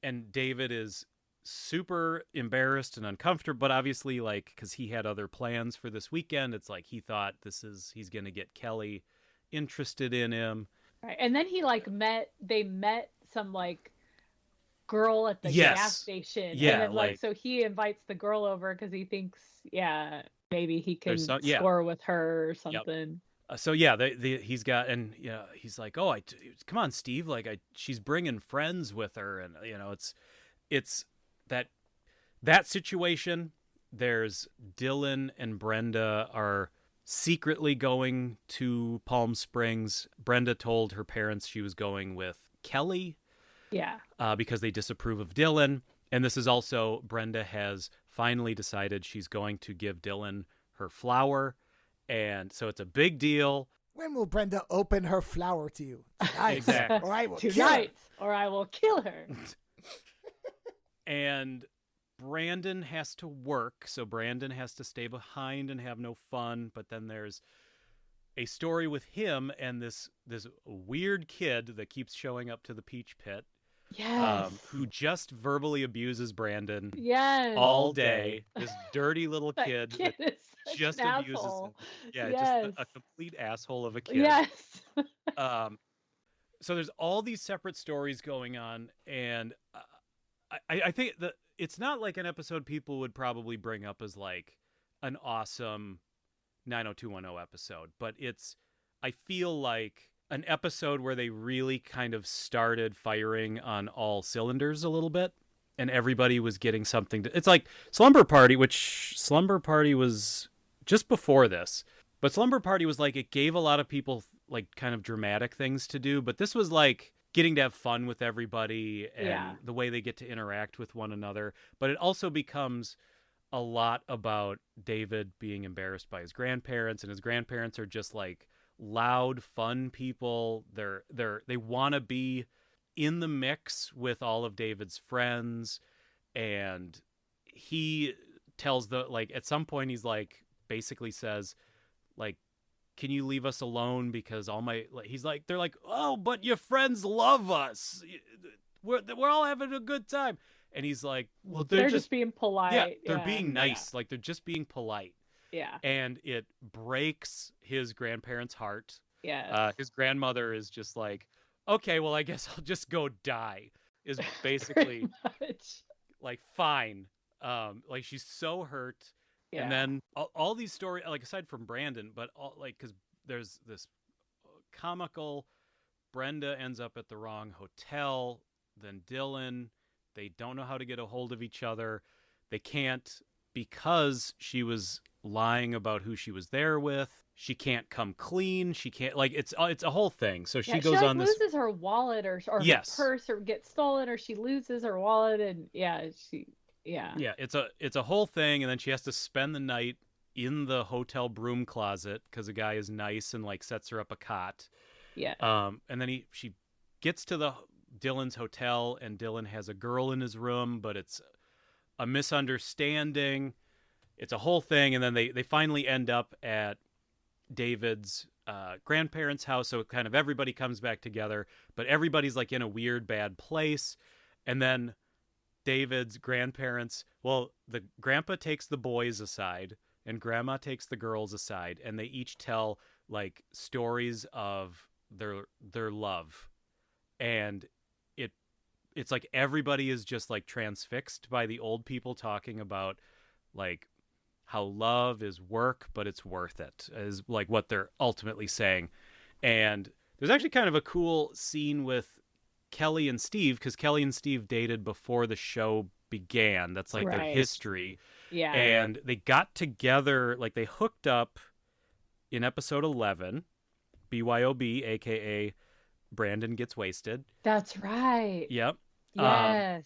and David is super embarrassed and uncomfortable, but obviously like because he had other plans for this weekend, it's like he thought he's gonna get Kelly interested in him. Right, and then he they met some like girl at the gas station. Yeah, and then, so he invites the girl over because he thinks maybe he can score with her or something. Yep. He's got, and he's like, oh, come on, Steve, like she's bringing friends with her, and it's that situation. There's Dylan and Brenda are secretly going to Palm Springs. Brenda told her parents she was going with Kelly. Yeah. Because they disapprove of Dylan. And this is also, Brenda has finally decided she's going to give Dylan her flower. And so it's a big deal. When will Brenda open her flower to you? Tonight. Exactly. Or I will kill her. Tonight, or I will kill her. And Brandon has to work, so Brandon has to stay behind and have no fun. But then there's a story with him and this weird kid that keeps showing up to the Peach Pit. Yes. Who just verbally abuses Brandon Yes. all day. This dirty little That kid kid that is such just an abuses asshole. him. Yeah, Yes. just a complete asshole of a kid. Yes. So there's all these separate stories going on, and I think that it's not like an episode people would probably bring up as like an awesome 90210 episode, but I feel like an episode where they really kind of started firing on all cylinders a little bit, and everybody was getting something it's like Slumber Party, which Slumber Party was just before this, but Slumber Party was like, it gave a lot of people like kind of dramatic things to do, but this was like getting to have fun with everybody and the way they get to interact with one another. But it also becomes a lot about David being embarrassed by his grandparents, and his grandparents are just like loud, fun people. They want to be in the mix with all of David's friends, and he tells at some point he's like, basically says like, can you leave us alone because he's like, they're like, oh, but your friends love us, we're all having a good time. And he's like, well, they're just being polite. Yeah, they're being nice. Like, they're just being polite. Yeah. And it breaks his grandparents' heart. Yeah. His grandmother is just like, okay, well, I guess I'll just go die, is basically like, fine. Like, she's so hurt. Yeah. And then all these stories, like, aside from Brandon, but all, like, because there's this comical, Brenda ends up at the wrong hotel, then Dylan, they don't know how to get a hold of each other. They can't, because she was lying about who she was there with. She can't come clean. She can't, like, it's a whole thing. So she goes on this. She loses her wallet or her purse, or gets stolen, or she loses her wallet, and it's a whole thing. And then she has to spend the night in the hotel broom closet because a guy is nice and like sets her up a cot. Yeah. And then she gets to Dylan's hotel, and Dylan has a girl in his room, but it's a misunderstanding. It's a whole thing. And then they finally end up at David's grandparents' house. So kind of everybody comes back together, but everybody's like in a weird, bad place. And then David's grandparents, well, the grandpa takes the boys aside and grandma takes the girls aside, and they each tell like stories of their love. And it's like everybody is just like transfixed by the old people talking about like how love is work, but it's worth it, is like what they're ultimately saying. And there's actually kind of a cool scene with Kelly and Steve, because Kelly and Steve dated before the show began. That's like their history. Yeah. And they got together, like they hooked up in episode 11, BYOB, aka Brandon Gets Wasted. That's right. Yep. Yes.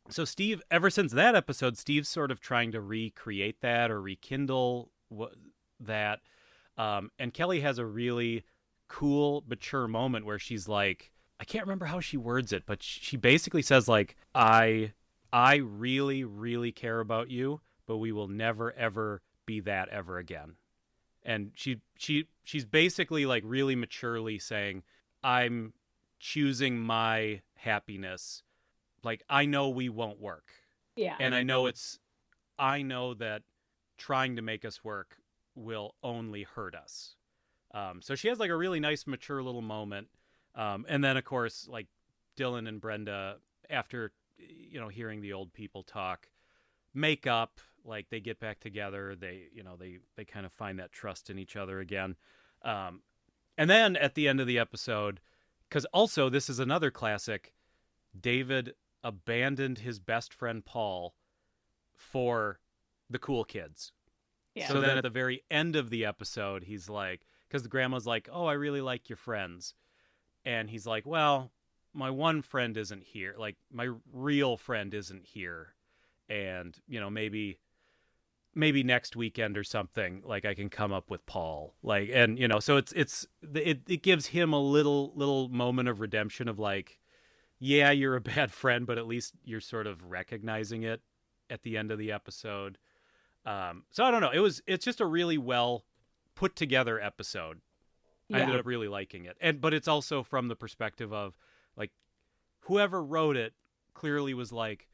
So Steve, ever since that episode, Steve's sort of trying to recreate that or rekindle that. And Kelly has a really cool, mature moment where she's like, I can't remember how she words it, but she basically says like, I really, really care about you, but we will never, ever be that ever again. And she's basically like really maturely saying, I'm choosing my happiness. Like, I know we won't work. Yeah. And I know that trying to make us work will only hurt us. So she has like a really nice, mature little moment. And then of course, like Dylan and Brenda, after, hearing the old people talk, make up, like they get back together. They kind of find that trust in each other again. And then at the end of the episode, because also this is another classic, David abandoned his best friend Paul for the cool kids. Yeah. So then at the very end of the episode, he's like, because the grandma's like, oh, I really like your friends. And he's like, well, my one friend isn't here. Like, my real friend isn't here. And, maybe maybe next weekend or something, like I can come up with Paul, like, and you know, so it gives him a little moment of redemption of like, yeah, you're a bad friend, but at least you're sort of recognizing it at the end of the episode. So I don't know. It's just a really well put together episode. I ended up really liking it. But it's also from the perspective of like whoever wrote it clearly was like,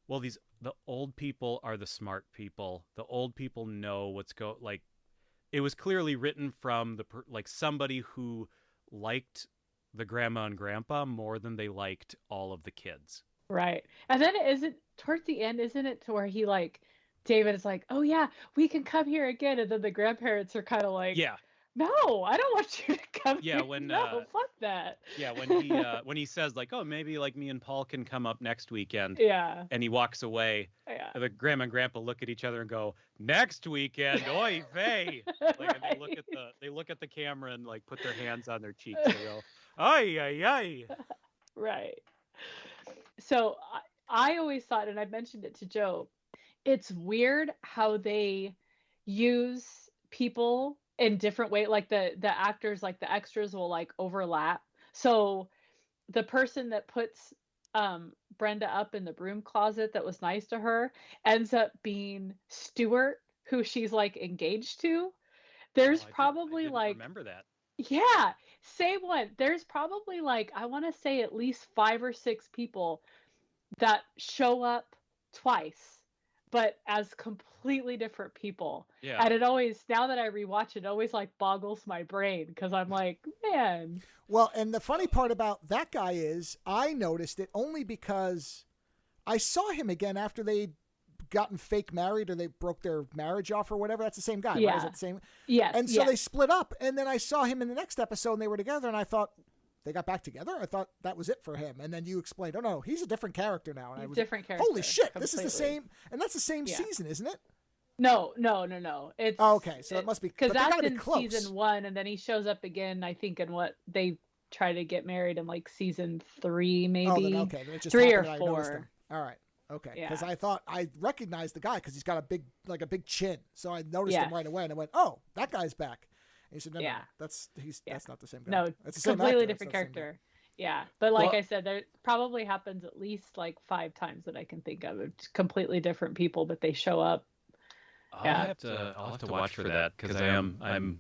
well, the old people are the smart people. The old people know what's like it was clearly written from like somebody who liked the grandma and grandpa more than they liked all of the kids. Right. And then towards the end, isn't it to where he like David is like, oh yeah, we can come here again, and then the grandparents are kind of like, yeah, no, I don't want you to come here. When no, fuck that. Yeah, when he says like, oh, maybe like me and Paul can come up next weekend. Yeah. And he walks away. Yeah. The grandma and grandpa look at each other and go, next weekend, oy vey. Like, Right. and they look at the camera and like put their hands on their cheeks and go, ay ay ay. Right. So I always thought, and I mentioned it to Joe, it's weird how they use people in different ways. Like the actors, like the extras will like overlap. So the person that puts Brenda up in the broom closet that was nice to her ends up being Stuart, who she's like engaged to. There's probably like, remember that. yeah, same one. There's probably like, I want to say at least 5 or 6 people that show up twice, but as completely different people. Yeah. And it always, now that I rewatch it, always like boggles my brain because I'm like, man. Well, and the funny part about that guy is I noticed it only because I saw him again after they'd gotten fake married or they broke their marriage off or whatever. That's the same guy, Yeah. right? Is it the same? Yes. And so yes. they split up, and then I saw him in the next episode and they were together, and I thought, they got back together? I thought that was it for him. And then you explained, oh no, he's a different character now. And He's I was different character. Holy shit, this is the completely. same, and that's the same Yeah. season, isn't it? No. It's Oh, okay, so it must be, because but they that's gotta be in close. season 1, and then he shows up again. I think in what they try to get married in like season 3, maybe. Oh, then, okay, then it just 3 or happened that I noticed 4. him. All right. Okay, Yeah. because I thought I recognized the guy because he's got a big chin, so I noticed Yes. him right away, and I went, "Oh, that guy's back." And he said, "No, Yeah. no, that's not the same guy. No, that's the same completely actor. That's different not the same guy." character. Yeah, but like Well- I said, there probably happens at least like 5 times that I can think of. It's completely different people, but they show up. I'll Yeah. have to watch for that because I'm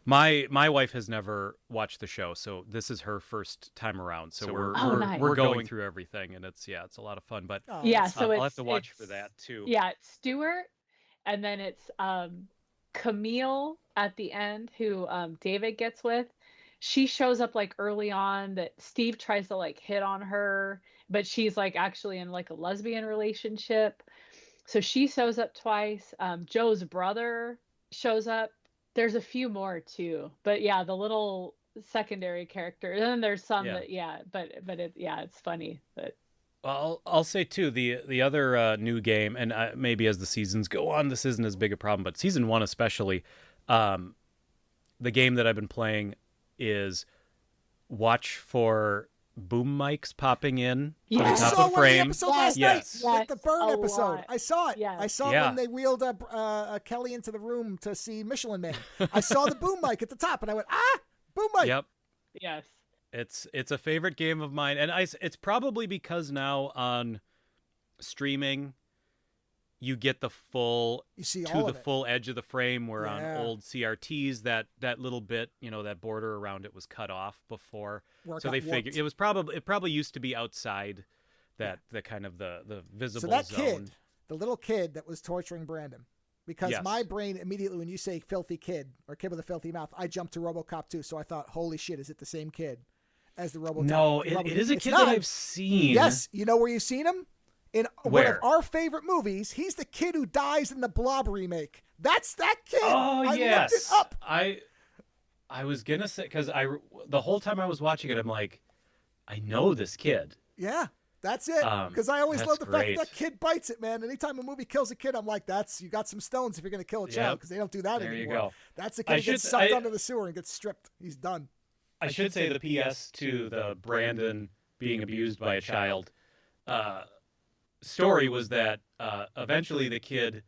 my wife has never watched the show, so this is her first time around. So we're nice. we're going through everything, and it's a lot of fun. But Oh, Yeah, that's so fine. I'll have it's- to watch for it's- that too. Yeah, it's Stuart, and then it's Camille at the end, who David gets with. She shows up like early on that Steve tries to like hit on her, but she's like actually in like a lesbian relationship. So she shows up twice. Joe's brother shows up. There's a few more too, but yeah, the little secondary character. And then there's some that it's funny. But Well, I'll say too the other new game, and maybe as the seasons go on, this isn't as big a problem, but season 1 especially, the game that I've been playing is watch for boom mics popping in Yeah. on I the top saw of one of the frame. episode last Yes. night, the burn a episode. lot. I saw it. Yes. I saw Yeah. when they wheeled Kelly into the room to see Michelin Man. I saw the boom mic at the top, and I went, boom mic. Yep. yes. It's a favorite game of mine, and it's probably because now on streaming you get the full You see to all the of it. full edge of the frame, where Yeah. on old CRTs that little bit, that border around it was cut off before. Where it So got they figured warped. it probably used to be outside the kind of the visible So that zone. kid, the little kid that was torturing Brandon, because Yes. my brain immediately, when you say filthy kid or kid with a filthy mouth, I jumped to RoboCop 2. So I thought, holy shit, is it the same kid as the RoboCop? No, it is a It's kid not. that I've seen. Yes, you know where you've seen him? In one Where? of our favorite movies, he's the kid who dies in the Blob remake. That's that kid. Oh, I yes. looked it up. I was gonna say, because the whole time I was watching it, I'm like, I know this kid. Yeah, that's it. Because I always that's love the fact great. that kid bites it, man. Anytime a movie kills a kid, I'm like, you got some stones if you're going to kill a child, Yep. because they don't do that There you anymore. go. That's the kid who gets sucked under the sewer and gets stripped. He's done. I should say the PS to the Brandon being abused by a child story was that eventually the kid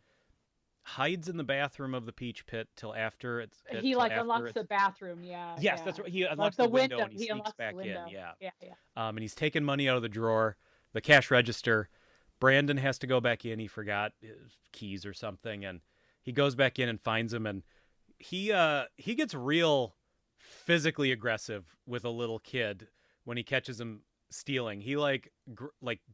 hides in the bathroom of the Peach Pit till after it's He like unlocks the bathroom. Yeah. Yes, yeah. that's right. He Like unlocks the the window window. and he sneaks unlocks back the window. in. Yeah. Yeah. And he's taking money out of the drawer, the cash register. Brandon has to go back in. He forgot his keys or something, and he goes back in and finds him. And he gets real physically aggressive with a little kid when he catches him stealing. He like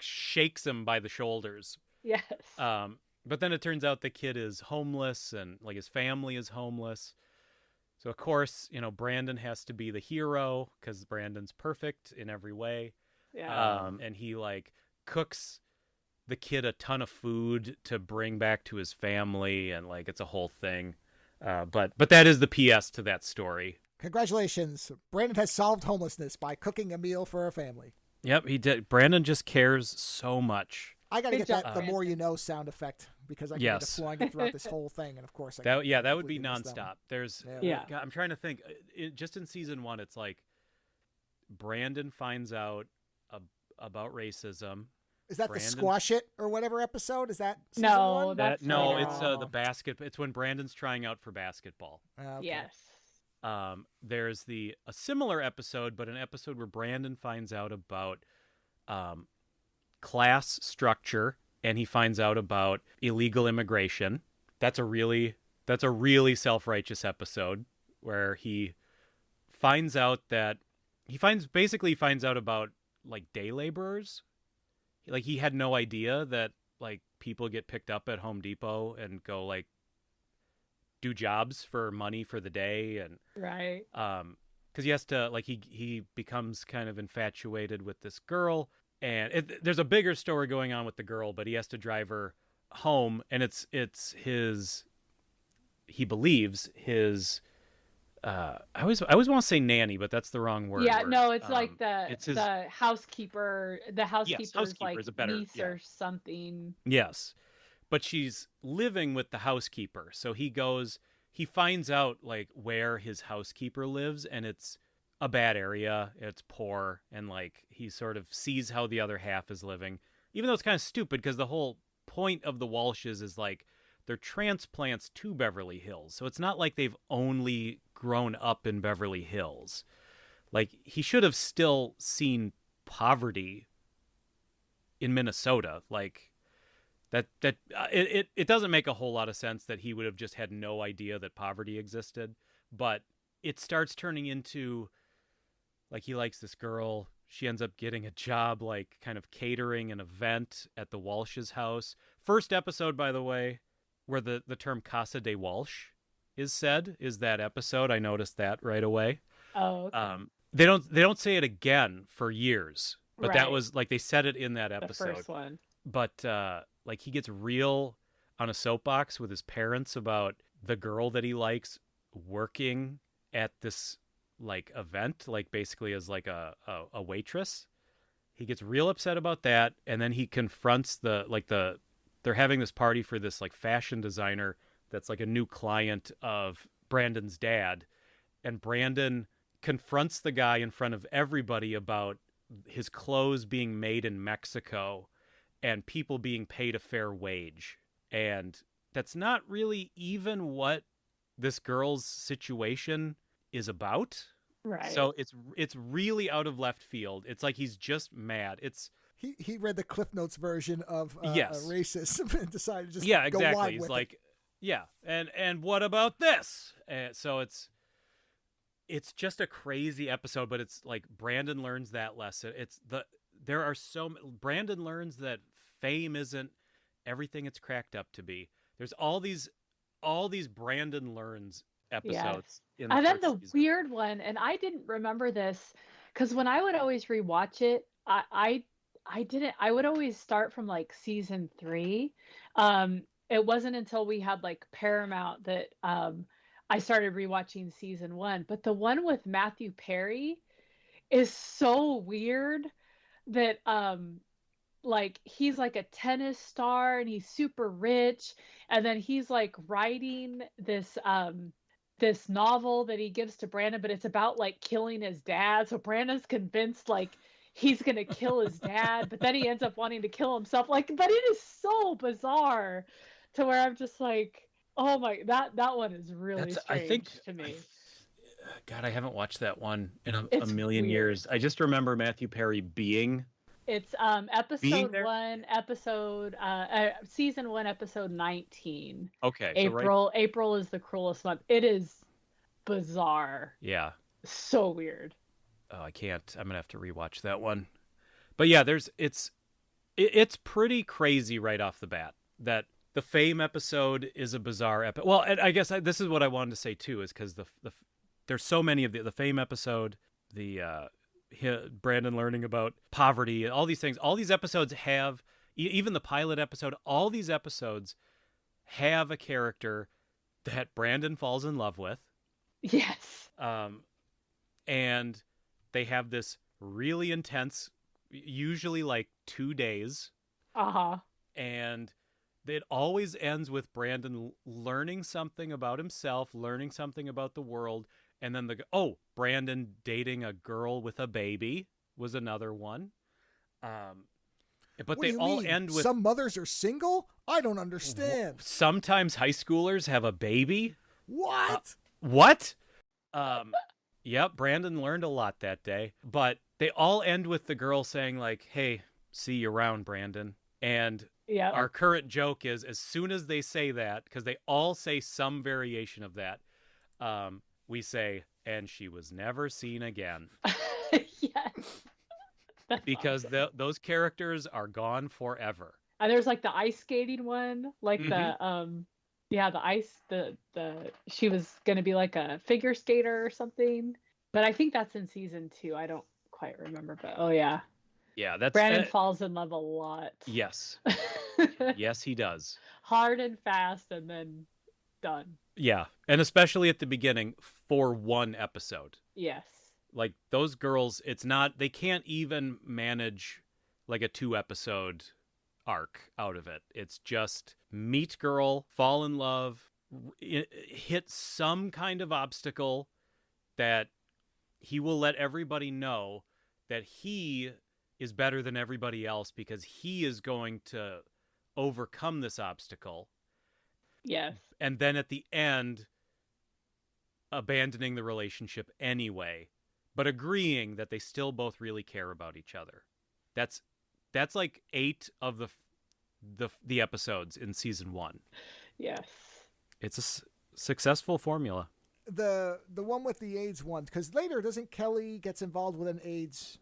shakes him by the shoulders. Yes. But then it turns out the kid is homeless and like his family is homeless. So of course, Brandon has to be the hero because Brandon's perfect in every way. Yeah. And he like cooks the kid a ton of food to bring back to his family, and like it's a whole thing. But that is the PS to that story. Congratulations. Brandon has solved homelessness by cooking a meal for a family. Yep, he did. Brandon just cares so much. I got to Good get that job, the more Brandon. you know sound effect because I can Yes. deploying it throughout this whole thing, and of course That would be completely miss them. nonstop. There's Yeah. God, I'm trying to think. Just in season 1, it's like Brandon finds out about racism. Is that Brandon- the squash it or whatever episode? Is that season No, one? that's No, later it's on. the basket. It's when Brandon's trying out for basketball. Okay. Yes. There's a similar episode, but an episode where Brandon finds out about class structure, and he finds out about illegal immigration. That's a really self-righteous episode where he finds out that he finds out about like day laborers. Like he had no idea that like people get picked up at Home Depot and go like do jobs for money for the day, and Right. because he has to like he becomes kind of infatuated with this girl, and there's a bigger story going on with the girl, but he has to drive her home, and it's his, he believes his I always want to say nanny, but that's the wrong word. Yeah, no, it's like it's his- the housekeeper. The housekeeper's housekeeper like is a better- niece yeah. or something. Yes. But she's living with the housekeeper. So he finds out like where his housekeeper lives, and it's a bad area. It's poor, and like he sort of sees how the other half is living. Even though it's kind of stupid because the whole point of the Walshes is like they're transplants to Beverly Hills. So it's not like they've only grown up in Beverly Hills. Like he should have still seen poverty in Minnesota. Like it doesn't make a whole lot of sense that he would have just had no idea that poverty existed, but it starts turning into like he likes this girl. She ends up getting a job like kind of catering an event at the Walsh's house. First episode, by the way, where the term Casa de Walsh is said is that episode. I noticed that right away. Oh, okay. They don't say it again for years, but that Right. was like they said it in that The episode. first one. But like he gets real on a soapbox with his parents about the girl that he likes working at this like event, like basically as like a waitress. He gets real upset about that, and then he confronts they're having this party for this like fashion designer that's like a new client of Brandon's dad, and Brandon confronts the guy in front of everybody about his clothes being made in Mexico and people being paid a fair wage. And that's not really even what this girl's situation is about. Right. So it's really out of left field. It's like he's just mad. It's He read the Cliff Notes version of Yes. racism and decided to just yeah, go exactly. wide He's with like, yeah, and what about this? So it's just a crazy episode, but it's like Brandon learns that lesson. Brandon learns that fame isn't everything it's cracked up to be. There's all these Brandon learns episodes. In And then first the season. weird one, and I didn't remember this because when I would always rewatch it, I didn't. I would always start from like season 3. It wasn't until we had like Paramount that I started rewatching season 1. But the one with Matthew Perry is so weird that like he's like a tennis star and he's super rich, and then he's like writing this novel that he gives to Brandon, but it's about like killing his dad. So Brandon's convinced like he's gonna kill his dad, but then he ends up wanting to kill himself. Like, but it is so bizarre to where I'm just like, Oh my, that one is really That's, strange I think, to me. God, I haven't watched that one in a It's million weird. years. I just remember Matthew Perry being It's Being episode there? 1, season 1, episode 19. okay. So right, April is the cruelest month. It is bizarre. yeah. So weird. Oh, I can't. I'm gonna have to rewatch that one. But yeah, it's pretty crazy right off the bat that the Fame episode is a bizarre episode. Well, and I guess this is what I wanted to say too, is because there's so many of the Fame episode, the Brandon learning about poverty, all these things. All these episodes have, even the pilot episode, all these episodes have a character that Brandon falls in love with. Yes. And they have this really intense, usually like 2 days. Uh-huh. And it always ends with Brandon learning something about himself, learning something about the world. And then Brandon dating a girl with a baby was another one. But What they do you all mean? end with Some mothers are single? I don't understand. sometimes high schoolers have a baby. What? What? Yep, Brandon learned a lot that day. But they all end with the girl saying like, "Hey, see you around, Brandon." And Yeah. our current joke is, as soon as they say that, because they all say some variation of that, we say, "And she was never seen again." Yes. That's Because awesome. those characters are gone forever. And there's like the ice skating one, like Mhm. the ice, the she was gonna be like a figure skater or something. But I think that's in season 2. I don't quite remember, but oh yeah. Yeah, that's Brandon falls in love a lot. yes. Yes, he does. Hard and fast and then done. Yeah, and especially at the beginning for one episode. Yes. Like those girls, they can't even manage like a 2-episode arc out of it. It's just meet girl, fall in love, hit some kind of obstacle that he will let everybody know that he is better than everybody else because he is going to overcome this obstacle. Yes. And then at the end, abandoning the relationship anyway, but agreeing that they still both really care about each other. That's like 8 of the episodes in season 1. Yes. It's a successful formula. The one with the AIDS one, because later doesn't Kelly gets involved with an AIDS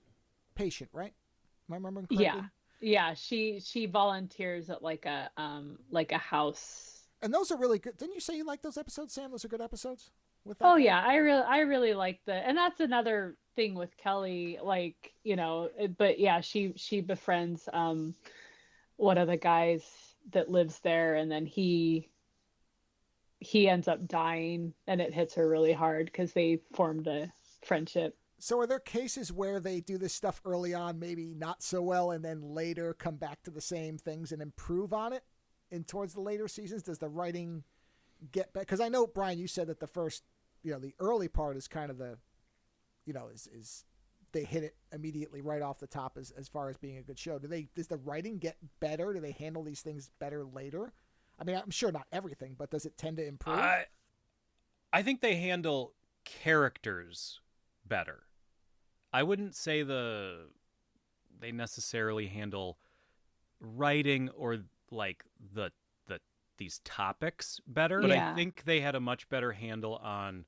patient, right? Am I remembering correctly? Yeah. Yeah, she volunteers at like a house. And those are really good. Didn't you say you like those episodes, Sam? Those are good episodes with that Oh guy? yeah, I really like and that's another thing with Kelly, like, but yeah, she befriends one of the guys that lives there, and then he ends up dying, and it hits her really hard because they formed a friendship. So are there cases where they do this stuff early on, maybe not so well, and then later come back to the same things and improve on it towards the later seasons? Does the writing get better? Because I know, Brian, you said that the first, the early part is kind of the, is they hit it immediately right off the top as far as being a good show. Does the writing get better? Do they handle these things better later? I mean, I'm sure not everything, but does it tend to improve? I think they handle characters better. I wouldn't say they necessarily handle writing or like these topics better, but Yeah. I think they had a much better handle on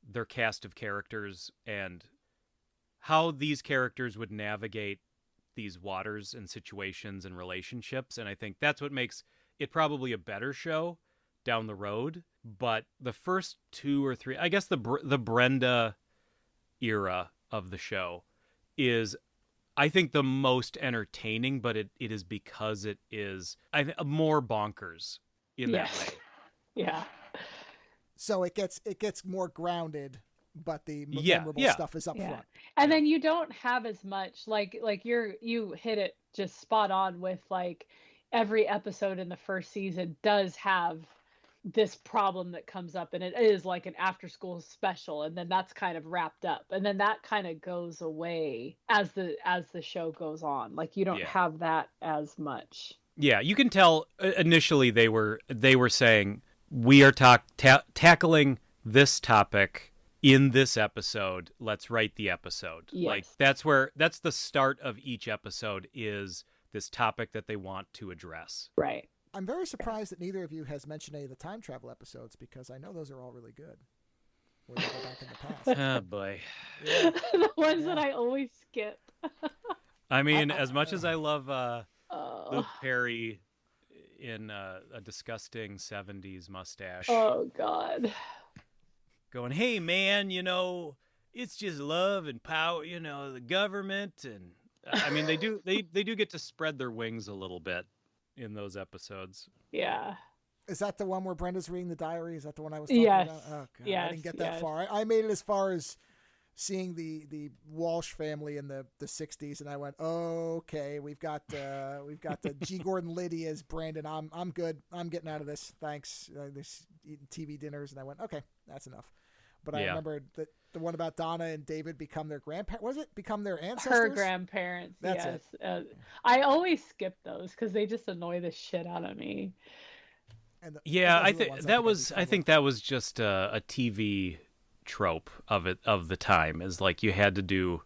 their cast of characters and how these characters would navigate these waters and situations and relationships. And I think that's what makes it probably a better show down the road. But the first 2 or 3, I guess the Brenda era of the show is, I think, the most entertaining, but it is because it is more bonkers in that Yes. way. Yeah. So it gets more grounded, but the Yeah, memorable yeah. stuff is up Yeah. front. And then you don't have as much like you hit it just spot on with like every episode in the first season does have this problem that comes up, and it is like an after school special, and then that's kind of wrapped up, and then that kind of goes away as the show goes on. Like you don't Yeah. have that as much. Yeah, you can tell initially they were saying we are tackling this topic in this episode. Let's write the episode. Yes. Like that's the start of each episode, is this topic that they want to address. Right. I'm very surprised that neither of you has mentioned any of the time travel episodes, because I know those are all really good. Where they go back in the past. Oh boy. Yeah. The ones that I always skip. I mean, as much as I love Oh. Luke Perry in a disgusting 70s mustache, Oh God. going, "Hey man, it's just love and power, the government." And I mean, they do get to spread their wings a little bit in those episodes. Yeah. Is that the one where Brenda's reading the diary? Is that the one I was talking Yes. about? Oh, God. Yes. I didn't get that Yes. far. I made it as far as seeing the Walsh family in the 60s, and I went, oh, okay, we've got the G. Gordon Liddy as Brandon. I'm good. I'm getting out of this. Thanks. This eating TV dinners, and I went, okay, that's enough. But I remember that the one about Donna and David become their grandparents. Was it become their ancestors? Her grandparents. That's yes. I always skip those because they just annoy the shit out of me. And I think that was just a TV trope of the time, is like you had to do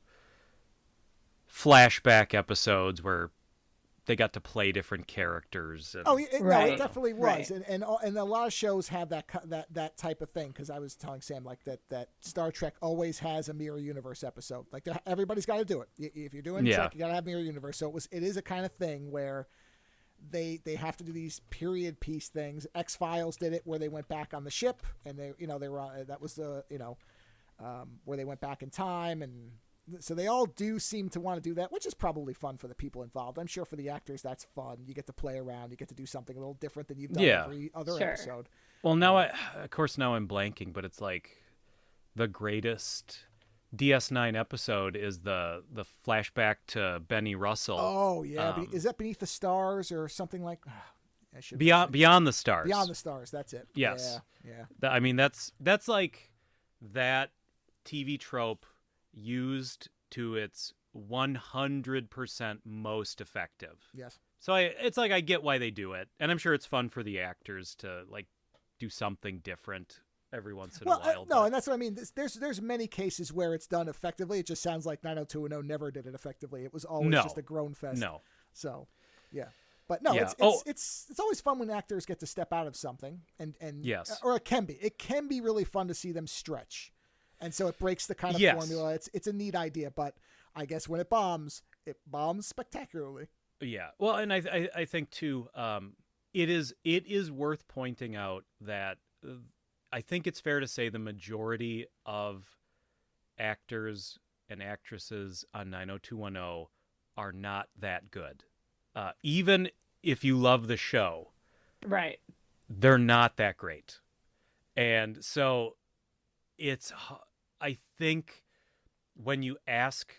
flashback episodes where they got to play different characters. And... No, it definitely was, Right. and a lot of shows have that type of thing. Because I was telling Sam like that Star Trek always has a mirror universe episode. Like everybody's got to do it. If you're doing Trek, you got to have mirror universe. So it is a kind of thing where they have to do these period piece things. X-Files did it where they went back on the ship, and they were on, that was the where they went back in time, and so they all do seem to want to do that, which is probably fun for the people involved. I'm sure for the actors that's fun. You get to play around, you get to do something a little different than you've done every other episode. Well, now of course I'm blanking, but it's like the greatest DS9 episode is the flashback to Benny Russell. Oh yeah, is that Beneath the Stars or something like? Beyond the Stars. Beyond the Stars. That's it. Yes. Yeah. I mean, that's like that TV trope used to its 100% most effective. Yes. So it's like I get why they do it, and I'm sure it's fun for the actors to like do something different every once in a while. No, and that's what I mean. There's many cases where it's done effectively. It just sounds like 90210 never did it effectively. It was always just a groan fest. No. So, yeah. But no, it's always fun when actors get to step out of something, and yes, or it can be really fun to see them stretch, and so it breaks the kind of formula. It's a neat idea, but I guess when it bombs spectacularly. Yeah, well, and I think too, it is worth pointing out that I think it's fair to say the majority of actors and actresses on 90210 are not that good. Even if you love the show, right, they're not that great. And so I think when you ask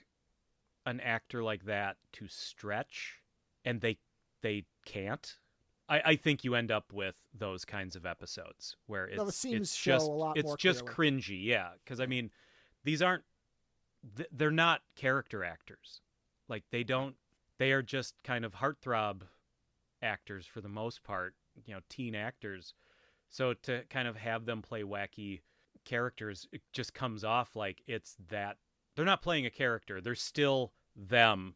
an actor like that to stretch and they can't, I think you end up with those kinds of episodes where it's just cringy. Yeah. Cause I mean, they're not character actors. Like they are just kind of heartthrob actors for the most part, teen actors. So to kind of have them play wacky characters, it just comes off like it's that they're not playing a character. They're still them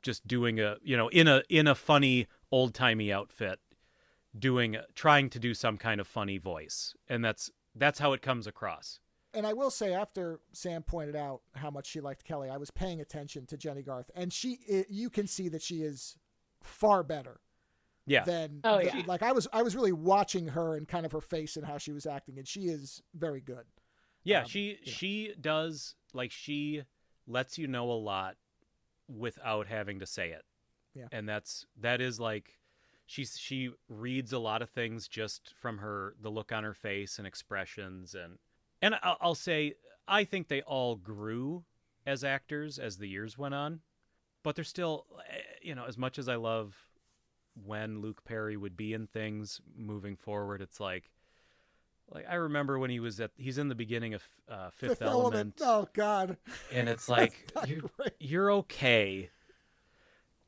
just doing in a funny old timey outfit, trying to do some kind of funny voice. And that's how it comes across. And I will say, after Sam pointed out how much she liked Kelly, I was paying attention to Jenny Garth, and you can see that she is far better. Yeah. Like I was really watching her and kind of her face and how she was acting, and she is very good. Yeah, she does, like, she lets you know a lot without having to say it. Yeah. And that is like she reads a lot of things just from the look on her face and expressions, and I'll say, I think they all grew as actors as the years went on, but they're still, as much as I love when Luke Perry would be in things moving forward, it's like I remember when he's in the beginning of Fifth Element. Oh God. And it's like, you're okay.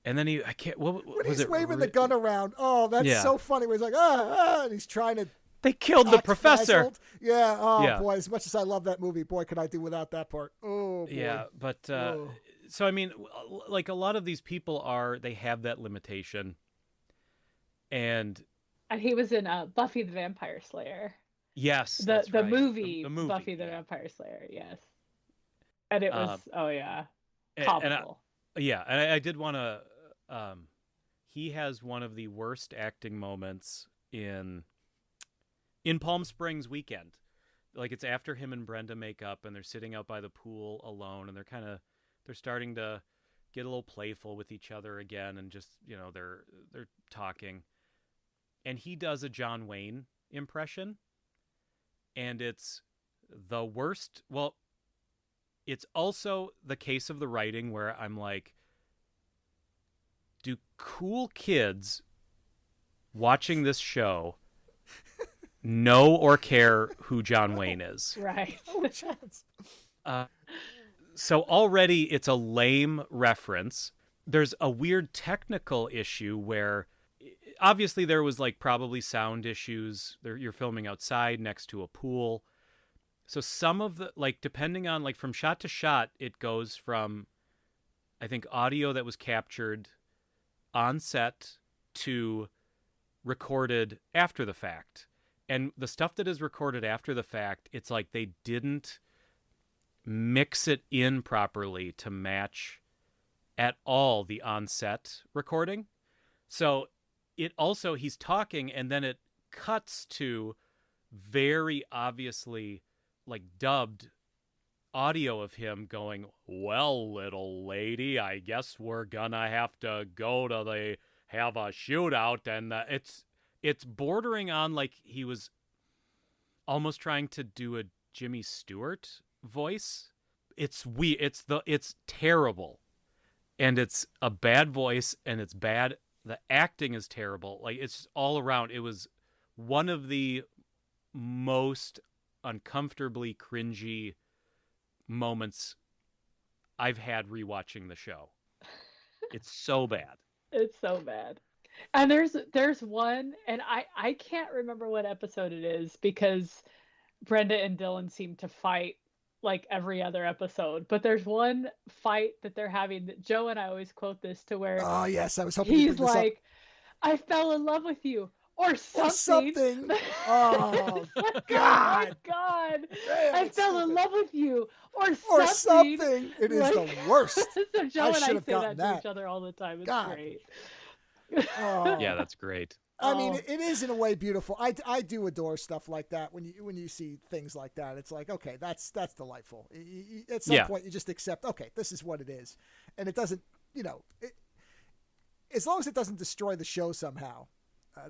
And then when he's waving the gun around. Oh, that's so funny. Where he's like, and he's trying to They killed the Act professor. frazzled. Yeah. Oh Yeah. boy, as much as I love that movie, boy, could I do without that part. Oh boy. Yeah, but Oh. so I mean, like a lot of these people they have that limitation, and he was in Buffy the Vampire Slayer. yes, The that's the right. movie, The movie Buffy the yeah. Vampire Slayer, yes. And it was and comical. And I did want to. He has one of the worst acting moments in Palm Springs Weekend. Like it's after him and Brenda make up, and they're sitting out by the pool alone, and they're starting to get a little playful with each other again, and just they're talking, and he does a John Wayne impression, and it's the worst. Well, it's also the case of the writing where I'm like, do cool kids watching this show know or care who John Wayne is? Right. No chance. So already it's a lame reference. There's a weird technical issue where obviously there was like probably sound issues. You're filming outside next to a pool. So some of the, like, depending on, like, from shot to shot, it goes from, I think, audio that was captured on set to recorded after the fact. And the stuff that is recorded after the fact, it's like they didn't mix it in properly to match at all the on-set recording. So it also, he's talking, and then it cuts to very obviously like dubbed audio of him going, "Well, little lady, I guess we're gonna have to go to have a shootout," and it's bordering on like he was almost trying to do a Jimmy Stewart voice. It's it's terrible, and it's a bad voice, and it's bad. The acting is terrible. Like it's all around. It was one of the most uncomfortably cringy moments I've had rewatching the show. It's so bad. It's so bad. And there's one, and I can't remember what episode it is because Brenda and Dylan seem to fight like every other episode. But there's one fight that they're having that Joe and I always quote this to where Oh yes, I was hoping you'd he's bring this like, "I fell in love with you." Or something. Or something. Oh, Oh God. my God. Damn, I it's fell in stupid. love with you. Or Or something. something. It is Like- the worst. So Joe I and I should have say gotten that to that. each other all the time. It's God. great. Oh. Yeah, that's great. I mean, Oh. it is in a way beautiful. I do adore stuff like that. When you see things like that, it's like, okay, that's delightful. At some point, you just accept, okay, this is what it is, and it doesn't, as long as it doesn't destroy the show somehow,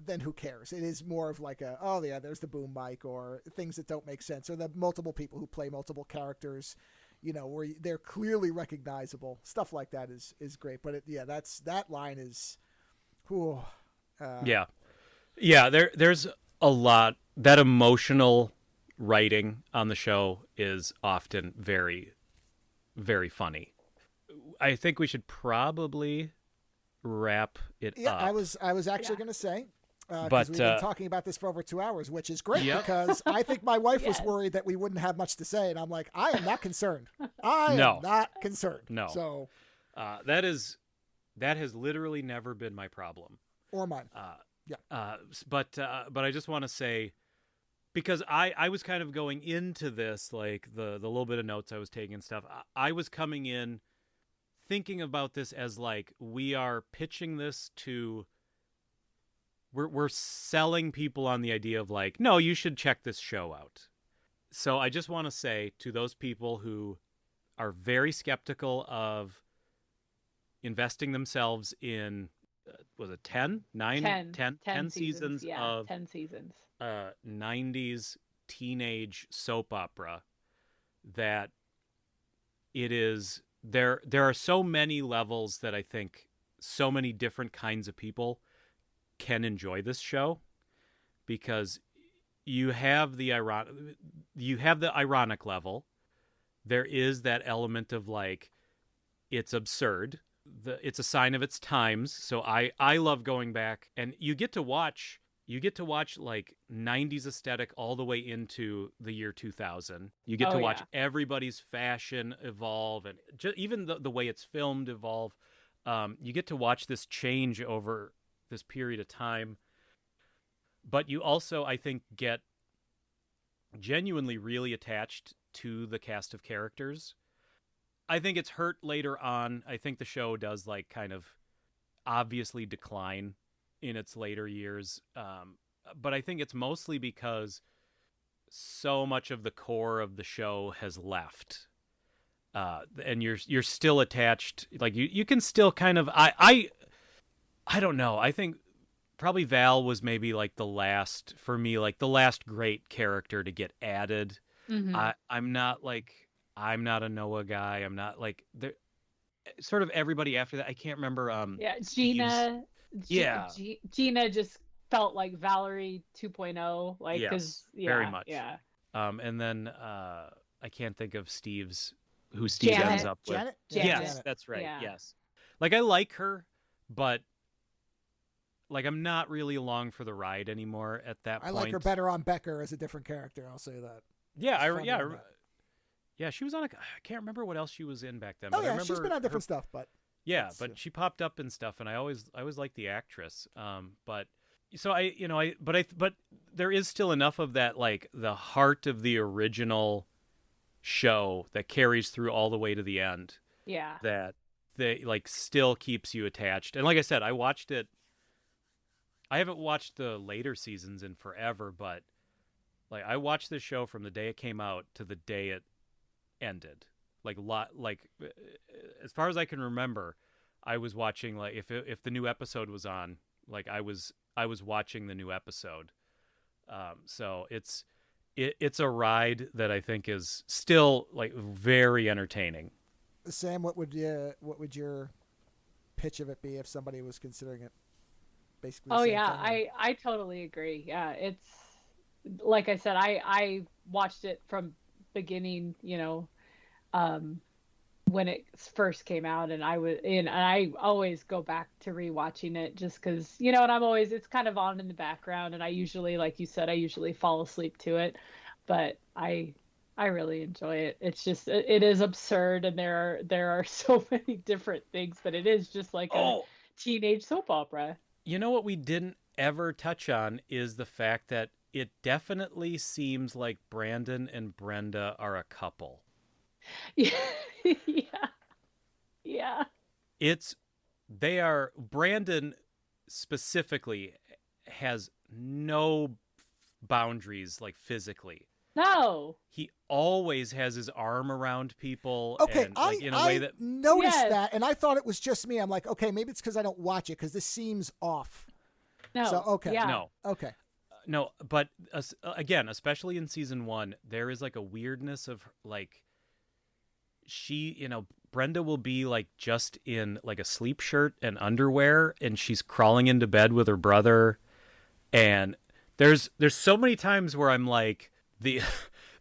then who cares? It is more of like oh yeah, there's the boom mic, or things that don't make sense, or the multiple people who play multiple characters, where they're clearly recognizable. Stuff like that is great. But that line is, whew, Yeah, there's a lot. That emotional writing on the show is often very, very funny. I think we should probably wrap it yeah. up. I was actually going to say, But, because we've been talking about this for over 2 hours, which is great because I think my wife was Yes. worried that we wouldn't have much to say, and I'm like, I am not concerned. I No. am not concerned. No. So, that has literally never been my problem. or mine. But I just want to say, because I was kind of going into this, like the little bit of notes I was taking and stuff, I was coming in thinking about this as like, we are pitching this to, we're selling people on the idea of like, no, you should check this show out. So I just want to say to those people who are very skeptical of investing themselves in, was it 10 seasons yeah, of 10 seasons. 90s teenage soap opera, that it is there are so many levels that I think so many different kinds of people can enjoy this show, because you have the ironic level. There is that element of like, it's absurd. It's a sign of its times. So I love going back, and you get to watch You get to watch like 90s aesthetic all the way into the year 2000. You get Oh, to watch yeah. everybody's fashion evolve, and even the way it's filmed evolve. You get to watch this change over this period of time. But you also, I think, get genuinely really attached to the cast of characters. I think it's hurt later on. I think the show does like kind of obviously decline in its later years. But I think it's mostly because so much of the core of the show has left. And you're still attached. Like you can still kind of, I don't know. I think probably Val was maybe like the last, for me, like the last great character to get added. Mhm. I'm not a Noah guy. I'm not like there. Sort of everybody after that. I can't remember. Yeah, Steve's. Yeah. Gina just felt like Valerie 2.0, like because Yes, very much. yeah. And then I can't think of who Steve Janet. ends up with. Janet? Yes, Janet. that's right. Yeah. Yes. Like I like her, but like I'm not really along for the ride anymore at that I point. like her better on Becker as a different character. I'll say that. Yeah, It's fun on that. yeah. She was on I can't remember what else she was in back then. Oh but I yeah, remember she's been on different stuff, but Yeah, It's, but she popped up and stuff, and I always liked the actress. But so but there is still enough of that, like the heart of the original show that carries through all the way to the end. Yeah. That they like still keeps you attached. And like I said, I watched it. I haven't watched the later seasons in forever, but like I watched this show from the day it came out to the day it ended. Like as far as I can remember, I was watching like if the new episode was on, like I was watching the new episode. So it's a ride that I think is still like very entertaining. Sam, what would your pitch of it be if somebody was considering it? Basically. Oh yeah, I totally agree. Yeah, it's like I said, I watched it from beginning, when it first came out, and I always go back to rewatching it just because, and it's kind of on in the background, and I usually, like you said, I usually fall asleep to it, but I really enjoy it. It's just it is absurd, and there are so many different things, but it is just like a teenage soap opera. You know what we didn't ever touch on is the fact that it definitely seems like Brandon and Brenda are a couple. Yeah. Yeah. Brandon specifically has no boundaries, like physically. No. He always has his arm around people. Okay, and, like, in a way that noticed Yes. that, and I thought it was just me. I'm like, okay, maybe it's because I don't watch it because this seems off. No. So okay, Yeah. no. okay. No, but again, especially in season 1, there is like a weirdness of like Brenda will be like just in like a sleep shirt and underwear, and she's crawling into bed with her brother. And there's so many times where I'm like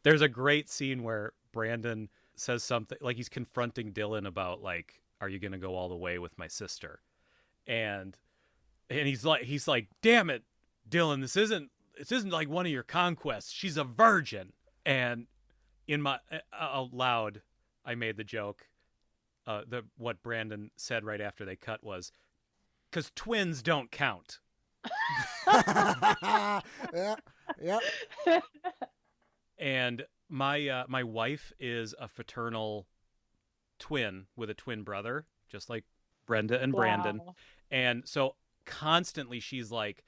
there's a great scene where Brandon says something like he's confronting Dylan about like, are you going to go all the way with my sister? And he's like, damn it, Dylan, this isn't like one of your conquests. She's a virgin. And in my out loud, I made the joke. What Brandon said right after they cut was, "'Cause twins don't count." Yeah. And my wife is a fraternal twin with a twin brother, just like Brenda and Brandon. Wow. And so constantly she's like,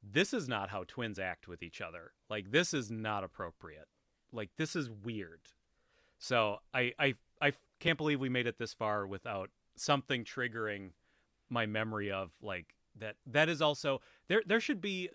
this is not how twins act with each other. Like, this is not appropriate. Like, this is weird. So I can't believe we made it this far without something triggering my memory of like that is also there should be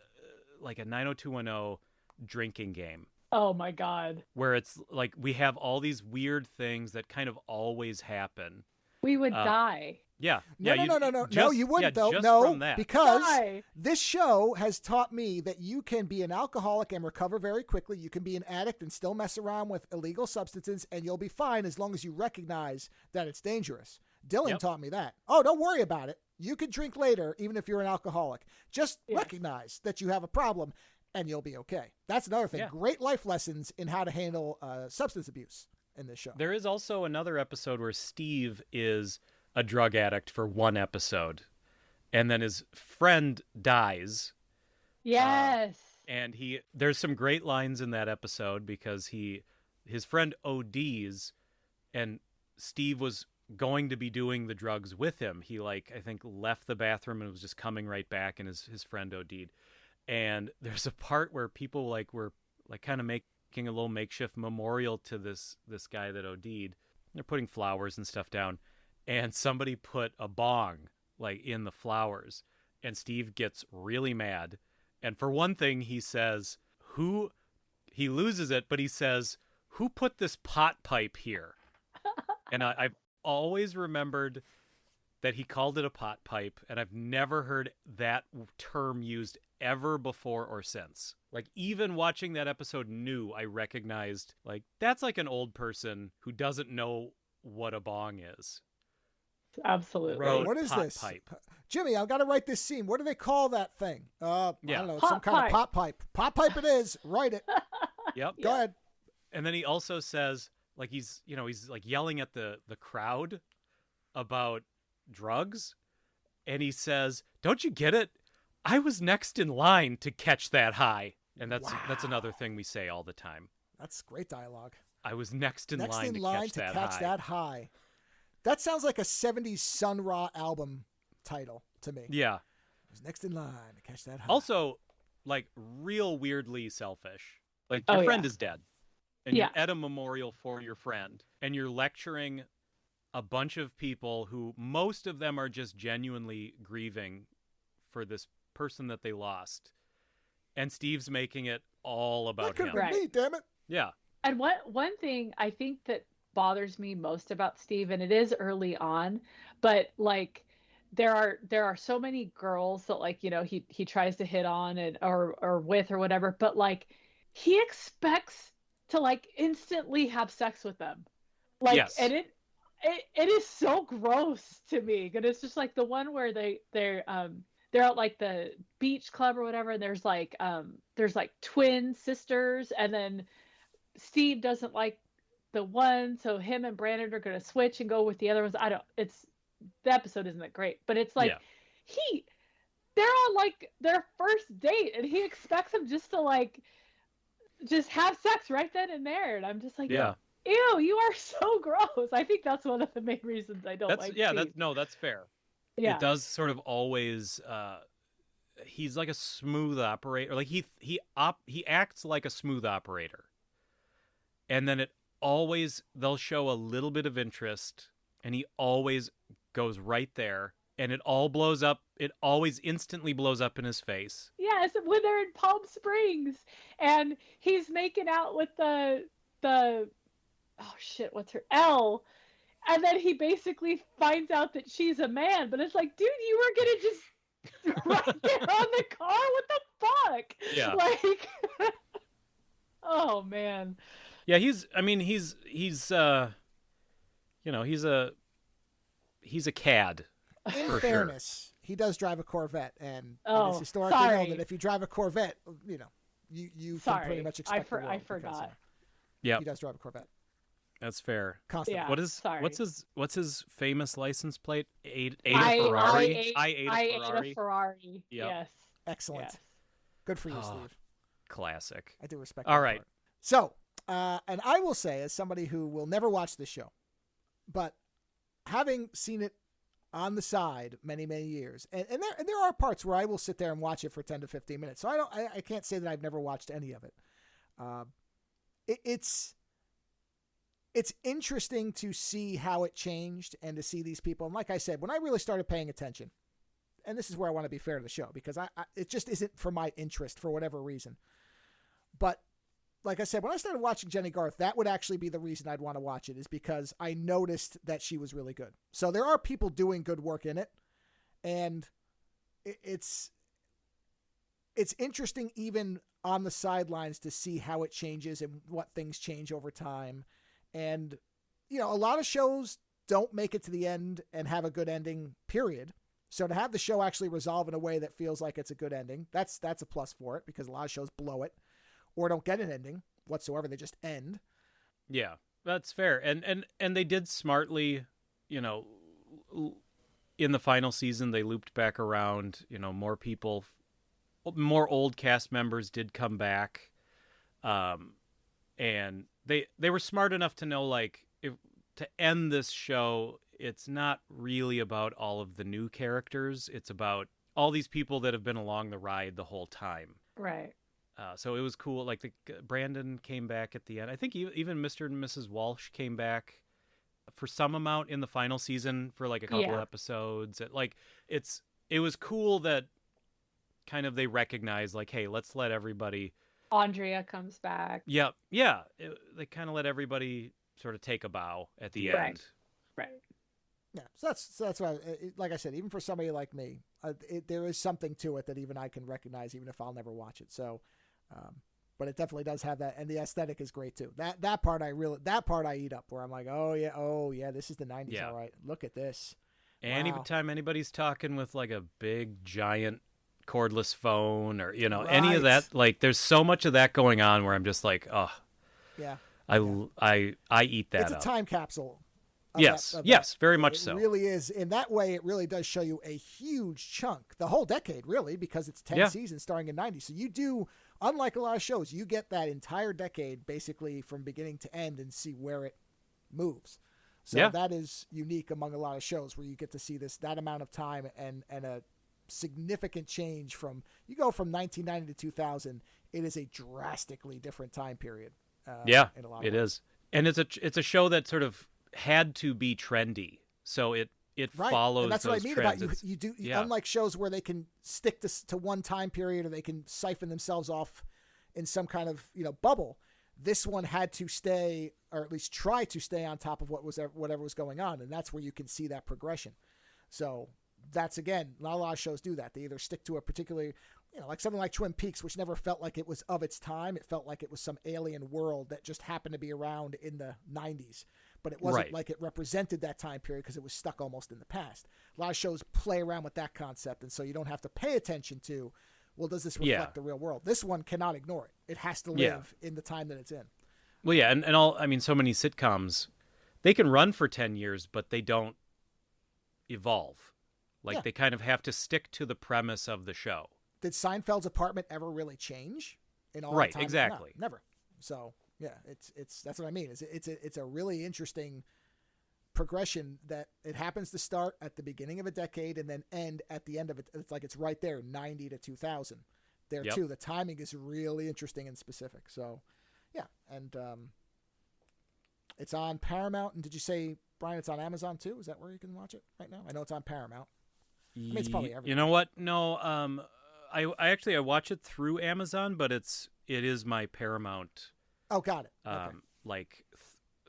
like a 90210 drinking game. Oh my God. Where it's like we have all these weird things that kind of always happen. We would die. Yeah. No, yeah, no, you wouldn't though. Just No, from that. because Die. this show has taught me that you can be an alcoholic and recover very quickly. You can be an addict and still mess around with illegal substances, and you'll be fine as long as you recognize that it's dangerous. Dylan taught me that. Oh, don't worry about it. You can drink later, even if you're an alcoholic. Just recognize that you have a problem and you'll be okay. That's another thing. Yeah. Great life lessons in how to handle substance abuse in this show. There is also another episode where Steve is a drug addict for one episode, and then his friend dies. Yes. And there's some great lines in that episode because his friend ODs, and Steve was going to be doing the drugs with him. He I think left the bathroom and was just coming right back, and his friend OD'd. And there's a part where people were kind of making a little makeshift memorial to this guy that OD'd. They're putting flowers and stuff down, and somebody put a bong in the flowers, and Steve gets really mad. And for one thing, he says, he loses it, but he says, "Who put this pot pipe here?" And I've always remembered that he called it a pot pipe, and I've never heard that term used ever before or since. Even watching that episode new, I recognized, that's an old person who doesn't know what a bong is. Absolutely. What is this? Pipe. Jimmy, I've got to write this scene. What do they call that thing? I don't know. It's some Pot kind of pipe. pot pipe. Pot pipe it is. Write it. Yep. Go ahead. And then he also says, he's yelling at the crowd about drugs. And he says, "Don't you get it? I was next in line to catch that high." And that's another thing we say all the time. That's great dialogue. I was next in line to catch that high. That sounds like a 70s Sun Ra album title to me. Yeah. I was next in line to catch that high. Also, real weirdly selfish. Your friend is dead. And you're at a memorial for your friend. And you're lecturing a bunch of people who, most of them are just genuinely grieving for this person that they lost. And Steve's making it all about him. That could have been me, damn it. Yeah. And one thing I think that bothers me most about Steve, and it is early on, but there are so many girls that he tries to hit on and or with or whatever, but he expects to instantly have sex with them. Yes. And it is so gross to me. And it's just the one where they're at the beach club or whatever, and there's twin sisters, and then Steve doesn't like the one, so him and Brandon are going to switch and go with the other ones. The episode isn't that great, but it's they're on their first date, and he expects them just to just have sex right then and there, and I'm just yeah. Ew, you are so gross. I think that's one of the main reasons I don't like Steve. That's fair. Yeah. It does sort of always he's like a smooth operator. He acts like a smooth operator. And then they'll show a little bit of interest, and he always goes right there, and it all blows up. It always instantly blows up in his face. Yes, when they're in Palm Springs, and he's making out with the oh shit, what's her Elle, and then he basically finds out that she's a man, but it's dude, you were gonna just right there on the car. What the fuck? Yeah. Oh man. Yeah, he's a cad. In fairness, he does drive a Corvette, and it is historically known that if you drive a Corvette, you can pretty much expect the world. I forgot. Yeah, he does drive a Corvette. That's fair. Constantly. Yeah, what's his famous license plate? A Ferrari. I ate a Ferrari. Yep. Yes. Excellent. Yes. Good for you, Steve. Classic. I do respect. All right. Part. So, and I will say, as somebody who will never watch this show, but having seen it on the side many, many years, and there are parts where I will sit there and watch it for 10 to 15 minutes. So I can't say that I've never watched any of it. It's interesting to see how it changed and to see these people. And like I said, when I really started paying attention, and this is where I want to be fair to the show, because it just isn't for my interest for whatever reason. But like I said, when I started watching Jenny Garth, that would actually be the reason I'd want to watch it, is because I noticed that she was really good. So there are people doing good work in it. And it's interesting even on the sidelines to see how it changes and what things change over time. And, a lot of shows don't make it to the end and have a good ending, period. So to have the show actually resolve in a way that feels like it's a good ending, that's a plus for it, because a lot of shows blow it or don't get an ending whatsoever. They just end. Yeah, that's fair. And they did smartly, in the final season, they looped back around, more people, more old cast members did come back. And they were smart enough to know, like, to end this show, it's not really about all of the new characters. It's about all these people that have been along the ride the whole time. Right. So it was cool. Like Brandon came back at the end. I think even Mr. and Mrs. Walsh came back for some amount in the final season for like a couple episodes. Like it was cool that kind of they recognized, like, hey, let's let everybody. Andrea comes back. Yeah. They kind of let everybody sort of take a bow at the end. Right. Yeah, so that's why, like I said, even for somebody like me, there is something to it that even I can recognize, even if I'll never watch it. So, but it definitely does have that, and the aesthetic is great too. That part I eat up, where I'm like, oh yeah, this is the '90s, all right. Look at this. Anytime anybody's talking with like a big giant cordless phone or any of that, like there's so much of that going on where I'm just like, oh, yeah, I eat that. It's a time capsule. Yes, very much so. It really is. In that way, it really does show you a huge chunk, the whole decade, really, because it's 10 seasons starting in 90. So you do, unlike a lot of shows, you get that entire decade basically from beginning to end and see where it moves. So that is unique among a lot of shows where you get to see that amount of time and a significant change you go from 1990 to 2000. It is a drastically different time period. In a lot of it ways. is. And it's a show that sort of had to be trendy, so it follows. And that's those what I mean trends. about you do. Unlike shows where they can stick to one time period or they can siphon themselves off in some kind of bubble, this one had to stay, or at least try to stay, on top of whatever was going on, and that's where you can see that progression. So that's, again, not a lot of shows do that. They either stick to a particular, like something like Twin Peaks, which never felt like it was of its time. It felt like it was some alien world that just happened to be around in the 90s. But it wasn't like it represented that time period because it was stuck almost in the past. A lot of shows play around with that concept, and so you don't have to pay attention to, well, does this reflect the real world? This one cannot ignore it. It has to live in the time that it's in. Well, yeah, and so many sitcoms, they can run for 10 years, but they don't evolve. Like, they kind of have to stick to the premise of the show. Did Seinfeld's apartment ever really change in all right, the time? Exactly. No, never. So yeah, it's that's what I mean. It's a really interesting progression that it happens to start at the beginning of a decade and then end at the end of it. It's like it's right there, 90 to 2000. There too, the timing is really interesting and specific. So yeah, and it's on Paramount. And did you say, Brian, it's on Amazon too? Is that where you can watch it right now? I know it's on Paramount. I mean, it's probably everywhere. You know what? No, I watch it through Amazon, but it is my Paramount. Oh, got it. Okay.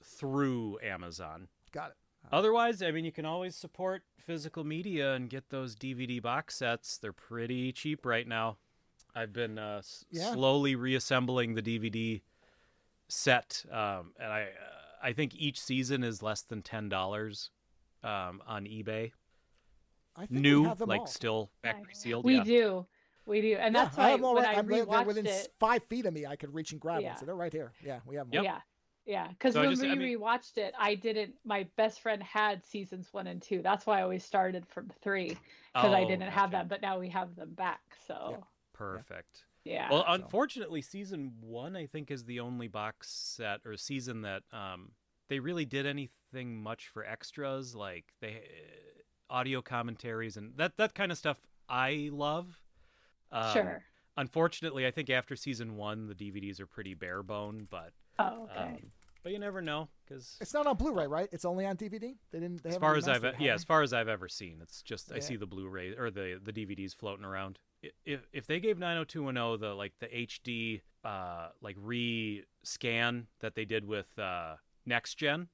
Through Amazon. Got it. Otherwise, I mean, you can always support physical media and get those DVD box sets. They're pretty cheap right now. I've been slowly reassembling the DVD set, and I think each season is less than $10 on eBay. I think new, we have them like all. Still factory sealed. We do, and that's why when I rewatched within it, 5 feet of me, I could reach and grab them. So they're right here. Yeah, we have them. Yeah. Because when we rewatched it, I didn't. My best friend had seasons 1 and 2. That's why I always started from 3 because I didn't have them. But now we have them back. So perfect. Yeah. Well, unfortunately, season 1 I think is the only box set or season that they really did anything much for extras, like audio commentaries and that kind of stuff. I love. Sure. Unfortunately, I think after season 1, the DVDs are pretty bare bone, but but you never know because it's not on Blu-ray, right? It's only on DVD. As far as I've ever seen, it's just I see the Blu-ray or the DVDs floating around. If they gave 90210 the HD re-scan that they did with Next Gen,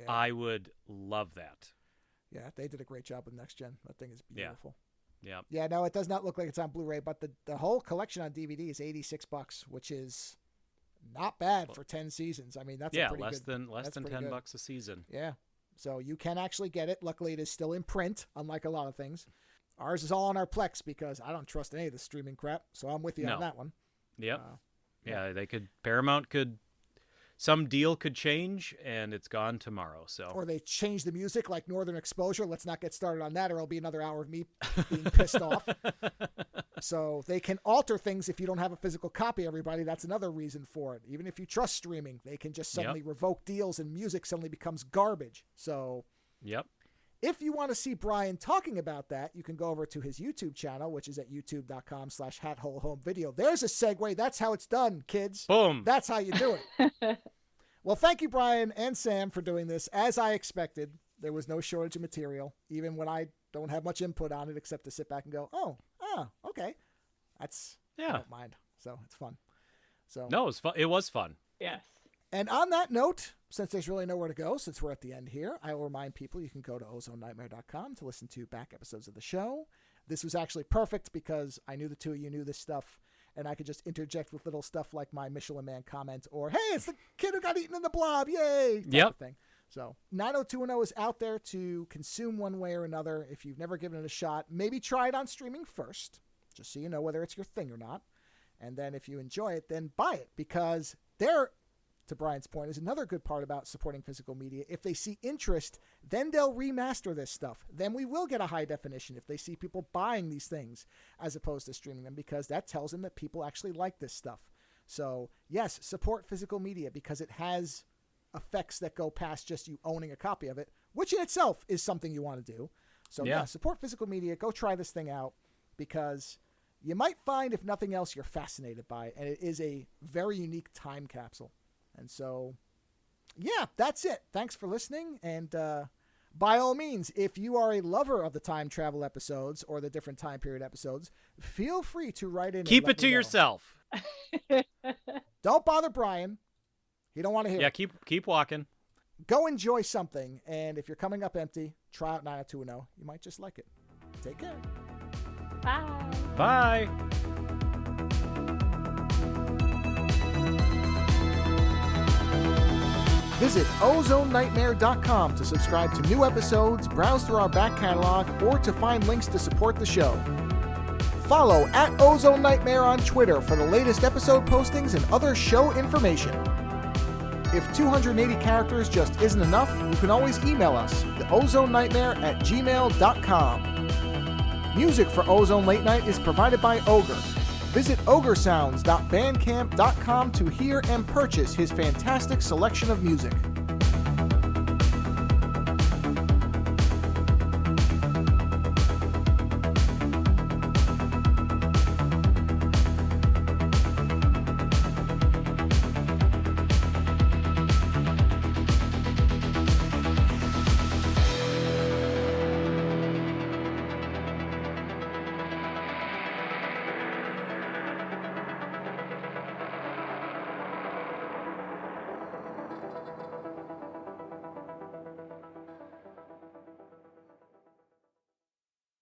I would love that. Yeah, they did a great job with Next Gen. That thing is beautiful. Yeah. Yeah, no, it does not look like it's on Blu-ray, but the whole collection on DVD is $86, which is not bad for 10 seasons. I mean, that's a pretty less good, than $10 a season. Yeah. So you can actually get it. Luckily, it is still in print, unlike a lot of things. Ours is all on our Plex because I don't trust any of the streaming crap. So I'm with you on that one. Yep. Yeah, Paramount could, some deal could change and it's gone tomorrow. So. Or they change the music like Northern Exposure. Let's not get started on that or it'll be another hour of me being pissed off. So they can alter things if you don't have a physical copy, everybody. That's another reason for it. Even if you trust streaming, they can just suddenly revoke deals and music suddenly becomes garbage. So if you want to see Brian talking about that, you can go over to his YouTube channel, which is at youtube.com/HatHoleHomeVideo. There's a segue. That's how it's done, kids. Boom. That's how you do it. Well, thank you, Brian and Sam, for doing this. As I expected, there was no shortage of material, even when I don't have much input on it except to sit back and go, okay. I don't mind. So it's fun. So no, it was fun. It was fun. Yes. And on that note, since there's really nowhere to go, since we're at the end here, I will remind people you can go to ozonenightmare.com to listen to back episodes of the show. This was actually perfect because I knew the two of you knew this stuff, and I could just interject with little stuff like my Michelin Man comment or, hey, it's the kid who got eaten in the blob, yay! Type of thing. So 90210 is out there to consume one way or another. If you've never given it a shot, maybe try it on streaming first, just so you know whether it's your thing or not. And then if you enjoy it, then buy it, because there, to Brian's point, is another good part about supporting physical media. If they see interest, then they'll remaster this stuff. Then we will get a high definition if they see people buying these things as opposed to streaming them, because that tells them that people actually like this stuff. So yes, support physical media because it has effects that go past just you owning a copy of it, which in itself is something you want to do. So yeah, support physical media. Go try this thing out, because you might find, if nothing else, you're fascinated by it. And it is a very unique time capsule. And so, yeah, that's it. Thanks for listening. And by all means, if you are a lover of the time travel episodes or the different time period episodes, feel free to write in. Keep it to yourself. Don't bother Brian. He don't want to hear it. Yeah, keep walking. Go enjoy something. And if you're coming up empty, try out 90210. You might just like it. Take care. Bye. Bye. Visit ozonenightmare.com to subscribe to new episodes, browse through our back catalog, or to find links to support the show. Follow at Ozone Nightmare on Twitter for the latest episode postings and other show information. If 280 characters just isn't enough, you can always email us, theozonenightmare@gmail.com. Music for Ozone Late Night is provided by Ogre. Visit ogresounds.bandcamp.com to hear and purchase his fantastic selection of music.